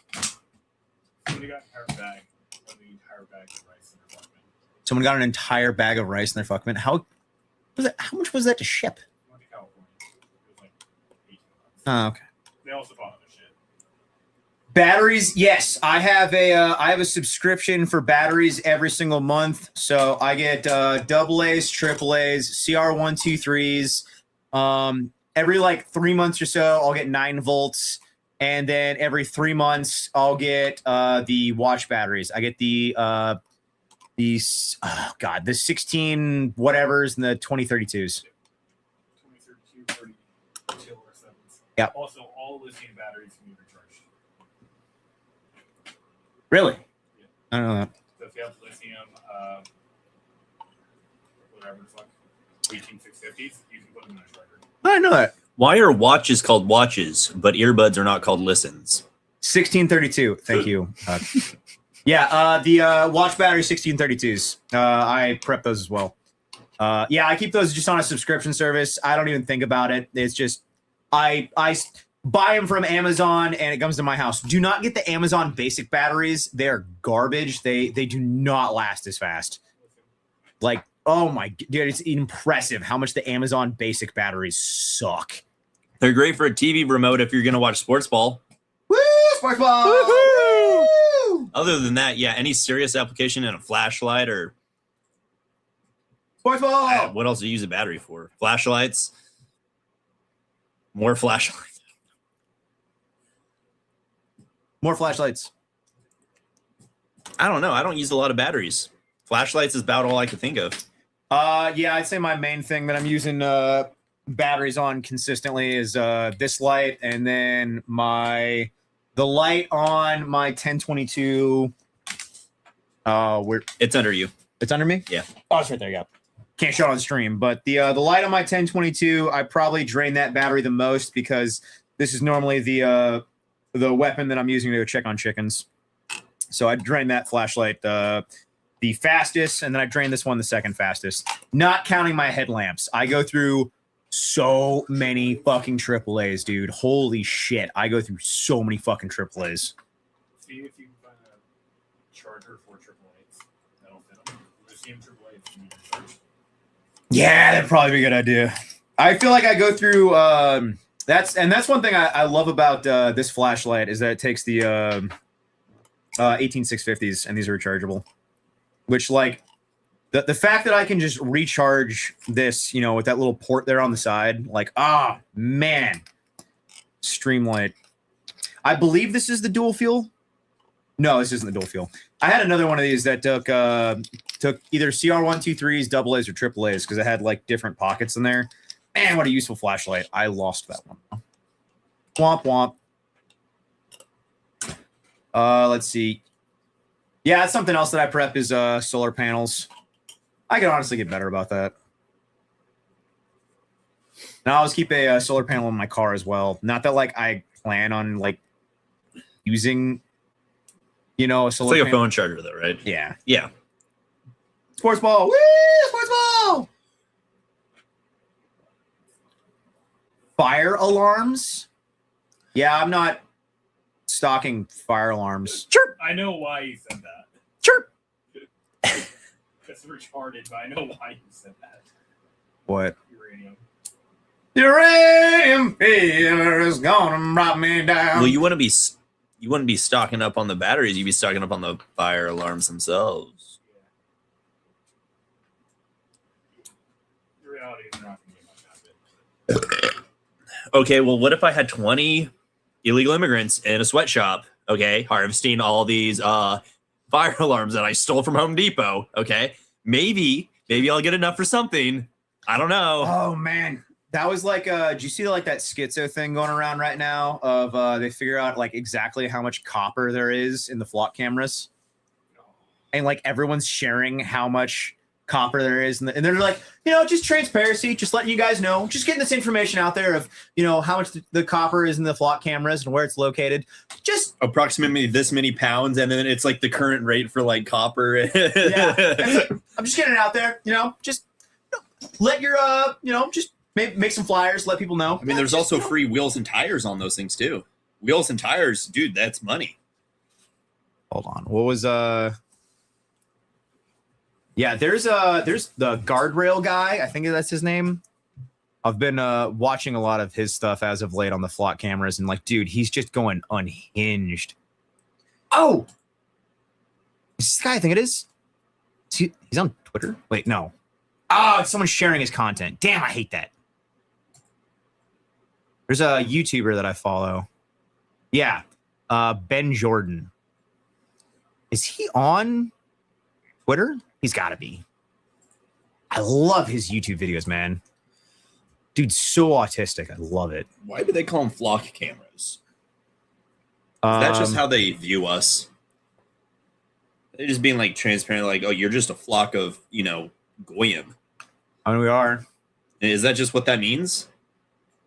Somebody got an entire bag. The entire bag of rice in their apartment. Someone got an entire bag of rice in their fucking. How much was that to ship? Went to California. It was like 18 months. Oh, okay. They also bought other shit. Batteries, yes. I have a subscription for batteries every single month. So I get double A's, triple A's, CR123s. Every like 3 months or so, I'll get 9 volts. And then every 3 months, I'll get the watch batteries. I get the 16 whatevers and the 2032s. 2032, 30 kilowatt sevens. Yep. Also, all lithium batteries can be recharged. Really? I don't know that. So if you have lithium, whatever the fuck. 18650s, you can put them in a charger. I know that. Why are watches called watches, but earbuds are not called listens? 1632. Thank you. The watch battery 1632s. I prep those as well. I keep those just on a subscription service. I don't even think about it. It's just I buy them from Amazon and it comes to my house. Do not get the Amazon basic batteries. They're garbage. They do not last as fast. Like, oh my dude, it's impressive how much the Amazon basic batteries suck. They're great for a TV remote if you're going to watch sports ball. Woo! Sports ball! Woo-hoo! Woo! Other than that, yeah, any serious application in a flashlight or Sports ball! what else do you use a battery for? Flashlights? More flashlights. More flashlights. I don't know. I don't use a lot of batteries. Flashlights is about all I could think of. I'd say my main thing that I'm using batteries on consistently is this light, and then the light on my 1022. It's under you. It's under me? Yeah. Oh, it's right there. Yeah. Can't show it on stream, but the light on my 1022, I probably drain that battery the most because this is normally the weapon that I'm using to check on chickens. So I drain that flashlight the fastest, and then I drain this one the second fastest. Not counting my headlamps. I go through so many fucking AAAs, dude. Holy shit. I go through so many fucking AAAs. See if you can find a charger for AAAs. That'll fit them. The same AAAs you need to charge. Yeah, that'd probably be a good idea. I feel like I go through that's one thing I love about this flashlight is that it takes the 18650s and these are rechargeable. Which, like, the fact that I can just recharge this, with that little port there on the side, like, man. Streamlight. I believe this is the dual fuel. No, this isn't the dual fuel. I had another one of these that took either CR123s, double A's, or triple A's because it had, like, different pockets in there. Man, what a useful flashlight. I lost that one. Womp womp. Let's see. Yeah, that's something else that I prep is solar panels. I could honestly get better about that. And I always keep a solar panel in my car as well. Not that like I plan on like using, a solar It's like panel. a phone charger, though, right? Yeah. Yeah. Sports ball. Woo! Sports ball. Fire alarms. Yeah, I'm not stocking fire alarms. Chirp. I know why you said that. Chirp. That's retarded, but I know why you said that. What? Uranium. Uranium fever is gonna drop me down. Well, you wouldn't be stocking up on the batteries. You'd be stocking up on the fire alarms themselves. Yeah. In reality, they're not going to be much of it. Okay, well, what if I had 20 illegal immigrants in a sweatshop, okay, harvesting all these fire alarms that I stole from Home Depot, okay? Maybe I'll get enough for something. I don't know. Oh man, that was like did you see like that schizo thing going around right now of they figure out like exactly how much copper there is in the flock cameras, and like everyone's sharing how much copper there is, and they're like, just transparency, just letting you guys know, just getting this information out there of how much the copper is in the flock cameras and where it's located. Just Approximately this many pounds, and then it's like the current rate for like copper. yeah, I'm just getting it out there, just let your just make some flyers, let people know. I mean, there's also free wheels and tires on those things too. Wheels and tires, dude, that's money. Hold on, what was yeah, there's the guardrail guy. I think that's his name. I've been watching a lot of his stuff as of late on the flock cameras, and like, dude, he's just going unhinged. Oh, is this guy? I think it is. He's on Twitter. Wait, no. Oh, it's someone sharing his content. Damn, I hate that. There's a YouTuber that I follow. Yeah, Ben Jordan. Is he on Twitter? He's got to be. I love his YouTube videos, man. Dude's so autistic. I love it. Why do they call them flock cameras? That's just how they view us. They're just being like transparent, like, oh, you're just a flock of, goyim. I mean, we are. Is that just what that means?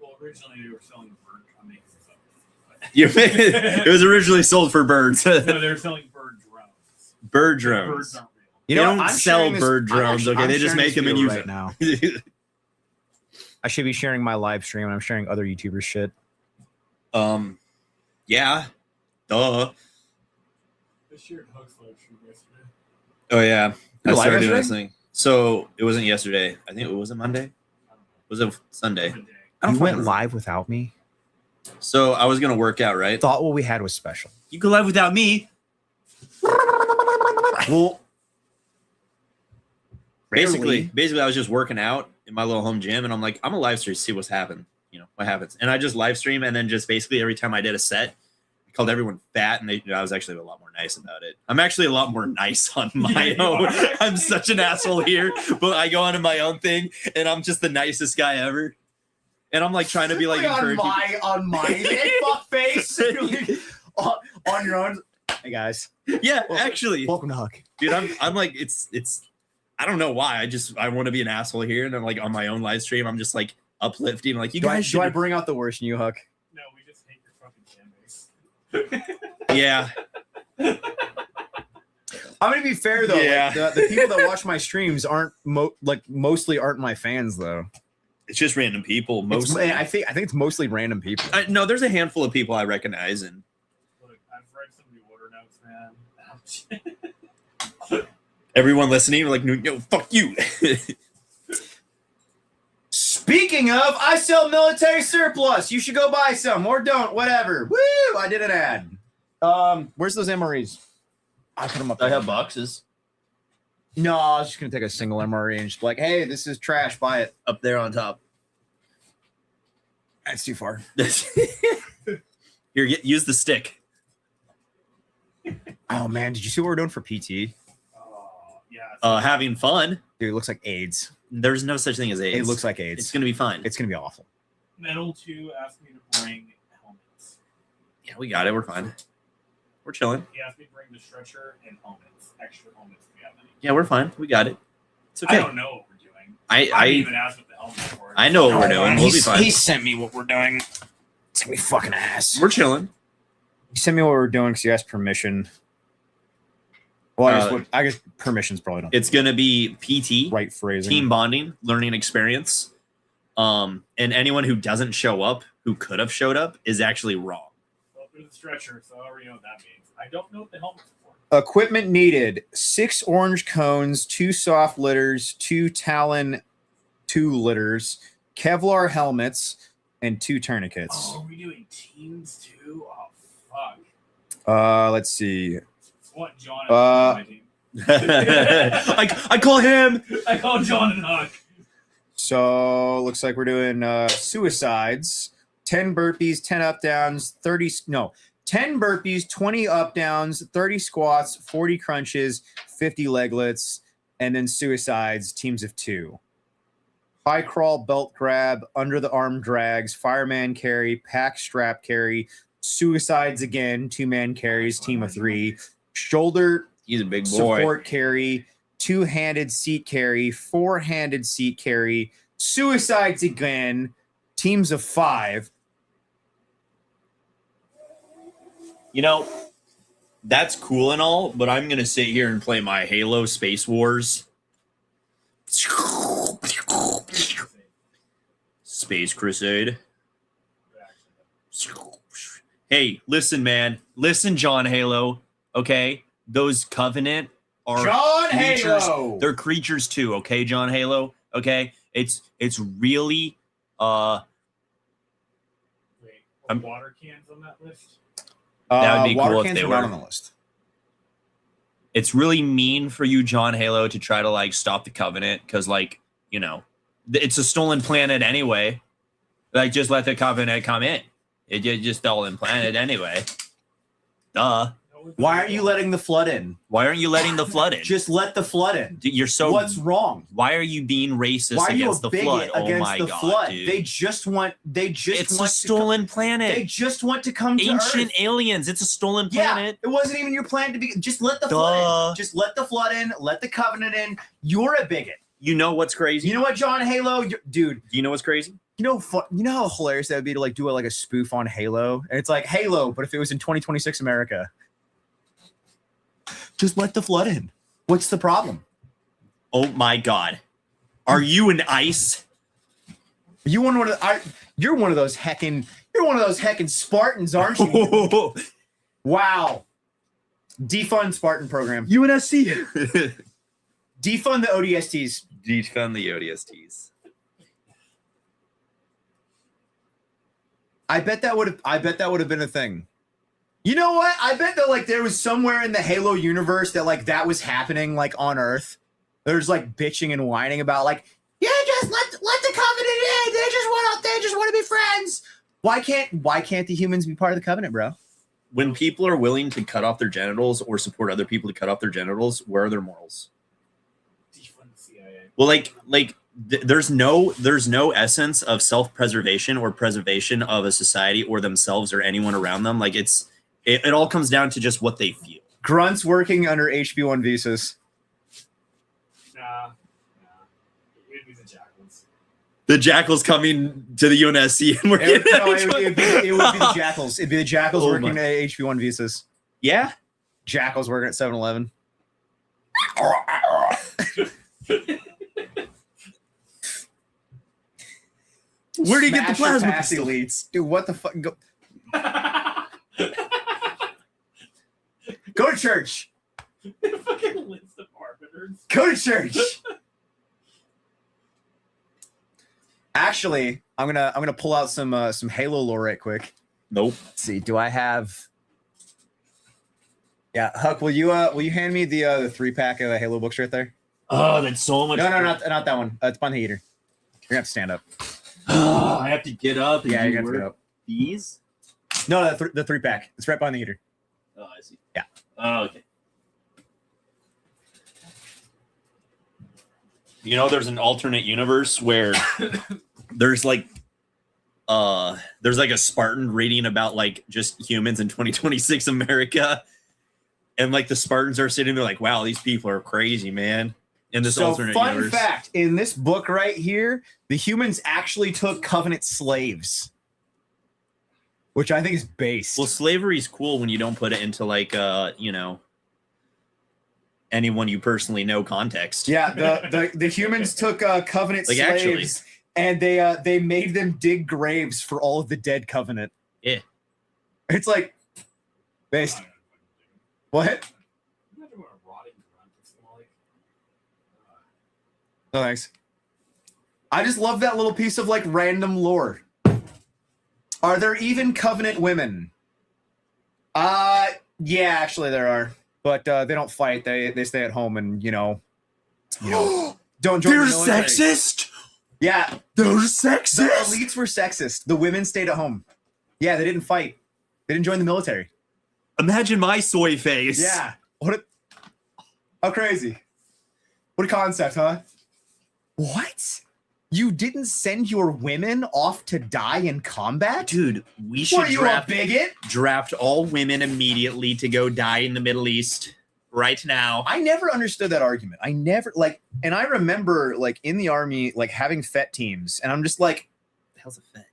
Well, originally they were selling bird. I'm making this up. It was originally sold for birds. No, they were selling bird drones. Bird Birds drones. aren't real. You They know, don't I'm sell sharing this- bird I'm drones, actually- okay? I'm They just sharing make this them and video use right them. now. I should be sharing my live stream, and I'm sharing other YouTubers shit. Yeah. Duh. I shared Huck's live stream yesterday. Oh yeah. I You live started doing yesterday? this thing. So it wasn't yesterday. I think it was a Monday. Was it Sunday? Today. I don't You went fucking- live without me. So I was gonna work out, right? Thought what we had was special. You go live without me. Well, Basically, I was just working out in my little home gym, and I'm like, I'm a live stream, see what's happened. You know what happens, and I just live stream, and then just basically every time I did a set, I called everyone fat, and I was actually a lot more nice about it. I'm actually a lot more nice on my You own. are. I'm such an asshole here, but I go onto my own thing, and I'm just the nicest guy ever. And I'm like trying to be like encouraging. on my fuck face on your own. Hey guys, Yeah, actually, welcome to Huck. dude, I'm like it's I don't know why. I want to be an asshole here, and I'm like on my own live stream. I'm just like uplifting, like you Do I, guys do I should. bring out the worst in you, Huck? No, we just hate your fucking fan base. Yeah, I'm gonna be fair though. Yeah. Like, the people that watch my streams aren't mostly aren't my fans though. it's just random people. It's, Mostly, I think it's mostly random people. no, there's a handful of people I recognize, and Look, I've read some of the order notes, man. everyone listening, like, no, fuck you. Speaking of, I sell military surplus. You should go buy some or don't, whatever. Woo! I did an ad. Where's those MREs? I put them up. I there. have boxes No, I was just gonna take a single MRE and just be like, hey, this is trash. Buy it. up there on top. That's too far. Here, use the stick. Oh man, did you see what we're doing for PT? Oh, yeah. Having fun. Dude, it looks like AIDS. There's no such thing as AIDS. It looks like AIDS. it's gonna be fine. It's gonna be awful. Metal 2 asked me to bring helmets. Yeah, we got it. We're fine. We're chilling. He asked me to bring the stretcher and helmets, extra helmets if we have any. Yeah, we're fine. We got it. It's I okay. don't know what we're doing. I didn't even ask what the helmets were. I know what we're doing. We'll be fine. He sent me what we're doing. It's gonna be fucking ass. We're chilling. He sent me what we're doing because he asked permission. Well, I guess permission's probably not It's gonna be PT, right phrasing. team bonding, learning experience. And anyone who doesn't show up, who could have showed up, is actually wrong. Well, there's a stretcher, so I already know what that means. I don't know what the helmets are for. Equipment needed: 6 orange cones, 2 soft litters, 2 Talon 2 litters, Kevlar helmets, and 2 tourniquets. Oh, are we doing teams too? Oh, fuck. Let's see. I want John and Uh, Huck on my team. I call him. I call John and Huck. So looks like we're doing suicides, 10 burpees, 10 up downs, 10 burpees, 20 up downs, 30 squats, 40 crunches, 50 leg lifts, and then suicides, teams of 2. High crawl, belt grab, under the arm drags, fireman carry, pack strap carry, suicides again, 2-man carries, team of 3, shoulder He's a big boy. support carry, 2-handed seat carry, 4-handed seat carry, suicides again, teams of 5. You know, that's cool and all, but I'm gonna sit here and play my Halo Space Wars. Space Crusade. Hey, listen, man. Listen, John Halo. Okay, those Covenant are John creatures. Halo. They're creatures too. Okay, John Halo. Okay, it's really Wait, I'm- water cans on that list? That would be water cool if cans they are not were. on the list. it's really mean for you, John Halo, to try to like stop the Covenant because, like, you know, it's a stolen planet anyway. Like, just let the Covenant come in. It's just stolen planet anyway. Duh. Why aren't you letting the flood in? Why aren't you letting the flood in? Just let the flood in. Dude, you're so. What's wrong? Why are you being racist Why are you against a the bigot flood? Oh against my the god, flood? dude! They just want. It's a want stolen To planet. they just want to come to Ancient Earth. aliens. It's a stolen Yeah, planet. it wasn't even your plan to be. Just let the Duh. flood in. Just let the flood in. Let the Covenant in. You're a bigot. You know what's crazy? You know what, John Halo, dude? Do you know what's crazy? You know how hilarious that would be to like do like a spoof on Halo, and it's like Halo, but if it was in 2026 America, just let the flood in. What's the problem? Oh my God, are you an ice? You're one of those heckin' Spartans, aren't you? Wow. Defund Spartan program. UNSC. Defund the ODSTs. Defund the ODSTs. I bet that would have been a thing. You know what? I bet that like there was somewhere in the Halo universe that like that was happening like on Earth. There's like bitching and whining about like, yeah, just let the Covenant in. They just want to be friends. Why can't the humans be part of the Covenant, bro? When people are willing to cut off their genitals or support other people to cut off their genitals, where are their morals? Defund the CIA. Well, there's no essence of self-preservation or preservation of a society or themselves or anyone around them. Like it all comes down to just what they feel. Grunts working under HB1 visas. Nah. It'd be the Jackals. The Jackals coming to the UNSC and we're It would be the Jackals. It'd be the Jackals working at HB1 visas. Yeah. Jackals working at 7-Eleven. Where do you get the Smash plasma your passy pistol? leads? Dude, what the fuck? Go to church. Fucking list of arbiters. Go to church. Actually, I'm gonna pull out some Halo lore right quick. Nope. Let's see. Do I have? Yeah, Huck, will you hand me the 3-pack of Halo books right there? Oh, that's so much. No, not that one. It's behind the heater. You're gonna have to stand up. Oh, I have to get up. And Yeah, do you're gonna have to get work. up. These? No, the 3-pack. It's right behind the heater. Oh, I see. Yeah. Oh, okay. You know, there's an alternate universe where there's like a Spartan reading about like just humans in 2026 America. And like the Spartans are sitting there like, wow, these people are crazy, man. In this alternate fun universe. fact, in this book right here, the humans actually took Covenant slaves. Which I think is based. Well, slavery's cool when you don't put it into like anyone you personally know context. Yeah, the humans took Covenant Like, slaves and they made them dig graves for all of the dead Covenant. Yeah. It's like based. What? No thanks. I just love that little piece of like random lore. Are there even Covenant women? Yeah, actually there are. But they don't fight. They stay at home and don't join They're the military. sexist. Yeah, They're the sexist. elites were sexist. The women stayed at home. Yeah, they didn't fight. They didn't join the military. Imagine my soy face. Yeah. How crazy. What a concept, huh? What? You didn't send your women off to die in combat? Dude, we What should are you, a bigot? draft all women immediately to go die in the Middle East right now. I never understood that argument. I never and I remember in the army having FET teams, and I'm just like, What the hell's a FET?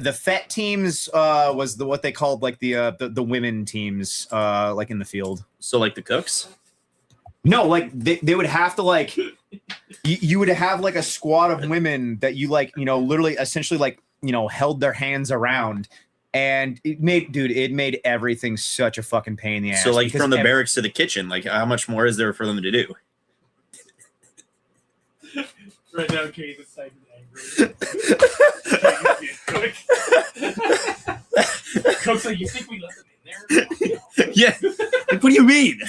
the FET teams was what they called the women teams in the field. So like the cooks? No, they would have to you would have a squad of women that you literally essentially held their hands around, and it made everything such a fucking pain in the ass. So because from the barracks to the kitchen, how much more is there for them to do? Right now, Kate is typing angry. Cook's like, you think we let them in there? Yeah. What do you mean?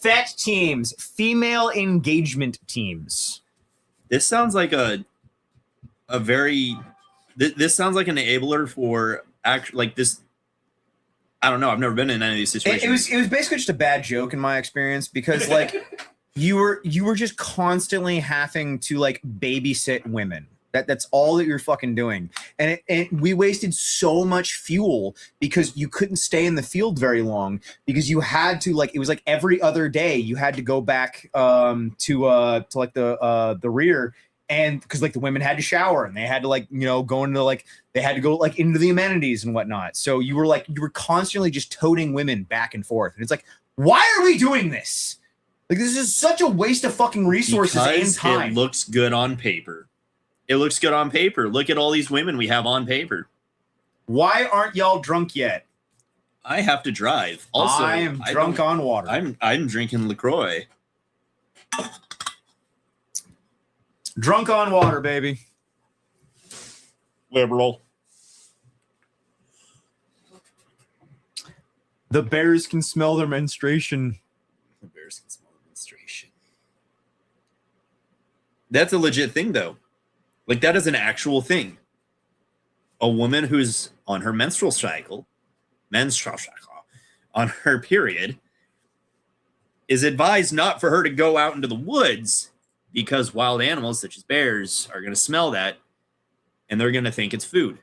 FET teams, female engagement teams. This sounds like this sounds like an enabler for this. I don't know. I've never been in any of these situations. It was basically just a bad joke in my experience because you were just constantly having to babysit women. That's all that you're fucking doing. And we wasted so much fuel because you couldn't stay in the field very long because you had to like, it was like every other day you had to go back to like the rear. And because like the women had to shower and they had to like, you know, go into like, they had to go like into the amenities and whatnot. So you were constantly just toting women back and forth. And it's like, why are we doing this? Like, this is such a waste of fucking resources and time. It looks good on paper. It looks good on paper. Look at all these women we have on paper. Why aren't y'all drunk yet? I have to drive. Also, I am drunk on water. I'm drinking LaCroix. Drunk on water, baby. Liberal. The bears can smell their menstruation. The bears can smell the menstruation. That's a legit thing, though. Like, that is an actual thing. A woman who's on her menstrual cycle, on her period, is advised not for her to go out into the woods because wild animals such as bears are going to smell that and they're going to think it's food. Is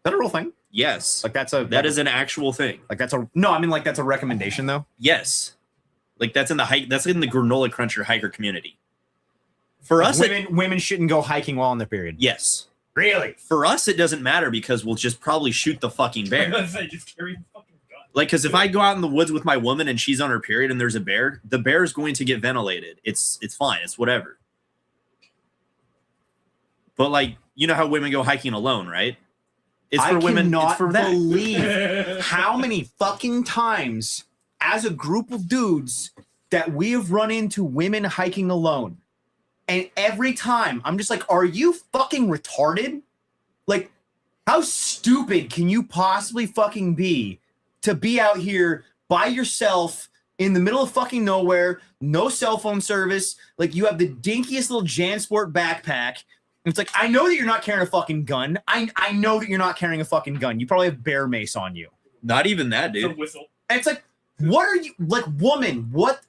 that a real thing? Yes. Like that is an actual thing. Like that's a recommendation though. Yes. Like that's in the granola cruncher hiker community. For us, women shouldn't go hiking while on their period. Yes. Really? For us, it doesn't matter because we'll just probably shoot the fucking bear. Just carry a fucking gun. Like, because if I go out in the woods with my woman and she's on her period and there's a bear, the bear is going to get ventilated. It's fine. It's whatever. But like, you know how women go hiking alone, right? It's for women. It's for that. Believe how many fucking times as a group of dudes that we have run into women hiking alone. And every time I'm just like, are you fucking retarded? Like, how stupid can you possibly fucking be to be out here by yourself in the middle of fucking nowhere, no cell phone service? Like, you have the dinkiest little JanSport backpack. And it's like, I know that you're not carrying a fucking gun. I know that you're not carrying a fucking gun. You probably have bear mace on you. Not even that, dude. It's a whistle. And it's like, what are you, like, woman, what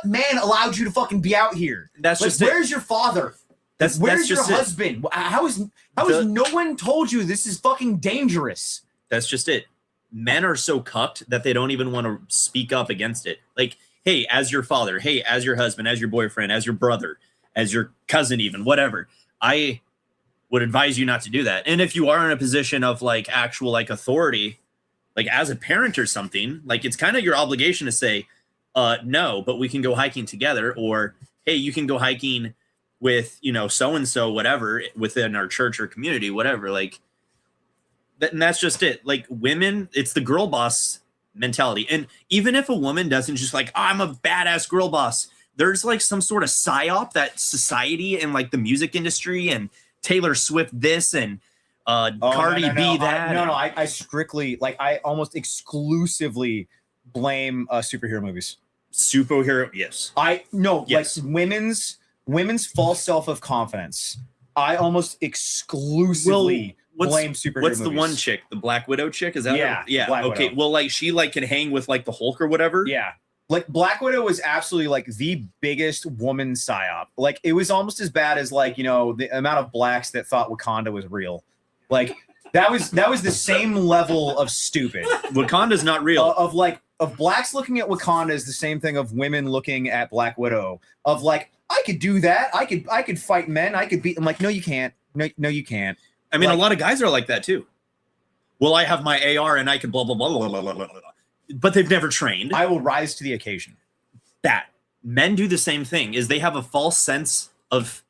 man allowed you to fucking be out here? That's like, just where's your father? Where's your just husband? How has no one told you this is fucking dangerous? That's just it. Men are so cucked that they don't even want to speak up against it. Like, hey, as your father, hey, as your husband, as your boyfriend, as your brother, as your cousin, even, whatever. I would advise you not to do that. And if you are in a position of like actual like authority, like as a parent or something, like it's kind of your obligation to say, no, but we can go hiking together, or hey, you can go hiking with, you know, so-and-so, whatever, within our church or community, whatever. Like that, and that's just it. Like women, it's the girl boss mentality. And even if a woman doesn't just like, oh, I'm a badass girl boss, there's like some sort of psyop that society and like the music industry and Taylor Swift this and Cardi B that. I strictly, like, I almost exclusively blame superhero movies. Superhero, yes. Like women's false self of confidence. I almost exclusively blame superhero movies. What's the one chick? The Black Widow chick? Is that yeah? Black okay. Widow. Well, like she like can hang with like the Hulk or whatever. Yeah. Like Black Widow was absolutely like the biggest woman psyop. Like it was almost as bad as like, you know, the amount of blacks that thought Wakanda was real. Like that was the same level of stupid. Wakanda's not real. Of blacks looking at Wakanda is the same thing of women looking at Black Widow. Of like, I could do that. I could fight men. I could beat them. Like, no, you can't. No, you can't. I mean, like, a lot of guys are like that too. Well, I have my AR and I can blah blah blah blah blah blah blah. But they've never trained. I will rise to the occasion. That men do the same thing. Is they have a false sense of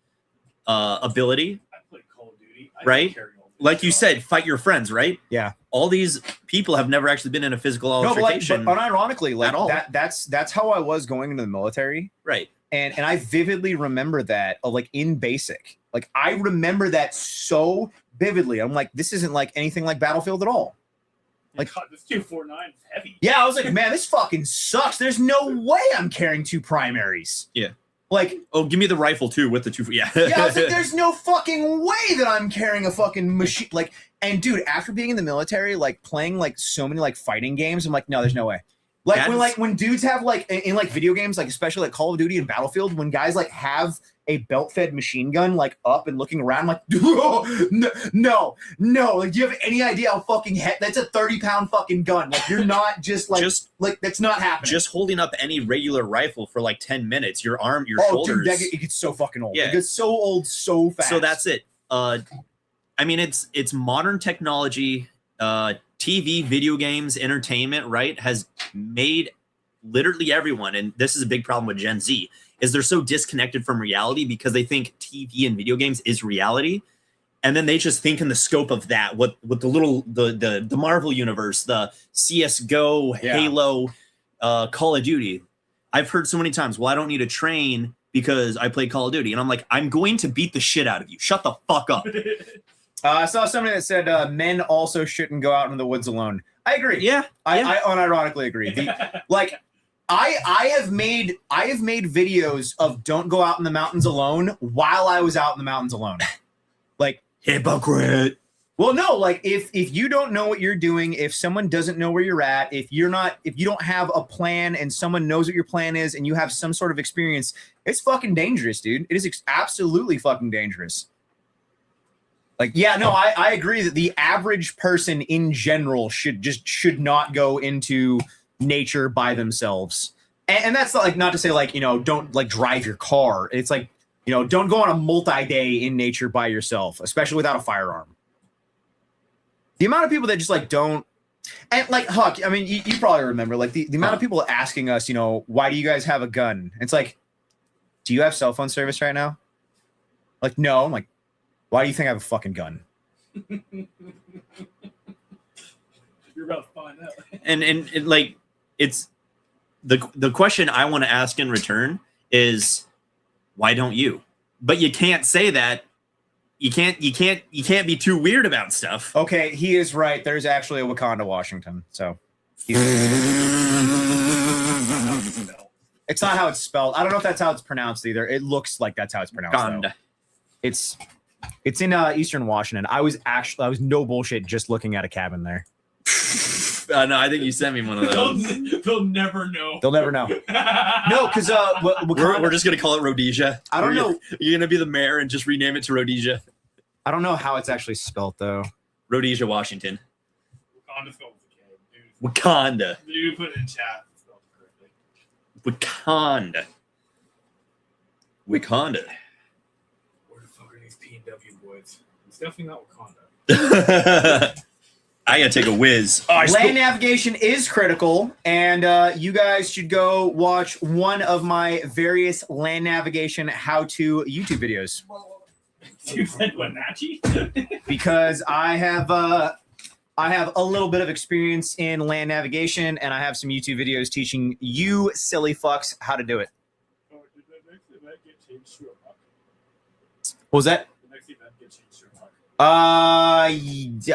ability. I played Call of Duty. Right? Like you said, fight your friends, right? Yeah. All these people have never actually been in a physical altercation. But unironically, like at all. That's how I was going into the military. Right. And I vividly remember that, like in basic. Like I remember that so vividly. I'm like, this isn't like anything like Battlefield at all. Like, God, this 249 is heavy. Yeah, I was like, man, this fucking sucks. There's no way I'm carrying two primaries. Yeah. Like, oh, give me the rifle too with the two. Yeah. Yeah, I was like, there's no fucking way that I'm carrying a fucking machine. Like, and dude, after being in the military, like playing like so many like fighting games, I'm like, no, there's no way. Like when dudes have like in like video games, like especially like Call of Duty and Battlefield, when guys like have a belt-fed machine gun like up and looking around like, no. Like, do you have any idea how fucking that's a 30-pound fucking gun? Like, you're not just like that's not happening. Just holding up any regular rifle for like 10 minutes, your shoulders. Dude, it gets so fucking old. Yeah. It gets so old so fast. So that's it. I mean, it's modern technology, TV, video games, entertainment, right, has made literally everyone, and this is a big problem with Gen Z, is they're so disconnected from reality because they think TV and video games is reality. And then they just think in the scope of that, what the Marvel universe, the CSGO, Halo, Call of Duty. I've heard so many times, well, I don't need to train because I play Call of Duty. And I'm like, I'm going to beat the shit out of you. Shut the fuck up. I saw somebody that said men also shouldn't go out into the woods alone. I agree. Yeah. I unironically agree. I have made videos of don't go out in the mountains alone while I was out in the mountains alone. Like, hypocrite. Well, no, like if you don't know what you're doing, if someone doesn't know where you're at, if you don't have a plan and someone knows what your plan is and you have some sort of experience, it's fucking dangerous, dude. It is absolutely fucking dangerous. Like, yeah, no, I agree that the average person in general should not go into nature by themselves. And that's like not to say like, don't like drive your car. It's like, don't go on a multi-day in nature by yourself, especially without a firearm. The amount of people that just like don't, and like Huck, I mean, you probably remember like the amount of people asking us, why do you guys have a gun? It's like, do you have cell phone service right now? Like, no. I'm like, why do you think I have a fucking gun? You're about to find out. And like, it's the question I want to ask in return is, why don't you? But you can't say that. You can't be too weird about stuff. Okay, he is right. There's actually a Wakanda, Washington. So it's not how it's spelled. I don't know if that's how it's pronounced either. It looks like that's how it's pronounced. Wakanda. It's in Eastern Washington. I was no bullshit just looking at a cabin there. No, I think you sent me one of those. They'll never know. They'll never know. No, because we're just gonna call it Rhodesia. I don't know. You're gonna be the mayor and just rename it to Rhodesia. I don't know how it's actually spelled though. Rhodesia, Washington. Wakanda spelled with a K. Dude, Wakanda. the dude put it in chat. It's spelled correctly. Wakanda. Wakanda. Where the fuck are these PNW boys? It's definitely not Wakanda. I gotta take a whiz. Land navigation is critical, and you guys should go watch one of my various land navigation how-to YouTube videos. You said Wenatchee? Because I have a little bit of experience in land navigation, and I have some YouTube videos teaching you silly fucks how to do it. Oh, did the next event get changed to a buck? What was that? The next event get changed to a buck?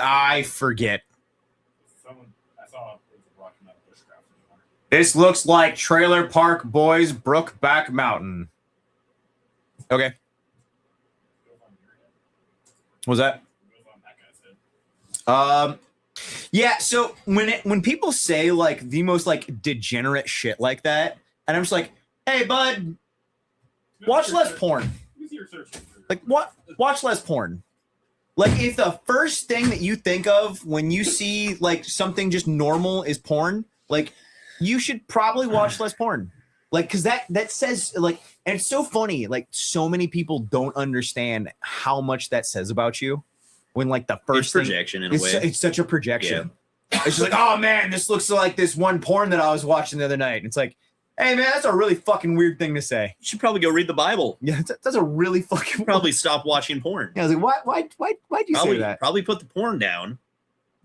I forget. Someone I saw it was rocking up bushcraft anymore. This looks like Trailer Park Boys Brookback Mountain. Okay. Goes on your head. What was that? Goes on that guy's head. Yeah, so when people say like the most like degenerate shit like that, and I'm just like, hey bud, watch less porn. Who's your search history? Like what? Watch less porn. Like if the first thing that you think of when you see like something just normal is porn, like you should probably watch less porn. Like because that says like, and it's so funny. Like so many people don't understand how much that says about you. When like the first thing, projection in a way. it's such a projection. Yeah. It's just like, oh man, this looks like this one porn that I was watching the other night. And it's like, hey man, that's a really fucking weird thing to say. You should probably go read the Bible. Yeah, that's a really fucking Probably stop watching porn. Yeah, I was like, why'd you say that? Probably put the porn down.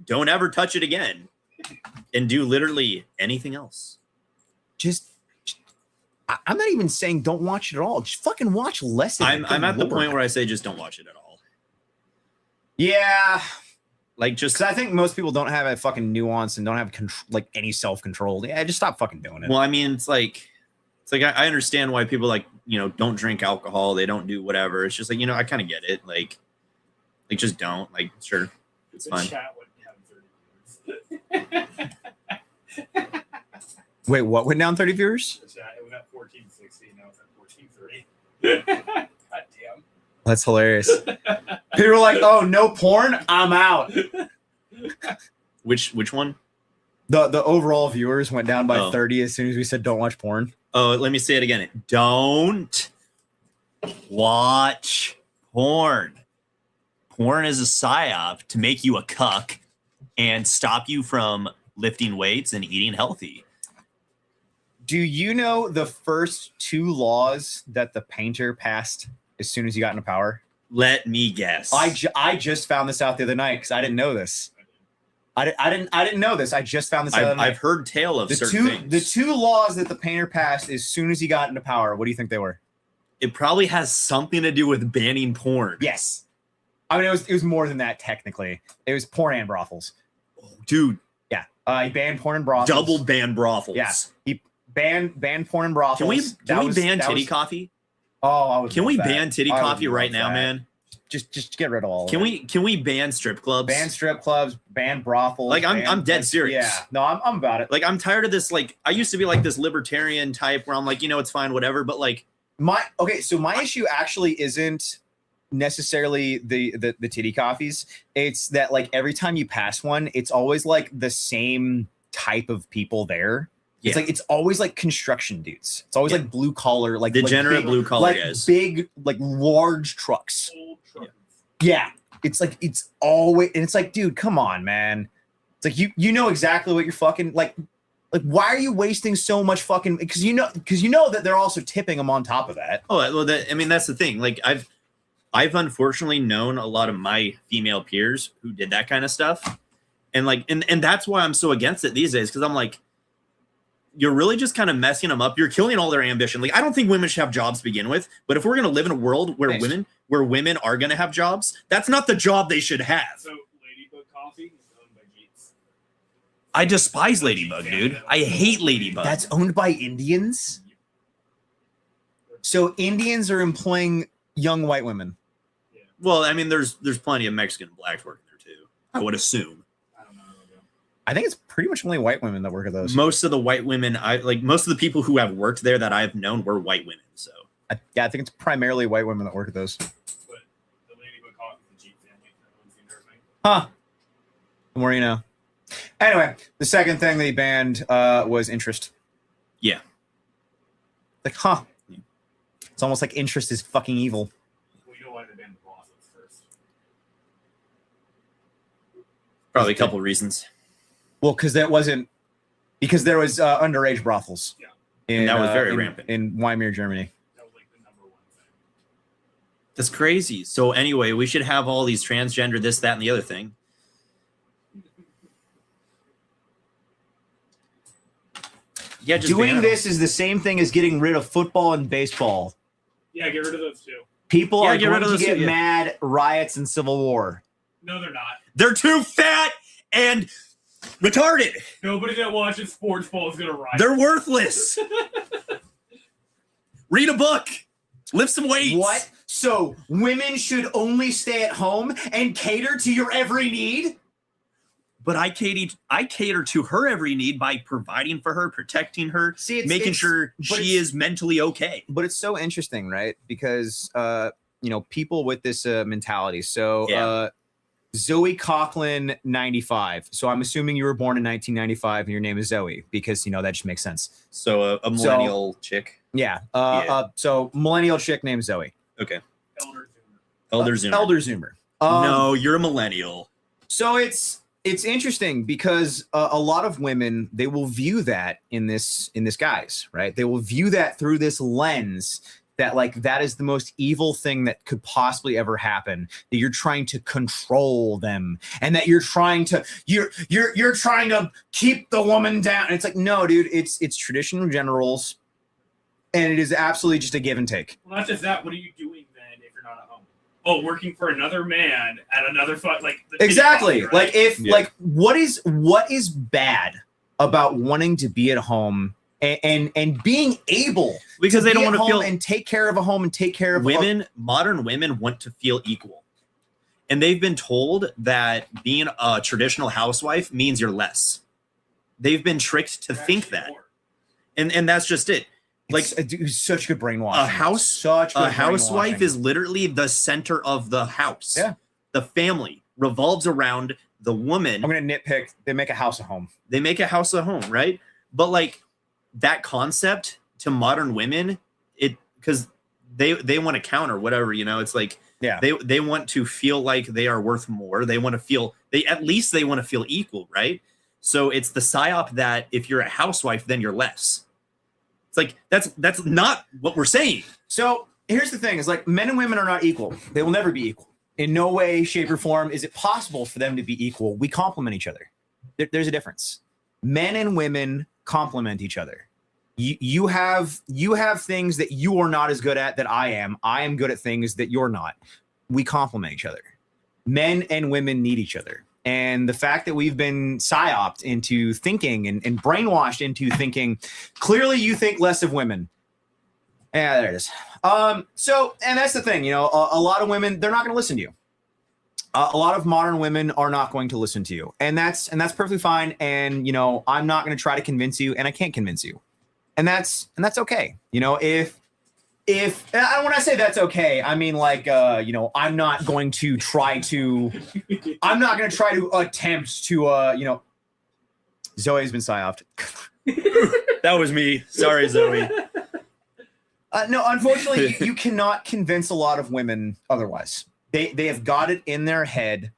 Don't ever touch it again. And do literally anything else. I'm not even saying don't watch it at all. Just fucking watch less of it. I'm at the point where I say just don't watch it at all. Yeah. Like just Because I think most people don't have a fucking nuance and don't have like any self-control. Yeah, just stop fucking doing it. well, I mean, it's like I understand why people like, don't drink alcohol, they don't do whatever. It's just like, I kind of get it. Like just don't. Like, sure. It's The fine. chat went down 30 views. Wait, what went down 30 viewers? The chat, it was at 1460, now it's at 1430. God damn. That's hilarious. People were like, "Oh, no porn, I'm out." Which one? The overall viewers went down by Oh. 30 as soon as we said don't watch porn. Oh, let me say it again. Don't watch porn. Porn is a psyop to make you a cuck and stop you from lifting weights and eating healthy. Do you know the first 2 laws that the painter passed as soon as he got into power? Let me guess. I just found this out the other night because I didn't know this. I didn't know this. I just found this out the other night. I've heard tale of the certain two things. the 2 laws that the painter passed as soon as he got into power. What do you think they were? It probably has something to do with banning porn. Yes. I mean, it was more than that technically. It was porn and brothels. Dude, Yeah. He banned porn and brothels. double ban brothels. Yeah. He banned porn and brothels. Can we ban that titty was- coffee? Oh, I would. Can love we that. ban titty I would coffee right love now, that. man? Just get rid of all. Can of it. we ban strip clubs? ban strip clubs? Ban brothels? Like, I'm ban- dead serious. Yeah. No, I'm about it. Like, I'm tired of this. Like, I used to be like this libertarian type where I'm like, it's fine, whatever. But like, So my issue actually isn't necessarily the titty coffees. It's that like every time you pass one, it's always like the same type of people there. It's Yeah. like it's always like construction dudes. It's always Yeah. like blue collar, like degenerate big, blue collar like guys. big, like large trucks. Old truckers. Yeah, it's like it's always, and it's like, dude, come on, man. It's like you know exactly what you're fucking like. Why are you wasting so much fucking? Because you know that they're also tipping them on top of that. Oh, well, that's the thing. Like, I've unfortunately known a lot of my female peers who did that kind of stuff, and like, and that's why I'm so against it these days, because I'm like, you're really just kind of messing them up. You're killing all their ambition. Like, I don't think women should have jobs to begin with, but if we're gonna live in a world where Thanks. women are gonna have jobs, that's not the job they should have. So, Ladybug Coffee is owned by Jeets. I despise Ladybug, dude. I hate Ladybug. That's owned by Indians. So Indians are employing young white women. well, I mean, there's plenty of Mexican and blacks working there too, I would assume. I don't know. I think it's pretty much only white women that work at those. Most of the white women, most of the people who have worked there that I've known were white women. So I think it's primarily white women that work at those. But the Ladybug Coffee is the Jeet family. Everyone's seen their thing. Huh. The more you know. Anyway, the second thing that he banned was interest. yeah, Like, huh. It's almost like interest is fucking evil. Well, you know why they banned the brothels first. probably a couple of reasons. Well, because there was underage brothels. Yeah. In, that was very rampant. in Weimar, Germany. That was like the number one thing. That's crazy. So anyway, we should have all these transgender, this, that, and the other thing. Yeah, just ban Doing them. this is the same thing as getting rid of football and baseball. Yeah, get rid of those two. People Yeah, are get going rid of to those get too, yeah. mad, riots, and civil war. No, they're not. They're too fat and retarded. Nobody that watches sports ball is gonna riot. They're worthless. Read a book. Lift some weights. What? So women should only stay at home and cater to your every need? But I cater to her every need by providing for her, protecting her, See, making sure but she is mentally okay. But it's so interesting, right? Because people with this mentality. So Yeah. Zoe Coughlin, 95. So I'm assuming you were born in 1995 and your name is Zoe because that just makes sense. So a millennial chick. Yeah. Yeah. So millennial chick named Zoe. Okay. Elder Zoomer. Elder Zoomer. Elder Zoomer. No, you're a millennial. So it's interesting because a lot of women, they will view that in this guise, right? They will view that through this lens that that is the most evil thing that could possibly ever happen, that you're trying to control them and that you're trying to keep the woman down. And it's like, no, dude, it's traditional gender roles and it is absolutely just a give and take. Well, not just that. What are you doing then if you're not at home? Oh, working for another man at another Exactly. right? Like if Yeah. what is bad about wanting to be at home and being able Because they be don't at want to home feel and take care of a home and take care of modern women want to feel equal. And they've been told that being a traditional housewife means you're less. They've been tricked to think that. And that's just it. Like, It's such good brainwashing. a housewife brainwashing. is literally the center of the house. Yeah. The family revolves around the woman. I'm gonna nitpick. They make a house a home. They make a house a home, right? But like that concept to modern women, it because they want to counter whatever, you know. It's like they want to feel like they are worth more. They want to feel they want to feel equal, right? So it's the psyop that if you're a housewife, then you're less. It's like that's not what we're saying. So here's the thing: is like men and women are not equal. They will never be equal. In no way, shape, or form is it possible for them to be equal. We complement each other. There's a difference. Men and women complement each other. You have things that you are not as good at that I am. I am good at things that you're not. We complement each other. Men and women need each other. And the fact that we've been psyoped into thinking and brainwashed into thinking, clearly you think less of women. Yeah, there it is. So, and that's the thing, you know, a lot of women, they're not going to listen to you. A lot of modern women are not going to listen to you, and that's perfectly fine. And, you know, I'm not going to try to convince you, and I can't convince you. And that's okay. You know, if when I say that's okay, I mean, like, you know, I'm not going to try to attempt to, you know, Zoe's been psyoped. That was me. Sorry, Zoe. No, unfortunately, you cannot convince a lot of women otherwise. They have got it in their head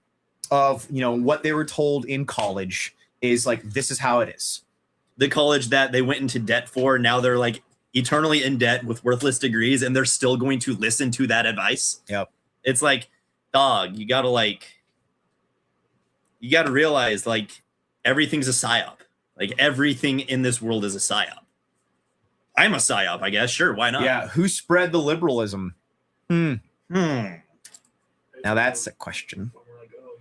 of, you know, what they were told in college is like, this is how it is. The college that they went into debt for, now they're like eternally in debt with worthless degrees, and they're still going to listen to that advice. Yep. It's like, dog, you gotta realize like everything's a psyop. Like everything in this world is a psyop. I'm a psyop, I guess. Sure, why not? Yeah. Who spread the liberalism? Now that's a question. We're like, oh,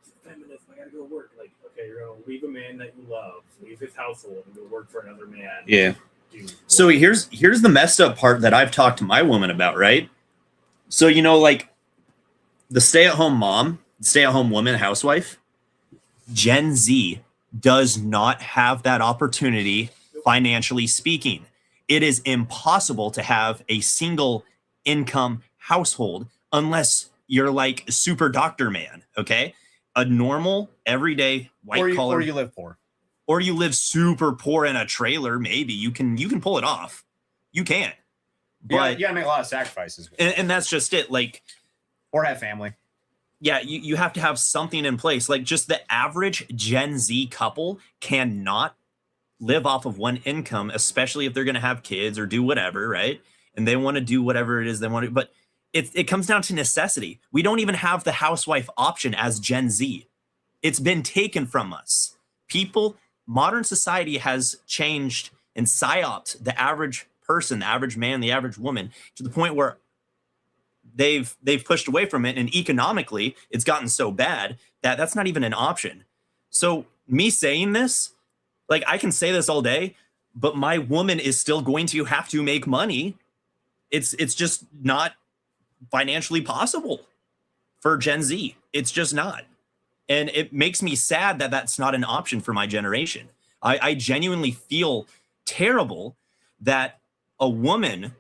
it's feminist. I gotta go work. Like, okay, you're gonna leave a man that you love, leave his household, and go work for another man. Yeah. Dude, So here's the messed up part that I've talked to my woman about, right? So, you know, like the stay-at-home mom, stay-at-home woman, housewife, Gen Z does not have that opportunity, financially speaking. It is impossible to have a single income household unless you're like super doctor man, okay? A normal, everyday, white collar, or you live poor. or you live super poor in a trailer, maybe you can pull it off. You can. But You gotta make a lot of sacrifices. and that's just it. Like, Or have family. yeah, you have to have something in place. Like, just the average Gen Z couple cannot live off of one income, especially if they're going to have kids or do whatever, right? And they want to do whatever it is they want to. But it comes down to necessity. We don't even have the housewife option as Gen Z. It's been taken from us. Modern society has changed and psyoped the average person, the average man, the average woman, to the point where they've pushed away from it, and economically it's gotten so bad that that's not even an option. So me saying this, like, I can say this all day, but my woman is still going to have to make money. It's just not financially possible for Gen Z. It's just not. And it makes me sad that that's not an option for my generation. I genuinely feel terrible that a woman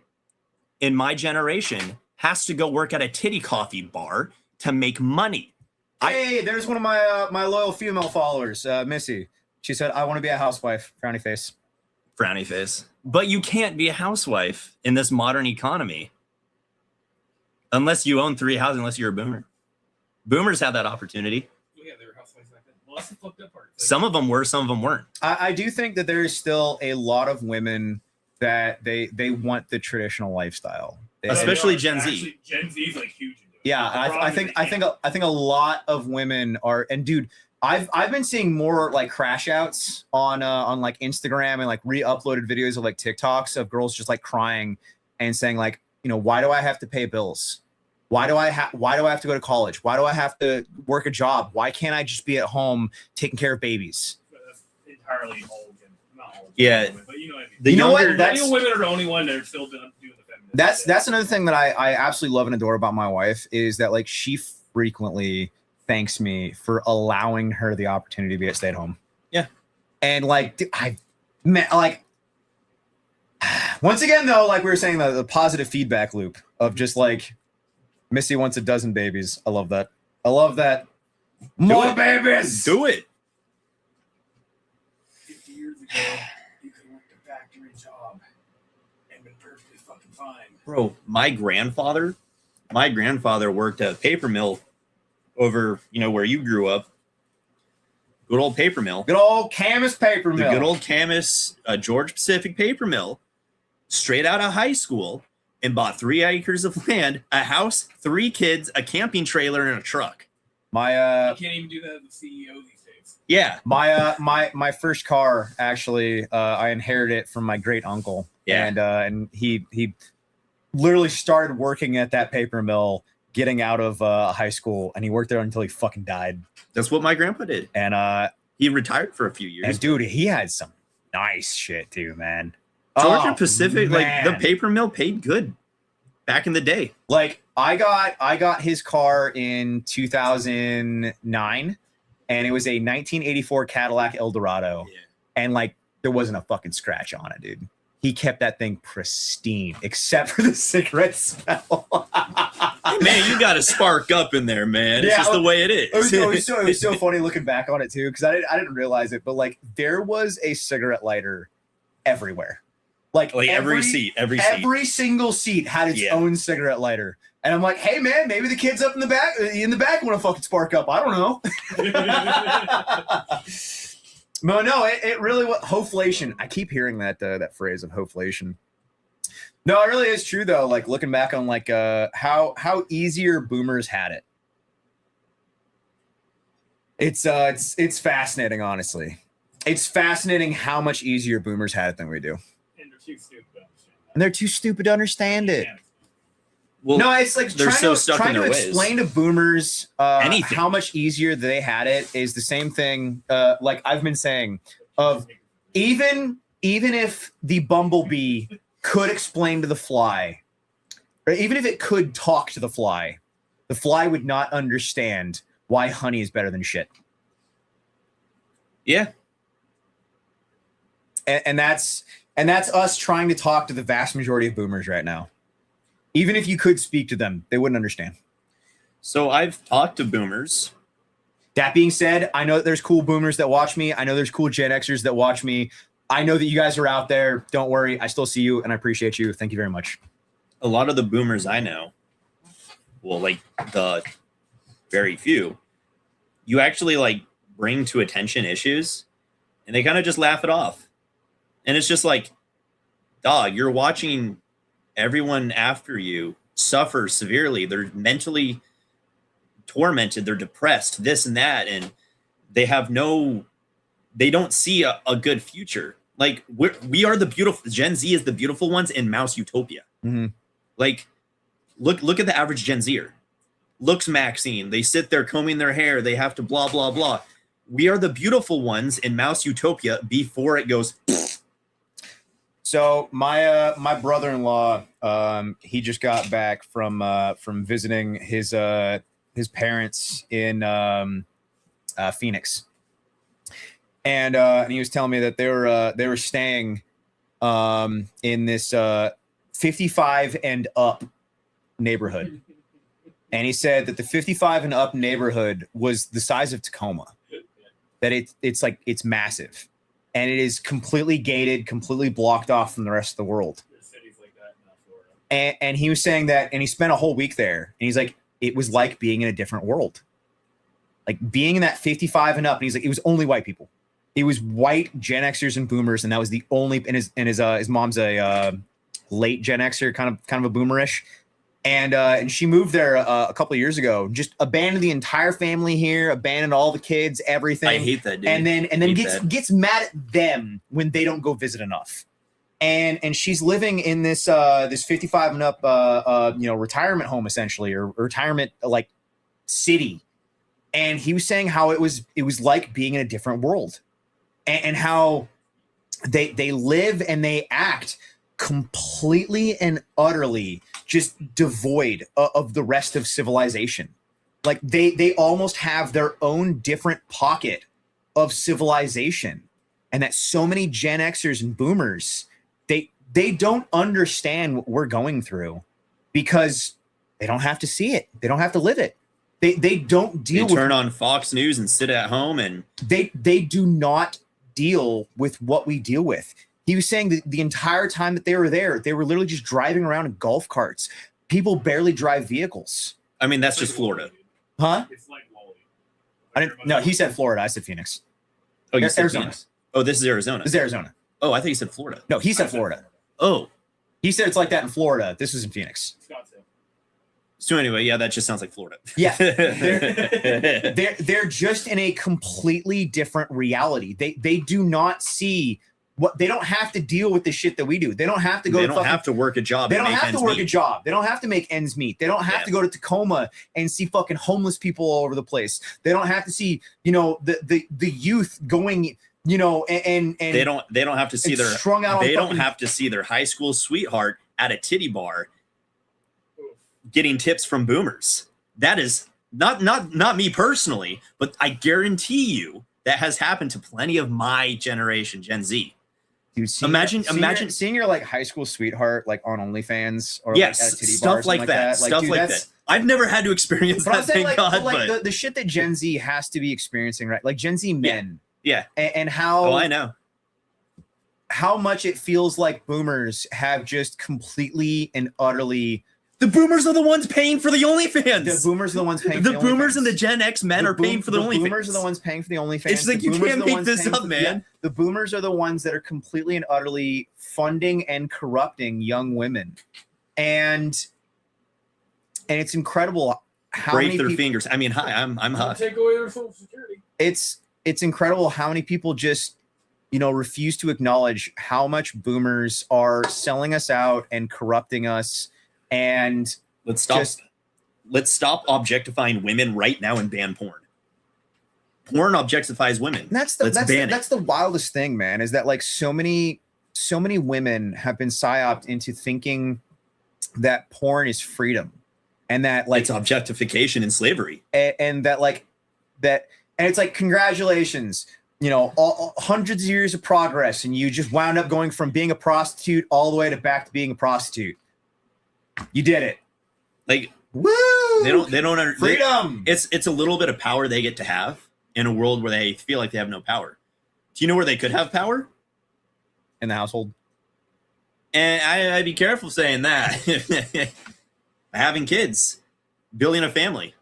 in my generation has to go work at a titty coffee bar to make money. Hey, there's one of my loyal female followers, Missy. She said, I want to be a housewife. Frowny face. Frowny face. But you can't be a housewife in this modern economy unless you own 3 houses, unless you're a boomer. Boomers have that opportunity. yeah, they were housewives back then. Well, that's the fucked up part. Like, Some of them were, some of them weren't. I do think that there is still a lot of women that they want the traditional lifestyle. Especially they are. Gen Z. Actually, Gen Z is like huge into it. Yeah, The I problem think is I they think I think a lot of women are, and dude, I've been seeing more like crash outs on like Instagram and like re-uploaded videos of like TikToks of girls just like crying and saying like, you know, why do I have to pay bills? Why do I have to go to college? Why do I have to work a job? Why can't I just be at home taking care of babies? That's entirely old and not old. Yeah. Women, but you know what I mean. The You know what? younger- That's- Millennial women are the only one that are still doing the feminist. That's another thing that I absolutely love and adore about my wife is that like she frequently thanks me for allowing her the opportunity to be a stay-at-home. Yeah. And like I met like Once again, though, like we were saying, the positive feedback loop of just like Missy wants a dozen babies. I love that. I love that. More babies. Do it. 50 years ago, you could have worked a factory job and been perfectly fucking fine. Bro, my grandfather worked at a paper mill over, where you grew up. Good old paper mill. Good old Camus paper The mill. good old Camus, George Pacific paper mill, straight out of high school, and bought 3 acres of land, a house, 3 kids, a camping trailer, and a truck. My You can't even do that as a CEO these days. Yeah. my first car, actually, I inherited it from my great uncle. Yeah. And he literally started working at that paper mill getting out of high school, and he worked there until he fucking died. That's what my grandpa did. And He retired for a few years. dude, he had some nice shit too, man. Georgia Pacific, man. like the paper mill paid good back in the day. Like I got his car in 2009, and it was a 1984 Cadillac Eldorado, Yeah. and like there wasn't a fucking scratch on it, dude. He kept that thing pristine, except for the cigarette smell. Man, you got to spark up in there, man. It's Yeah, just the way it It was is. so funny looking back on it too, because I didn't realize it, but like there was a cigarette lighter everywhere. Like every seat. every single seat had its Yeah. own cigarette lighter. And I'm like, hey man, maybe the kids up in the back want to fucking spark up. I don't know. But no, it really was hoflation. I keep hearing that phrase of hoflation. No, it really is true though. Like looking back on like how easier boomers had it. It's fascinating, honestly. It's fascinating how much easier boomers had it than we do. And they're too stupid to understand that. And they're too stupid to understand it. Yeah. Well, No, it's like they're so stuck in trying their to ways. explain to boomers Anything. how much easier they had it is the same thing. Like I've been saying, of even if the bumblebee could explain to the fly, or even if it could talk to the fly would not understand why honey is better than shit. yeah. And that's us trying to talk to the vast majority of boomers right now. Even if you could speak to them, they wouldn't understand. So I've talked to boomers. That being said, I know that there's cool boomers that watch me. I know there's cool Gen Xers that watch me. I know that you guys are out there. Don't worry. I still see you and I appreciate you. Thank you very much. A lot of the boomers I know, well, like the very few, you actually like bring to attention issues and they kind of just laugh it off. And it's just like, dog, you're watching everyone after you suffer severely. They're mentally tormented. They're depressed, this and that. And they don't see a good future. Like we are the beautiful, Gen Z is the beautiful ones in Mouse Utopia. Mm-hmm. Like, look at the average Gen Zer. Looks Maxine. They sit there combing their hair. They have to blah, blah, blah. We are the beautiful ones in Mouse Utopia before it goes. So my brother-in-law, he just got back from visiting his parents in Phoenix, and he was telling me that they were staying in this 55 and up neighborhood, and he said that the 55 and up neighborhood was the size of Tacoma, that it's massive. And it is completely gated, completely blocked off from the rest of the world. There's cities like that in Florida. And he was saying that, and he spent a whole week there. And he's like, it was like being in a different world. Like being in that 55 and up. And he's like, it was only white people. It was white Gen Xers and boomers. And that was the only, and his mom's a late Gen Xer, kind of a boomerish. And she moved there a couple of years ago, just abandoned the entire family here, abandoned all the kids, everything. I hate that, dude. And then Hate gets mad at them when they don't go visit enough. And she's living in this 55 and up retirement home essentially, or retirement like city. And he was saying how it was like being in a different world, and how they live and they act completely and utterly just devoid of the rest of civilization. Like they almost have their own different pocket of civilization, and that so many Gen Xers and boomers, they don't understand what we're going through because they don't have to see it. They don't have to live it. They don't deal with. They turn on Fox News and sit at home, and they do not deal with what we deal with. He was saying that the entire time that they were there, they were literally just driving around in golf carts. People barely drive vehicles. I mean, that's just Florida. Huh? It's like Wally. I didn't. No, he said Florida. I said Phoenix. Oh, you said Arizona. Phoenix. Oh, this is Arizona. This is Arizona. Oh, I think you said Florida. No, he said Florida. Oh, He said it's like that in Florida. This was in Phoenix. Scottsdale. so anyway, yeah, that just sounds like Florida. Yeah. They're just in a completely different reality. They do not see what they don't have to deal with the shit that we do. They don't have to go. They to don't fucking, have to work a job. They and don't make have to ends work meet. a job. They don't have to make ends meet. They don't have Yeah. to go to Tacoma and see fucking homeless people all over the place. They don't have to see, you know, the youth going, you know, and They don't have to see and their strung out on they don't fucking- have to see their high school sweetheart at a titty bar getting tips from boomers. That is not me personally, but I guarantee you that has happened to plenty of my generation, Gen Z. Dude, Imagine- seeing your like high school sweetheart like on OnlyFans or like, at a Yes, titty bar or stuff something like that. Like, Stuff dude, like that's- that. I've never had to experience But I'm that, saying, thank like, God. like But the shit that Gen Z has to be experiencing, right? Like Gen Z men, yeah. and how Oh, I know. how much it feels like boomers have just completely and utterly. The boomers are the ones paying for the The OnlyFans. boomers are the ones paying. The for boomers OnlyFans. and the Gen X men are paying for the OnlyFans. boomers are the ones paying for the OnlyFans. It's like The you boomers can't are the make ones this paying up, for- man. yeah, the boomers are the ones that are completely and utterly funding and corrupting young women, and it's incredible how Break many their people, fingers. I mean, hi, I'm Huff. Take away their social security. it's incredible how many people just, you know, refuse to acknowledge how much boomers are selling us out and corrupting us, and Let's stop. just Let's stop objectifying women right now and ban porn. Porn objectifies women. that's Let's ban it. that's the wildest thing, man, is that like so many women have been psyoped into thinking that porn is freedom, and that like It's objectification and slavery. and that like that, and it's like, congratulations, you know, all hundreds of years of progress, and you just wound up going from being a prostitute all the way to back to being a prostitute. You did it. Like Woo! they don't freedom. It's a little bit of power they get to have in a world where they feel like they have no power. Do you know where they could have power? In the household. And I'd be careful saying that. Having kids, building a family,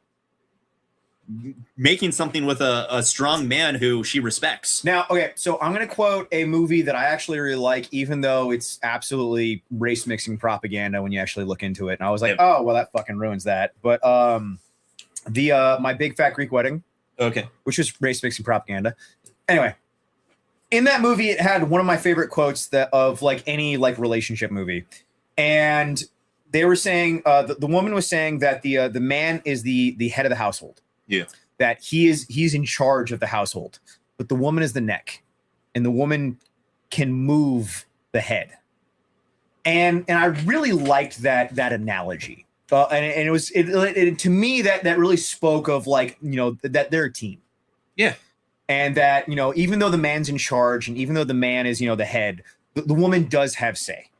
making something with a strong man who she respects. Now, okay, so I'm going to quote a movie that I actually really like, even though it's absolutely race mixing propaganda when you actually look into it. And I was like, Yeah. oh, well, that fucking ruins that. But the My Big Fat Greek Wedding, Okay. which was race mixing propaganda. Anyway, in that movie, it had one of my favorite quotes that of like any like relationship movie, and they were saying the woman was saying that the man is the head of the household. Yeah. That he's in charge of the household, but the woman is the neck, and the woman can move the head. And I really liked that analogy. And it was to me that really spoke of like, you know, that they're a team. Yeah. And that, you know, even though the man's in charge and even though the man is, you know, the head, the woman does have say.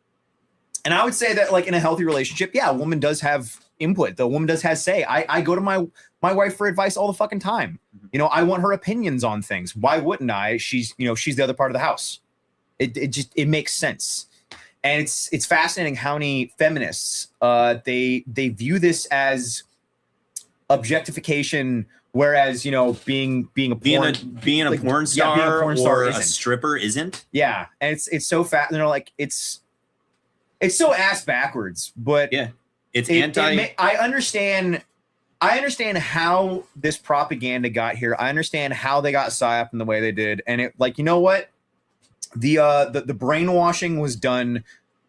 And I would say that like in a healthy relationship, yeah, a woman does have input. The woman does have say. I go to my wife for advice all the fucking time. You know, I want her opinions on things. Why wouldn't I? She's the other part of the house. It makes sense. And it's fascinating how many feminists they view this as objectification, whereas, you know, being a porn, being a like, porn yeah, being a star porn star or a isn't. stripper isn't. Yeah, and it's so fat. You know, like it's so ass backwards. But Yeah. It's anti. I understand how this propaganda got here. I understand how they got psyoped in the way they did, and it like, you know what, the brainwashing was done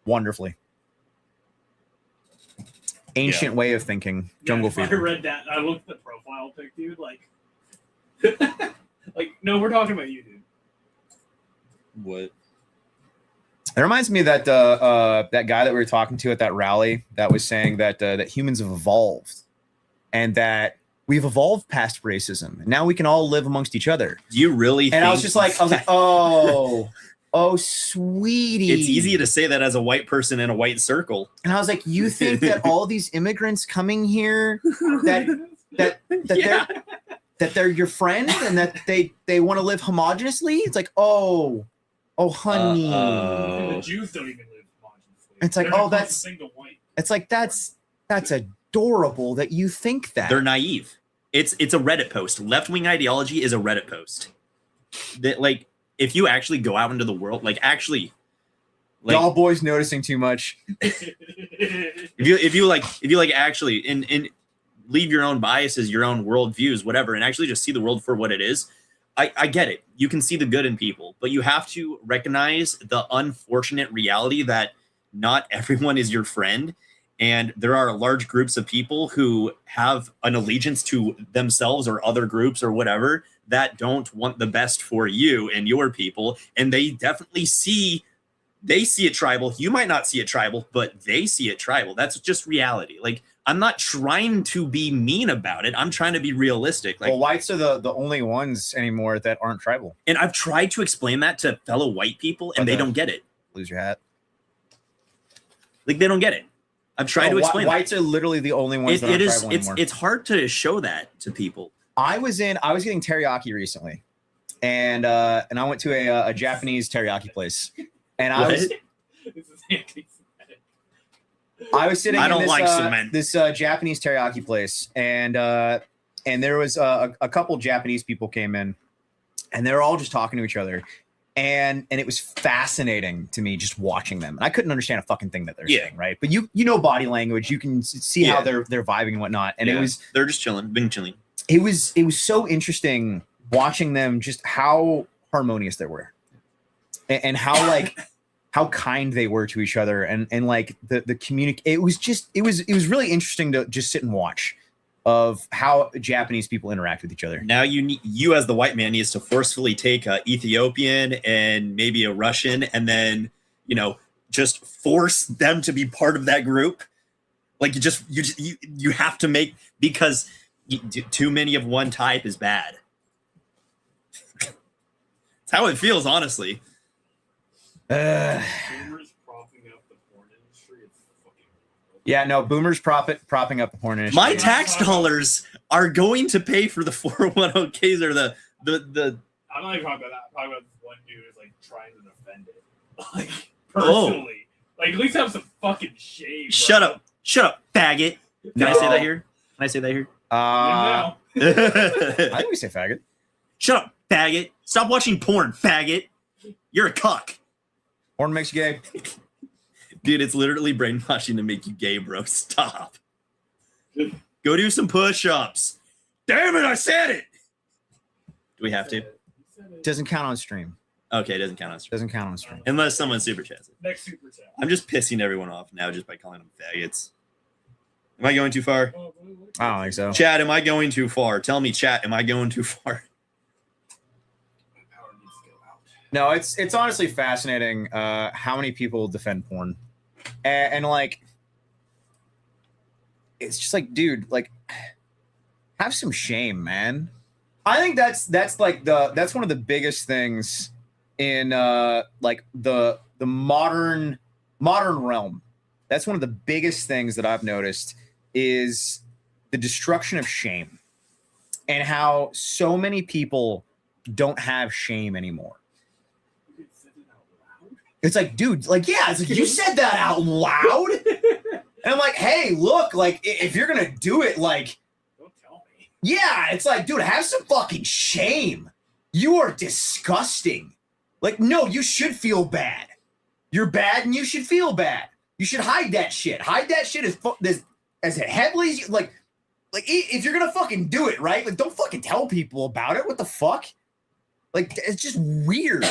wonderfully. Ancient way of thinking, jungle If I fever. read that. I looked at the profile pic, dude. Like, like no, we're talking about you, dude. What? It reminds me of that guy that we were talking to at that rally that was saying that humans have evolved and that we've evolved past racism. And now we can all live amongst each other. Do you really? And I was just like, oh, oh, sweetie. It's easy to say that as a white person in a white circle. And I was like, you think that all these immigrants coming here that Yeah. they're your friend and that they want to live homogeneously? It's like, oh, honey. The Jews don't even live homogeneously. It's like, They're oh, the that's- closest thing to white. It's like that's adorable that you think that. They're naive. It's a Reddit post. Left-wing ideology is a Reddit post. That, like, if you actually go out into the world, like, actually, like, Y'all boys noticing too much. if you like actually and leave your own biases, your own worldviews, whatever, and actually just see the world for what it is. I get it. You can see the good in people, but you have to recognize the unfortunate reality that not everyone is your friend. And there are large groups of people who have an allegiance to themselves or other groups or whatever that don't want the best for you and your people. And they definitely see it tribal. You might not see it tribal, but they see it tribal. That's just reality. Like, I'm not trying to be mean about it. I'm trying to be realistic. Like, Well, whites are the only ones anymore that aren't tribal. and I've tried to explain that to fellow white people, and they don't get it. Lose your hat. Like, they don't get it. I've tried to explain that. Whites are literally the only ones that It aren't is. tribal anymore. It's hard to show that to people. I was getting teriyaki recently, and I went to a Japanese teriyaki place, and I What? was This is anti-Semitic. I was sitting I in don't this, like cement. this Japanese teriyaki place, and there was a couple Japanese people came in, and they were all just talking to each other, and it was fascinating to me just watching them. And I couldn't understand a fucking thing that they're Yeah. saying, right? But you know body language, you can see how Yeah. they're vibing and whatnot, and Yeah. They're just chilling, been chilling. it was so interesting watching them, just how harmonious they were, and how like how kind they were to each other, and like the communic. It was really interesting to just sit and watch of how Japanese people interact with each other. Now you as the white man needs to forcefully take a Ethiopian and maybe a Russian, and then just force them to be part of that group. Like you have to make, because too many of one type is bad. It's how it feels, honestly. Boomers propping up the porn industry. It's fucking. Yeah, no, boomers propping up the porn industry. My tax dollars are going to pay for the 401ks or the I'm not even talking about that. I'm talking about this one dude who's like trying to defend it. Like Oh. personally. Like at least have some fucking shame. Bro. Shut up, faggot. Can I say that here? Can I say that here? I think we say faggot. Shut up, faggot. Stop watching porn, faggot. You're a cuck. Porn makes you gay. Dude, it's literally brainwashing to make you gay, bro. Stop. Go do some push-ups. Damn it, I said it. Do we have to? Doesn't count on stream. Okay, it doesn't count on stream. Doesn't count on stream. Unless someone super chats it. Next super chat. I'm just pissing everyone off now just by calling them faggots. Am I going too far? I don't think so. Chat, am I going too far? Tell me, chat, am I going too far? My power needs to go out. No, it's honestly fascinating how many people defend porn, and like, it's just like, dude, like, have some shame, man. I think that's one of the biggest things in like the modern realm. That's one of the biggest things that I've noticed is the destruction of shame, and how so many people don't have shame anymore. You said it out loud. It's like, dude, like, yeah, it's like, you said that out loud. And I'm like, hey, look, like, if you're going to do it, like, Don't tell me. yeah, it's like, dude, have some fucking shame. You are disgusting. Like, no, you should feel bad. You're bad and you should feel bad. You should hide that shit. Hide that shit as heavily as you, like, if you're going to fucking do it, right? Like, don't fucking tell people about it. What the fuck? Like, it's just weird.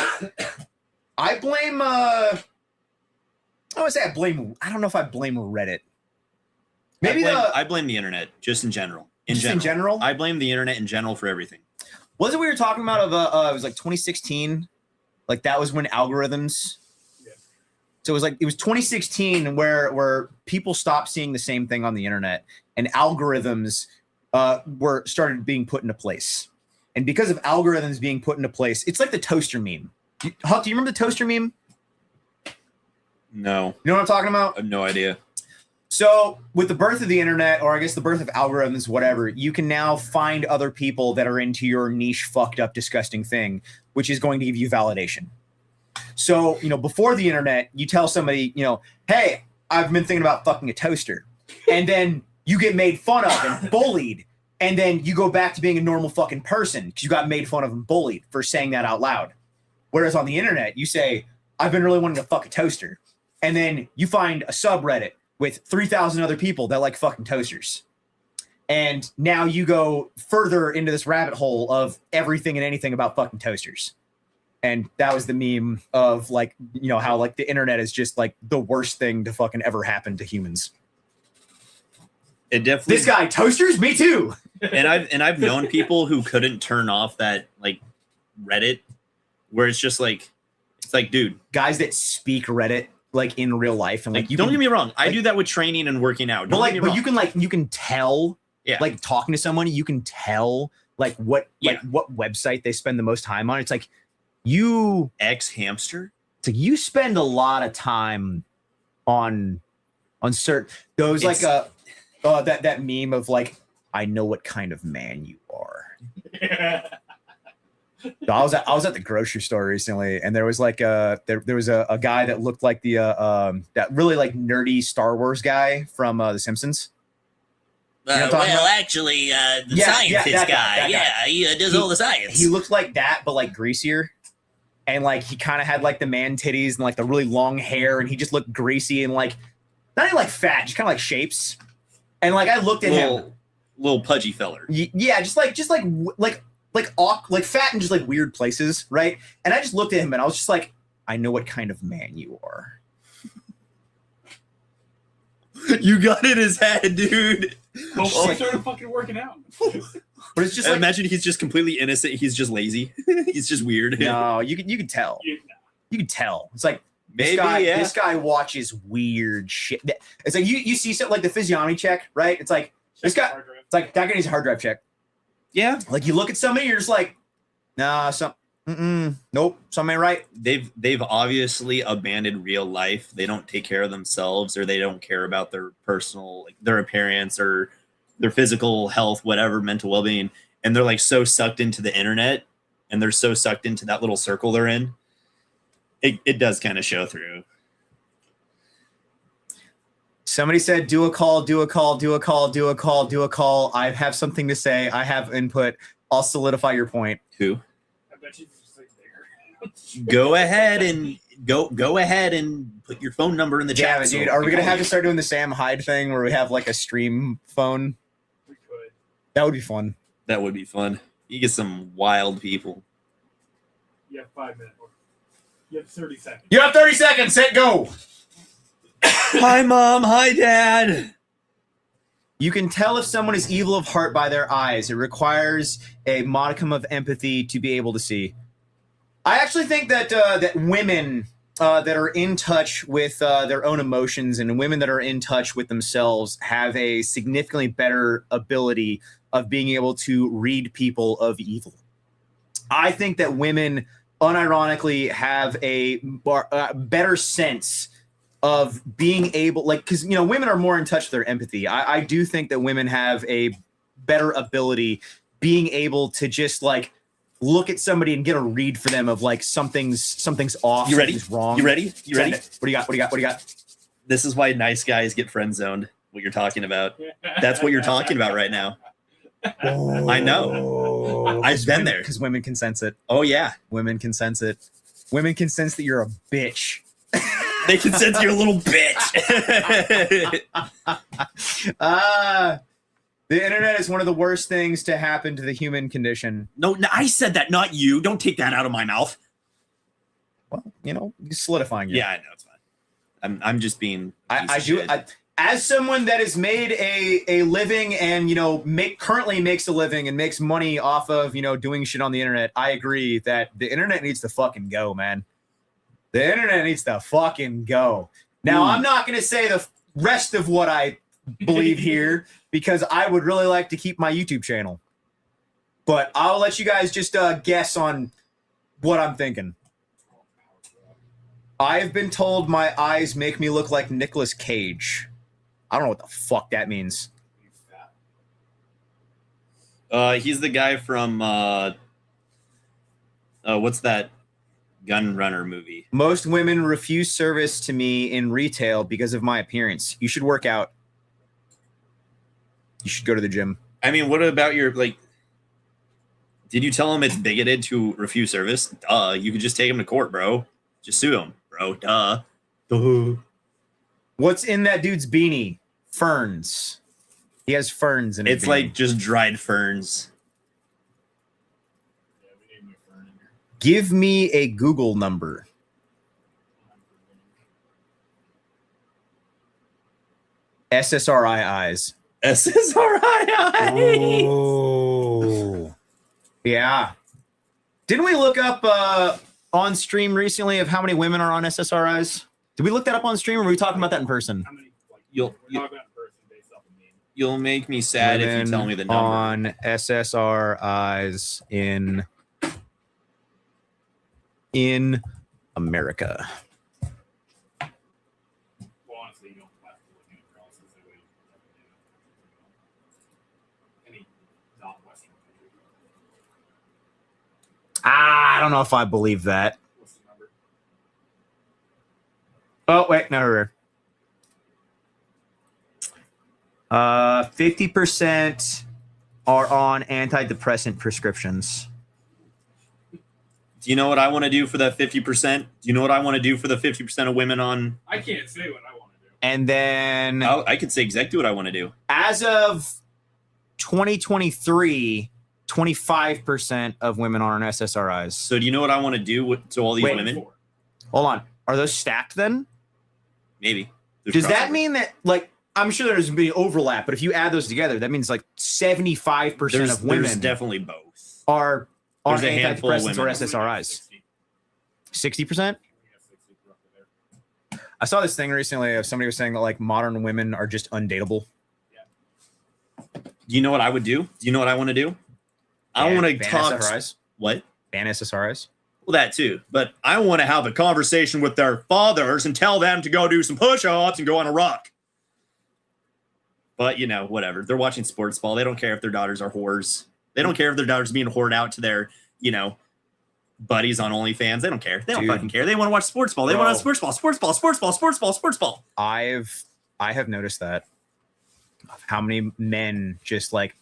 I blame, I don't know if I blame Reddit. Maybe I blame the internet, just in general. in general. I blame the internet in general for everything. Was it we were talking about of it was like 2016, like that was when algorithms. Yeah. So it was 2016 where people stopped seeing the same thing on the internet, and algorithms started being put into place. And because of algorithms being put into place, it's like the toaster meme. Huck, do you remember the toaster meme? No, You know what I'm talking about? I have no idea. So with the birth of the internet, or I guess the birth of algorithms, whatever, you can now find other people that are into your niche, fucked up, disgusting thing, which is going to give you validation. So, before the internet, you tell somebody, hey, I've been thinking about fucking a toaster. And then you get made fun of and bullied. And then you go back to being a normal fucking person because you got made fun of and bullied for saying that out loud. Whereas on the internet, you say, I've been really wanting to fuck a toaster. And then you find a subreddit with 3,000 other people that like fucking toasters. And now you go further into this rabbit hole of everything and anything about fucking toasters. And that was the meme of how the internet is just like the worst thing to fucking ever happen to humans. It definitely. This guy, toasters? Me too. And I've known people who couldn't turn off that Reddit, where it's just it's dude, guys that speak Reddit in real life and don't get me wrong, I do that with training and working out. But you can tell, yeah, talking to someone, you can tell what website they spend the most time on. It's you X hamster. It's you spend a lot of time on certain those that meme of I know what kind of man you are. So I was at the grocery store recently, and there was there was a guy that looked like the that really nerdy Star Wars guy from The Simpsons. Actually, the scientist guy. Yeah, he does all the science. He looked like that, but greasier. And he kind of had the man titties and the really long hair, and he just looked greasy and not even fat, just kind of shapes. And I looked at him, little pudgy feller. Yeah, just fat and just weird places, right? And I just looked at him and I was just I know what kind of man you are. You got in his head, dude. Well, he started fucking working out. But it's just imagine he's just completely innocent. He's just lazy. He's just weird. No, you can tell. You can tell. It's maybe this guy watches weird shit. It's you see something the physiognomy check, right? It's this guy. It's that guy needs a hard drive check. Yeah. You look at somebody, you're just nah, nope, something ain't right. They've obviously abandoned real life. They don't take care of themselves, or they don't care about their personal, their appearance or their physical health, whatever, mental well-being. And they're so sucked into the internet, and they're so sucked into that little circle they're in. It does kind of show through. Somebody said, do a call. I have something to say. I have input. I'll solidify your point. Who? I bet you just there. Go ahead and put your phone number in the chat. Yeah, dude. Are we gonna have to start doing the Sam Hyde thing where we have a stream phone? We could. That would be fun. That would be fun. You get some wild people. You have 5 minutes. You have 30 seconds. You have 30 seconds. Set go. Hi, Mom. Hi, Dad. You can tell if someone is evil of heart by their eyes. It requires a modicum of empathy to be able to see. I actually think that that women that are in touch with their own emotions and women that are in touch with themselves have a significantly better ability of being able to read people of evil. I think that women unironically have a better sense of being able, because women are more in touch with their empathy. I do think that women have a better ability being able to just look at somebody and get a read for them of something's off. You ready? Something's wrong. You ready? You ready? What do you got? What do you got? This is why nice guys get friend zoned. What you're talking about. That's what you're talking about right now. Oh, I know. I've been there. Because women can sense it. Oh yeah. Women can sense it. Women can sense that you're a bitch. They can sense you're a little bitch. The internet is one of the worst things to happen to the human condition. No, I said that, not you. Don't take that out of my mouth. Well, you're solidifying it. Yeah, I know, it's fine. I'm just being. I do. As someone that has made a living and currently makes a living and makes money off of doing shit on the internet, I agree that the internet needs to fucking go, man. The internet needs to fucking go. Now, I'm not going to say the rest of what I believe here because I would really like to keep my YouTube channel. But I'll let you guys just guess on what I'm thinking. I've been told my eyes make me look like Nicolas Cage. I don't know what the fuck that means. He's the guy from what's that gun runner movie? Most women refuse service to me in retail because of my appearance. You should work out. You should go to the gym. I mean, what about your like? Did you tell him it's bigoted to refuse service? Duh. You could just take him to court, bro. Just sue him, bro. Duh. Duh. What's in that dude's beanie? Ferns. He has ferns in his It's beanie. like just dried ferns. Yeah, we need new fern in here. Give me a Google number. SSRI eyes. SSRI. Oh. Yeah. Didn't we look up on stream recently of how many women are on SSRIs? Did we look that up on stream or were we talking about that in person? How many? Like, You'll- we're talking about in person based off of me. You'll make me sad if you tell me the number. On SSRIs in America. Well, honestly, you don't have to look anywhere else. Is the way you any non-Western country. I don't know if I believe that. What's the number? Oh, wait, no. 50% are on antidepressant prescriptions. Do you know what I want to do for that 50%? Do you know what I want to do for the 50% of women on? I can't say what I want to do. And then I could say exactly what I want to do. as of 2023, 25% of women are on SSRIs. So do you know what I want to do to all these Wait. women? Hold on. Are those stacked then? Maybe. There's Does that crossover. mean that, like, I'm sure there's going to be overlap, but if you add those together, that means like 75% there's of women definitely both? are on There's a handful of antidepressants or women. SSRIs. 60%? Yeah, 60 roughly there. I saw this thing recently of somebody was saying that like modern women are just undateable. Do you know what I would do? Do you know what I want to do? I want to Ban talk. SSRIs. What? Ban SSRIs. Well, that too. But I want to have a conversation with their fathers and tell them to go do some push-ups and go on a rock. But, you know, whatever. They're watching sports ball. They don't care if their daughters are whores. They don't care if their daughters being whored out to their, you know, buddies on OnlyFans. They don't care. They don't Dude. fucking care. They want to watch sports ball. They want to Bro. sports ball. I have noticed that of how many men just like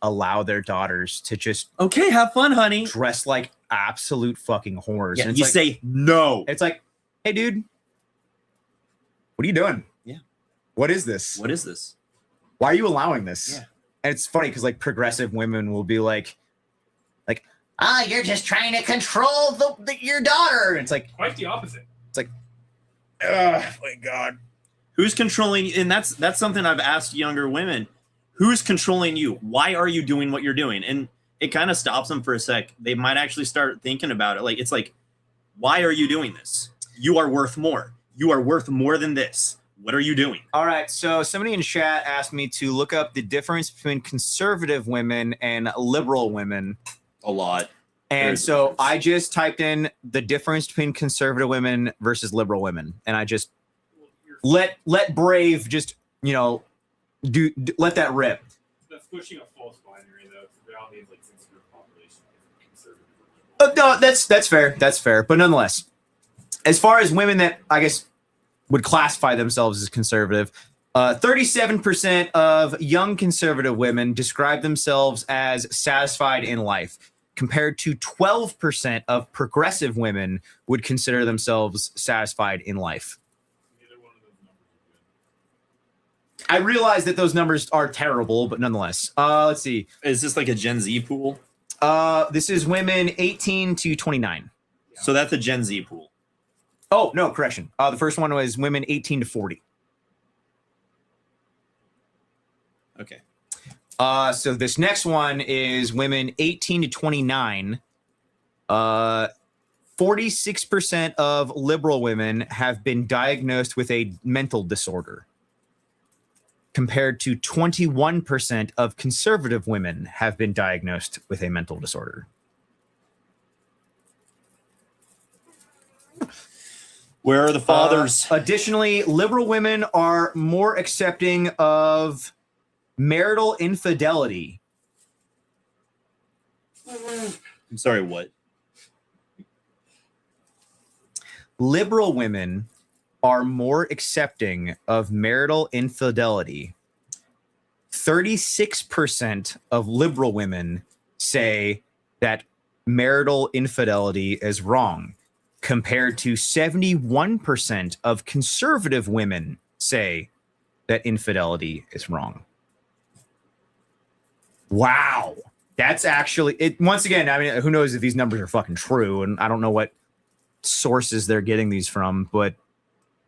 allow their daughters to just Okay, have fun, honey. dress like absolute fucking whores. Yeah, And it's you like, say no. it's like, hey, dude, what are you doing? Yeah. What is this? What is this? Why are you allowing this? Yeah. And it's funny because like progressive women will be like, oh, you're just trying to control your daughter. And it's like, Quite the opposite. oh my God. Who's controlling? And that's something I've asked younger women. Who's controlling you? Why are you doing what you're doing? And it kind of stops them for a sec. They might actually start thinking about it. Like, it's like, why are you doing this? You are worth more. You are worth more than this. What are you doing? All right. So somebody in chat asked me to look up the difference between conservative women and liberal women. A lot. And There's a so difference. I just typed in the difference between conservative women versus liberal women. And I just Well, you're, let Brave just, you know, let that rip. that's pushing a false binary, though. The reality is like 60% of the population is conservative. or liberal. No, that's fair. That's fair. But nonetheless, as far as women that I guess would classify themselves as conservative, 37% of young conservative women describe themselves as satisfied in life, compared to 12% of progressive women would consider themselves satisfied in life. Neither one of those numbers are good. I realize that those numbers are terrible, but nonetheless. Let's see. Is this like a Gen Z pool? This is women 18 to 29. So that's a Gen Z pool. Oh, no, correction. The first one was women 18 to 40. Okay. So this next one is women 18 to 29. 46% of liberal women have been diagnosed with a mental disorder, compared to 21% of conservative women have been diagnosed with a mental disorder. Where are the fathers? Additionally, liberal women are more accepting of marital infidelity. I'm sorry, what? Liberal women are more accepting of marital infidelity. 36% of liberal women say that marital infidelity is wrong, compared to 71% of conservative women say that infidelity is wrong. Wow. That's actually it. Once again, I mean, who knows if these numbers are fucking true, and I don't know what sources they're getting these from, but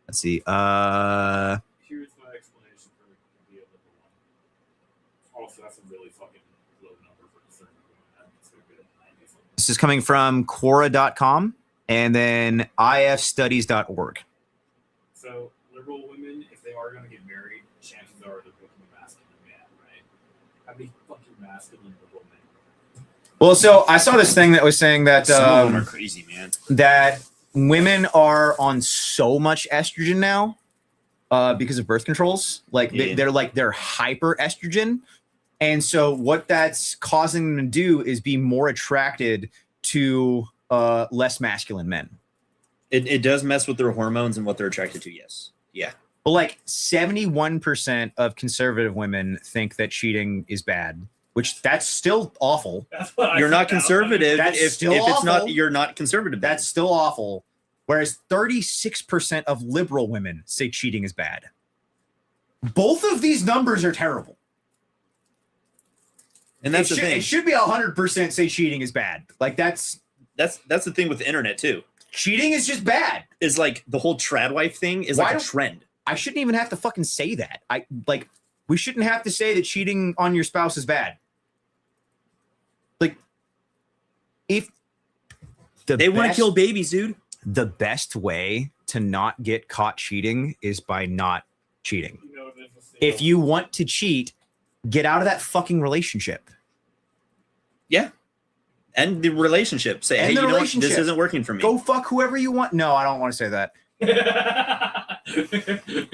let's see. Here's my explanation for the liberal one. Also, that's a really fucking low number for conservative women. It's a good 90 something. This is coming from Quora.com and then ifstudies.org. So, liberal women, if they are going to get married, chances are they're picking a masculine man, right? How many fucking masculine liberal men? Well, so I saw this thing that was saying that Some of them are crazy, man. that women are on so much estrogen now because of birth controls. Like they're hyper estrogen. And so what that's causing them to do is be more attracted to less masculine men. It does mess with their hormones and what they're attracted to. Yes. Yeah. But like 71% of conservative women think that cheating is bad, which that's still awful. That's what You're not conservative That's if still it's not awful. you're not conservative. That's still awful. Whereas 36% of liberal women say cheating is bad. Both of these numbers are terrible. and that's the thing. It should be 100% say cheating is bad. Like that's That's the thing with the internet too. cheating is just bad. Is like the whole trad wife thing is Why like a don't- trend. I shouldn't even have to fucking say that. We shouldn't have to say that cheating on your spouse is bad. Like, if They want to kill babies, dude. the best way to not get caught cheating is by not cheating. You know, there's this thing If you want to cheat, get out of that fucking relationship. Yeah. And the relationship. Say, End hey, the you know what? relationship. This isn't working for me. Go fuck whoever you want. No, I don't want to say that.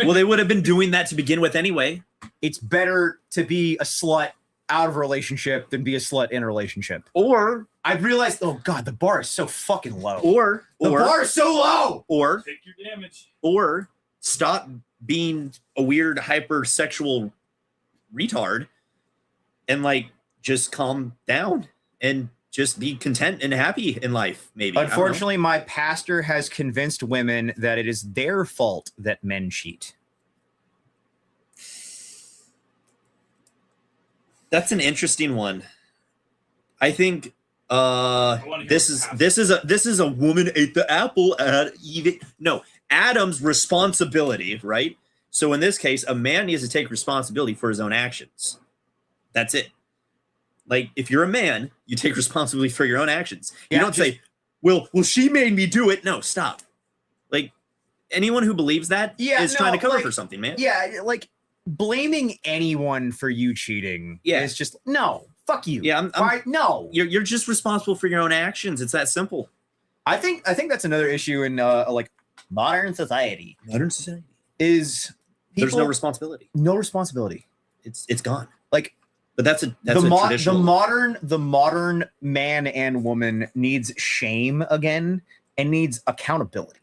Well, they would have been doing that to begin with anyway. It's better to be a slut out of a relationship than be a slut in a relationship. Or I realized, oh God, the bar is so fucking low. The or bar is so low. or Take your damage. or stop being a weird hypersexual retard and like just calm down and just be content and happy in life, maybe. I don't know. Unfortunately, my pastor has convinced women that it is their fault that men cheat. That's an interesting one. I think wanna hear this what is a woman ate the apple at even no Adam's responsibility, right? So in this case, a man needs to take responsibility for his own actions. That's it. Like if you're a man, you take responsibility for your own actions. You Yeah, don't say, well, she made me do it. No, stop. Like anyone who believes that is trying to cover for something, man. Yeah, like blaming anyone for you cheating is just no. Fuck you. Yeah, no. You're just responsible for your own actions. It's that simple. I think that's another issue in like modern society Modern society. is There's no people- responsibility. no responsibility. It's gone. Like But that's a the traditional. modern man and woman needs shame again and needs accountability.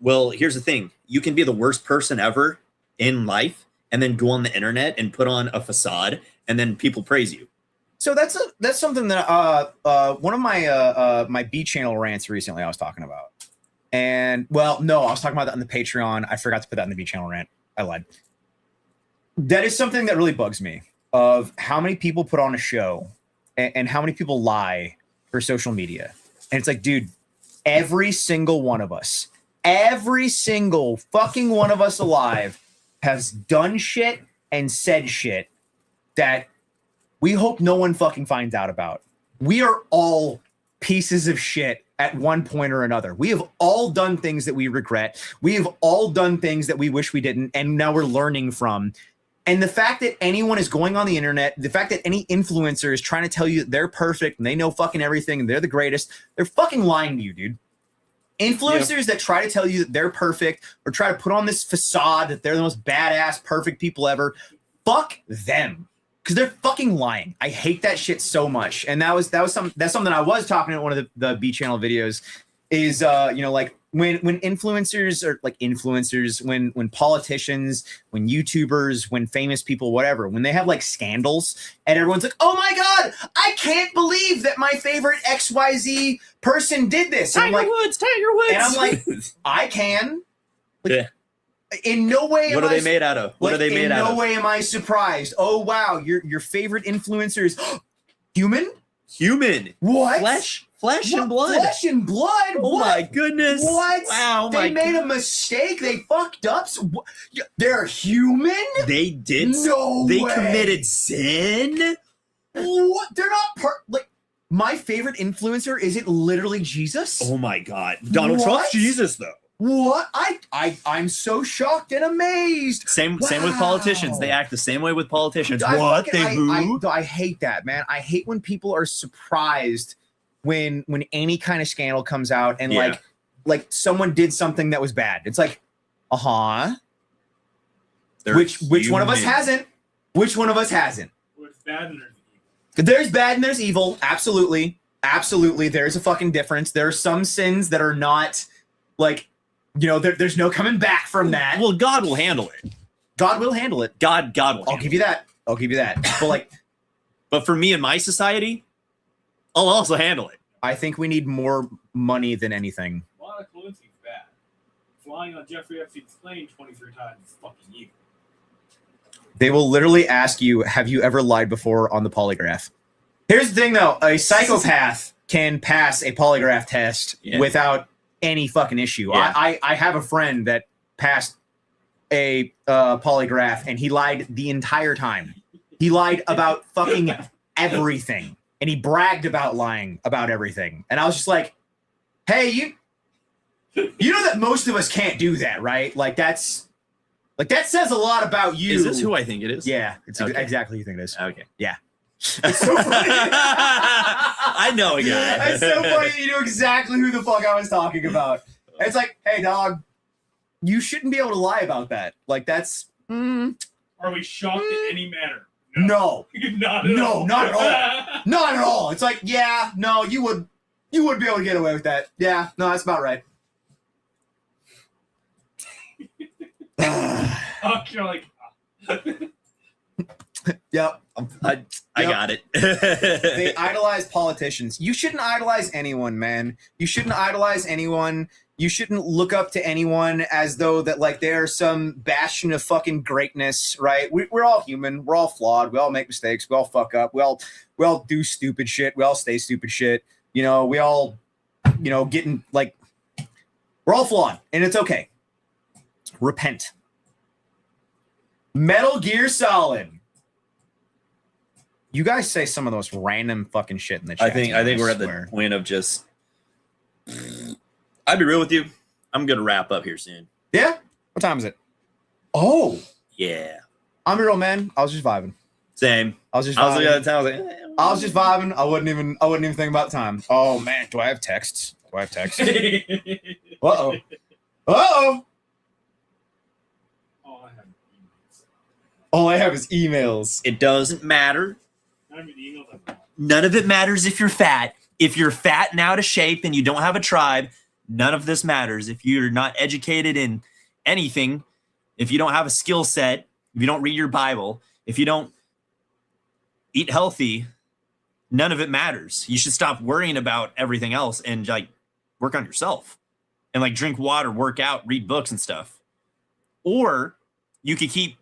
Well, here's the thing: you can be the worst person ever in life, and then go on the internet and put on a facade, and then people praise you. So that's something that one of my my B channel rants recently I was talking about. And well, no, I was talking about that on the Patreon. I forgot to put that in the B channel rant. I lied. That is something that really bugs me of how many people put on a show and how many people lie for social media. And it's like, dude, every single one of us, every single fucking one of us alive has done shit and said shit that we hope no one fucking finds out about. We are all pieces of shit at one point or another. We have all done things that we regret. We have all done things that we wish we didn't, and now we're learning from. And the fact that anyone is going on the internet, the fact that any influencer is trying to tell you that they're perfect and they know fucking everything and they're the greatest, they're fucking lying to you, dude. Influencers that try to tell you that they're perfect or try to put on this facade that they're the most badass, perfect people ever, fuck them. Because they're fucking lying. I hate that shit so much. And that's something I was talking in one of the B channel videos is like when influencers are like influencers, when politicians, when YouTubers, when famous people, whatever, when they have like scandals and everyone's like, oh my God, I can't believe that my favorite XYZ person did this. And Tiger Woods. And I'm like, I can. Like, Yeah. In no way. What are they made out of? What are they made out of? In no way am I surprised. Oh wow, your favorite influencer is human. Human. What? Flesh and blood. Flesh and blood. Oh What? my goodness. What? Wow. They made a mistake. They fucked up. They're human. They did. No They way. committed sin. What? They're not like my favorite influencer. Is it literally Jesus? Oh my God. Donald What? Trump's Jesus though. What? I'm so shocked and amazed. Same with Wow. politicians. They act the same way with politicians. I What? fucking- They boo? I hate that, man. I hate when people are surprised when any kind of scandal comes out and Yeah. like someone did something that was bad. It's like, They're which one of us human. hasn't? Which one of us hasn't? Well, it's bad and there's evil. There's bad and there's evil. Absolutely. Absolutely. There's a fucking difference. There are some sins that are not like, there's no coming back from that. Well, God will handle it. God will handle it. God will. I'll handle give you that. I'll give you that. But like, But for me and my society, I'll also handle it. I think we need more money than anything. Monica Lewinsky's bad. Flying on Jeffrey Epstein's plane 23 times is fucking evil. They will literally ask you, have you ever lied before on the polygraph? Here's the thing, though. A psychopath can pass a polygraph test without any fucking issue. Yeah. I have a friend that passed a polygraph, and he lied the entire time. He lied about fucking everything. And he bragged about lying about everything. And I was just like, hey, you know that most of us can't do that, right? That says a lot about you. Is this who I think it is? Yeah, it's Okay. exactly who you think it is. Okay. Yeah. It's so funny. I know a guy. It's so funny that you know exactly who the fuck I was talking about. And it's like, hey, dog, you shouldn't be able to lie about that. Like, that's... Are we shocked in any manner? No. Not at all. Not at all. Not at all. It's like, yeah, no, you would be able to get away with that. Yeah, no, that's about right. You're like, Yep. I got it. They idolize politicians. You shouldn't idolize anyone, man. You shouldn't idolize anyone. You shouldn't look up to anyone as though that like they're some bastion of fucking greatness, right? We're all human. We're all flawed. We all make mistakes. We all fuck up. We all do stupid shit. We all say stupid shit. We all, getting like, we're all flawed, and it's okay. Repent. Metal Gear Solid. You guys say some of the most random fucking shit in the chat. I think we're at the point of just. I'll be real with you. I'm gonna wrap up here soon. Yeah. What time is it? Oh, Yeah. I'm a real man. I was just vibing. Same. I was just I was looking vibing. at the time. I was like, I was just vibing. I wouldn't even think about time. Oh man, do I have texts? Uh-oh. Uh-oh. oh, I have emails. All I have is emails. it doesn't matter. I have emails. None of it matters if you're fat. If you're fat and out of shape and you don't have a tribe, none of this matters. If you're not educated in anything, if you don't have a skill set, if you don't read your Bible, if you don't eat healthy, none of it matters. You should stop worrying about everything else and like work on yourself and like drink water, work out, read books and stuff. Or you could keep,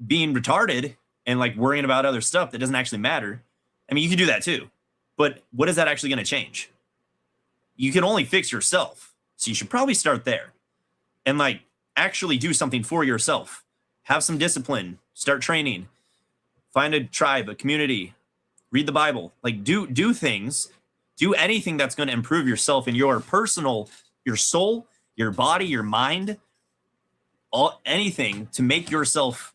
being retarded and like worrying about other stuff that doesn't actually matter. I mean, you can do that too, but what is that actually going to change? You can only fix yourself. So you should probably start there and like actually do something for yourself. Have some discipline, start training, find a tribe, a community, read the Bible, like do things, do anything that's going to improve yourself in your personal, your soul, your body, your mind, anything to make yourself,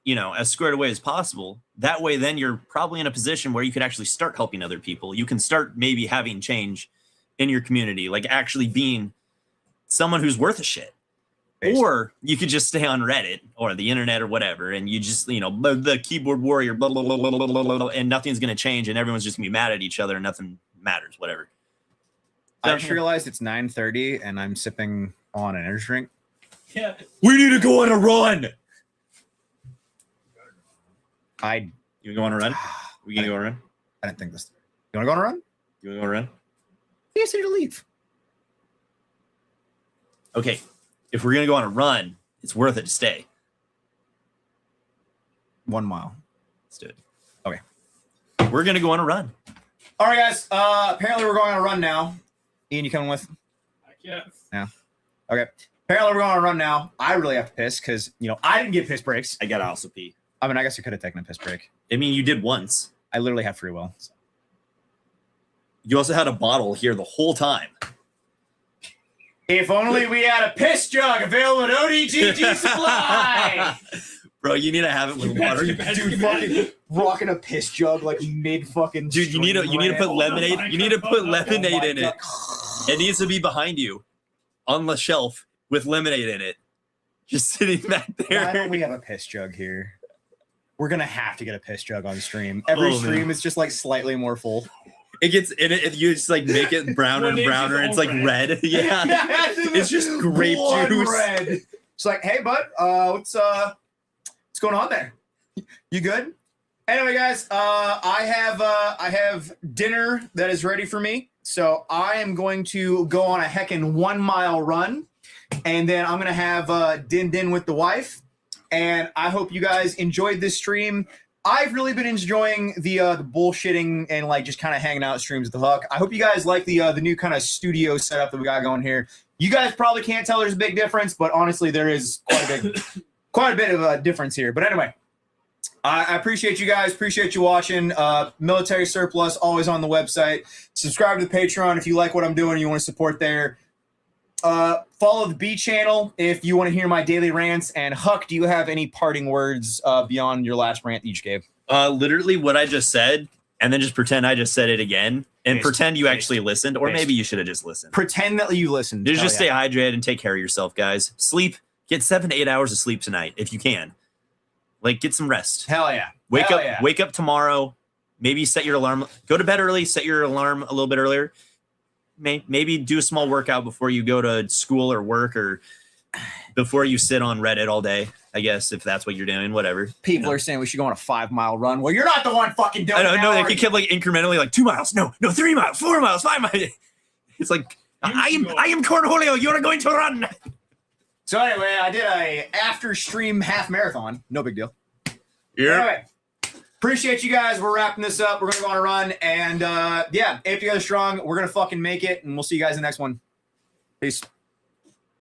as squared away as possible. That way, then you're probably in a position where you could actually start helping other people. You can start maybe having change in your community, like actually being someone who's worth a shit. Basically. Or you could just stay on Reddit or the internet or whatever, and you just, you know, the keyboard warrior, blah, blah, blah, blah, blah, blah, blah, and nothing's going to change, and everyone's just going to be mad at each other, and nothing matters, whatever. I just realized it's 9:30 and I'm sipping on an energy drink. Yeah. We need to go on a run. You go on a run? We can go on a run? I didn't think this. You want to go on a run? You want to go on a run? You said to leave. Okay. If we're going to go on a run, it's worth it to stay. 1 mile. Let's do it. Okay. We're going to go on a run. All right, guys. Apparently we're going on a run now. Ian, you coming with? I guess. Yeah. Okay. Apparently we're going on a run now. I really have to piss because, you know, I didn't get piss breaks. I got to also pee. I mean, I guess I could have taken a piss break. I mean, you did once. I literally have free will. So. You also had a bottle here the whole time. If only we had a piss jug available at ODGG Supply. Bro, you need to have it with water. Dude, fucking rocking a piss jug like mid fucking. Dude, you need to put lemonade. You need to put lemonade in it. It needs to be behind you on the shelf with lemonade in it. Just sitting back there. Why don't we have a piss jug here? We're gonna have to get a piss jug on stream. Every stream is just like slightly more full. It gets in it. You just like make it browner and browner. And it's like red. Yeah, it's just grape Blood juice. Red. It's like, hey, bud, what's going on there? You good? Anyway, guys, I have dinner that is ready for me. So I am going to go on a heckin' 1 mile run, and then I'm gonna have din with the wife. And I hope you guys enjoyed this stream. I've really been enjoying the bullshitting and like just kind of hanging out streams with the Huck. I hope you guys like the new kind of studio setup that we got going here. You guys probably can't tell there's a big difference, but honestly, there is quite a bit of a difference here. But anyway, I appreciate you guys. Appreciate you watching. Military Surplus always on the website. Subscribe to the Patreon if you like what I'm doing and you want to support there. Follow the B channel if you want to hear my daily rants. And Huck, do you have any parting words beyond your last rant that you just gave? Literally what I just said, and then just pretend I just said it again, and pretend you actually listened, or maybe you should have just listened. Pretend that you listened. Just stay hydrated and take care of yourself, guys. Sleep. Get 7 to 8 hours of sleep tonight if you can. Like, get some rest. Hell yeah. Wake up tomorrow. Maybe set your alarm. Go to bed early. Set your alarm a little bit earlier. Maybe do a small workout before you go to school or work, or before you sit on Reddit all day, I guess, if that's what you're doing, whatever. People are saying we should go on a 5 mile run. Well, you're not the one fucking doing it. I don't know. They could keep like incrementally, like 2 miles. No, 3 miles, 4 miles, 5 miles. It's like, I am Cornholio. You're going to run. So anyway, I did a after stream half marathon. No big deal. Yeah. Anyway, appreciate you guys. We're wrapping this up. We're going to go on a run. And yeah, if you guys are strong, we're going to fucking make it. And we'll see you guys in the next one. Peace.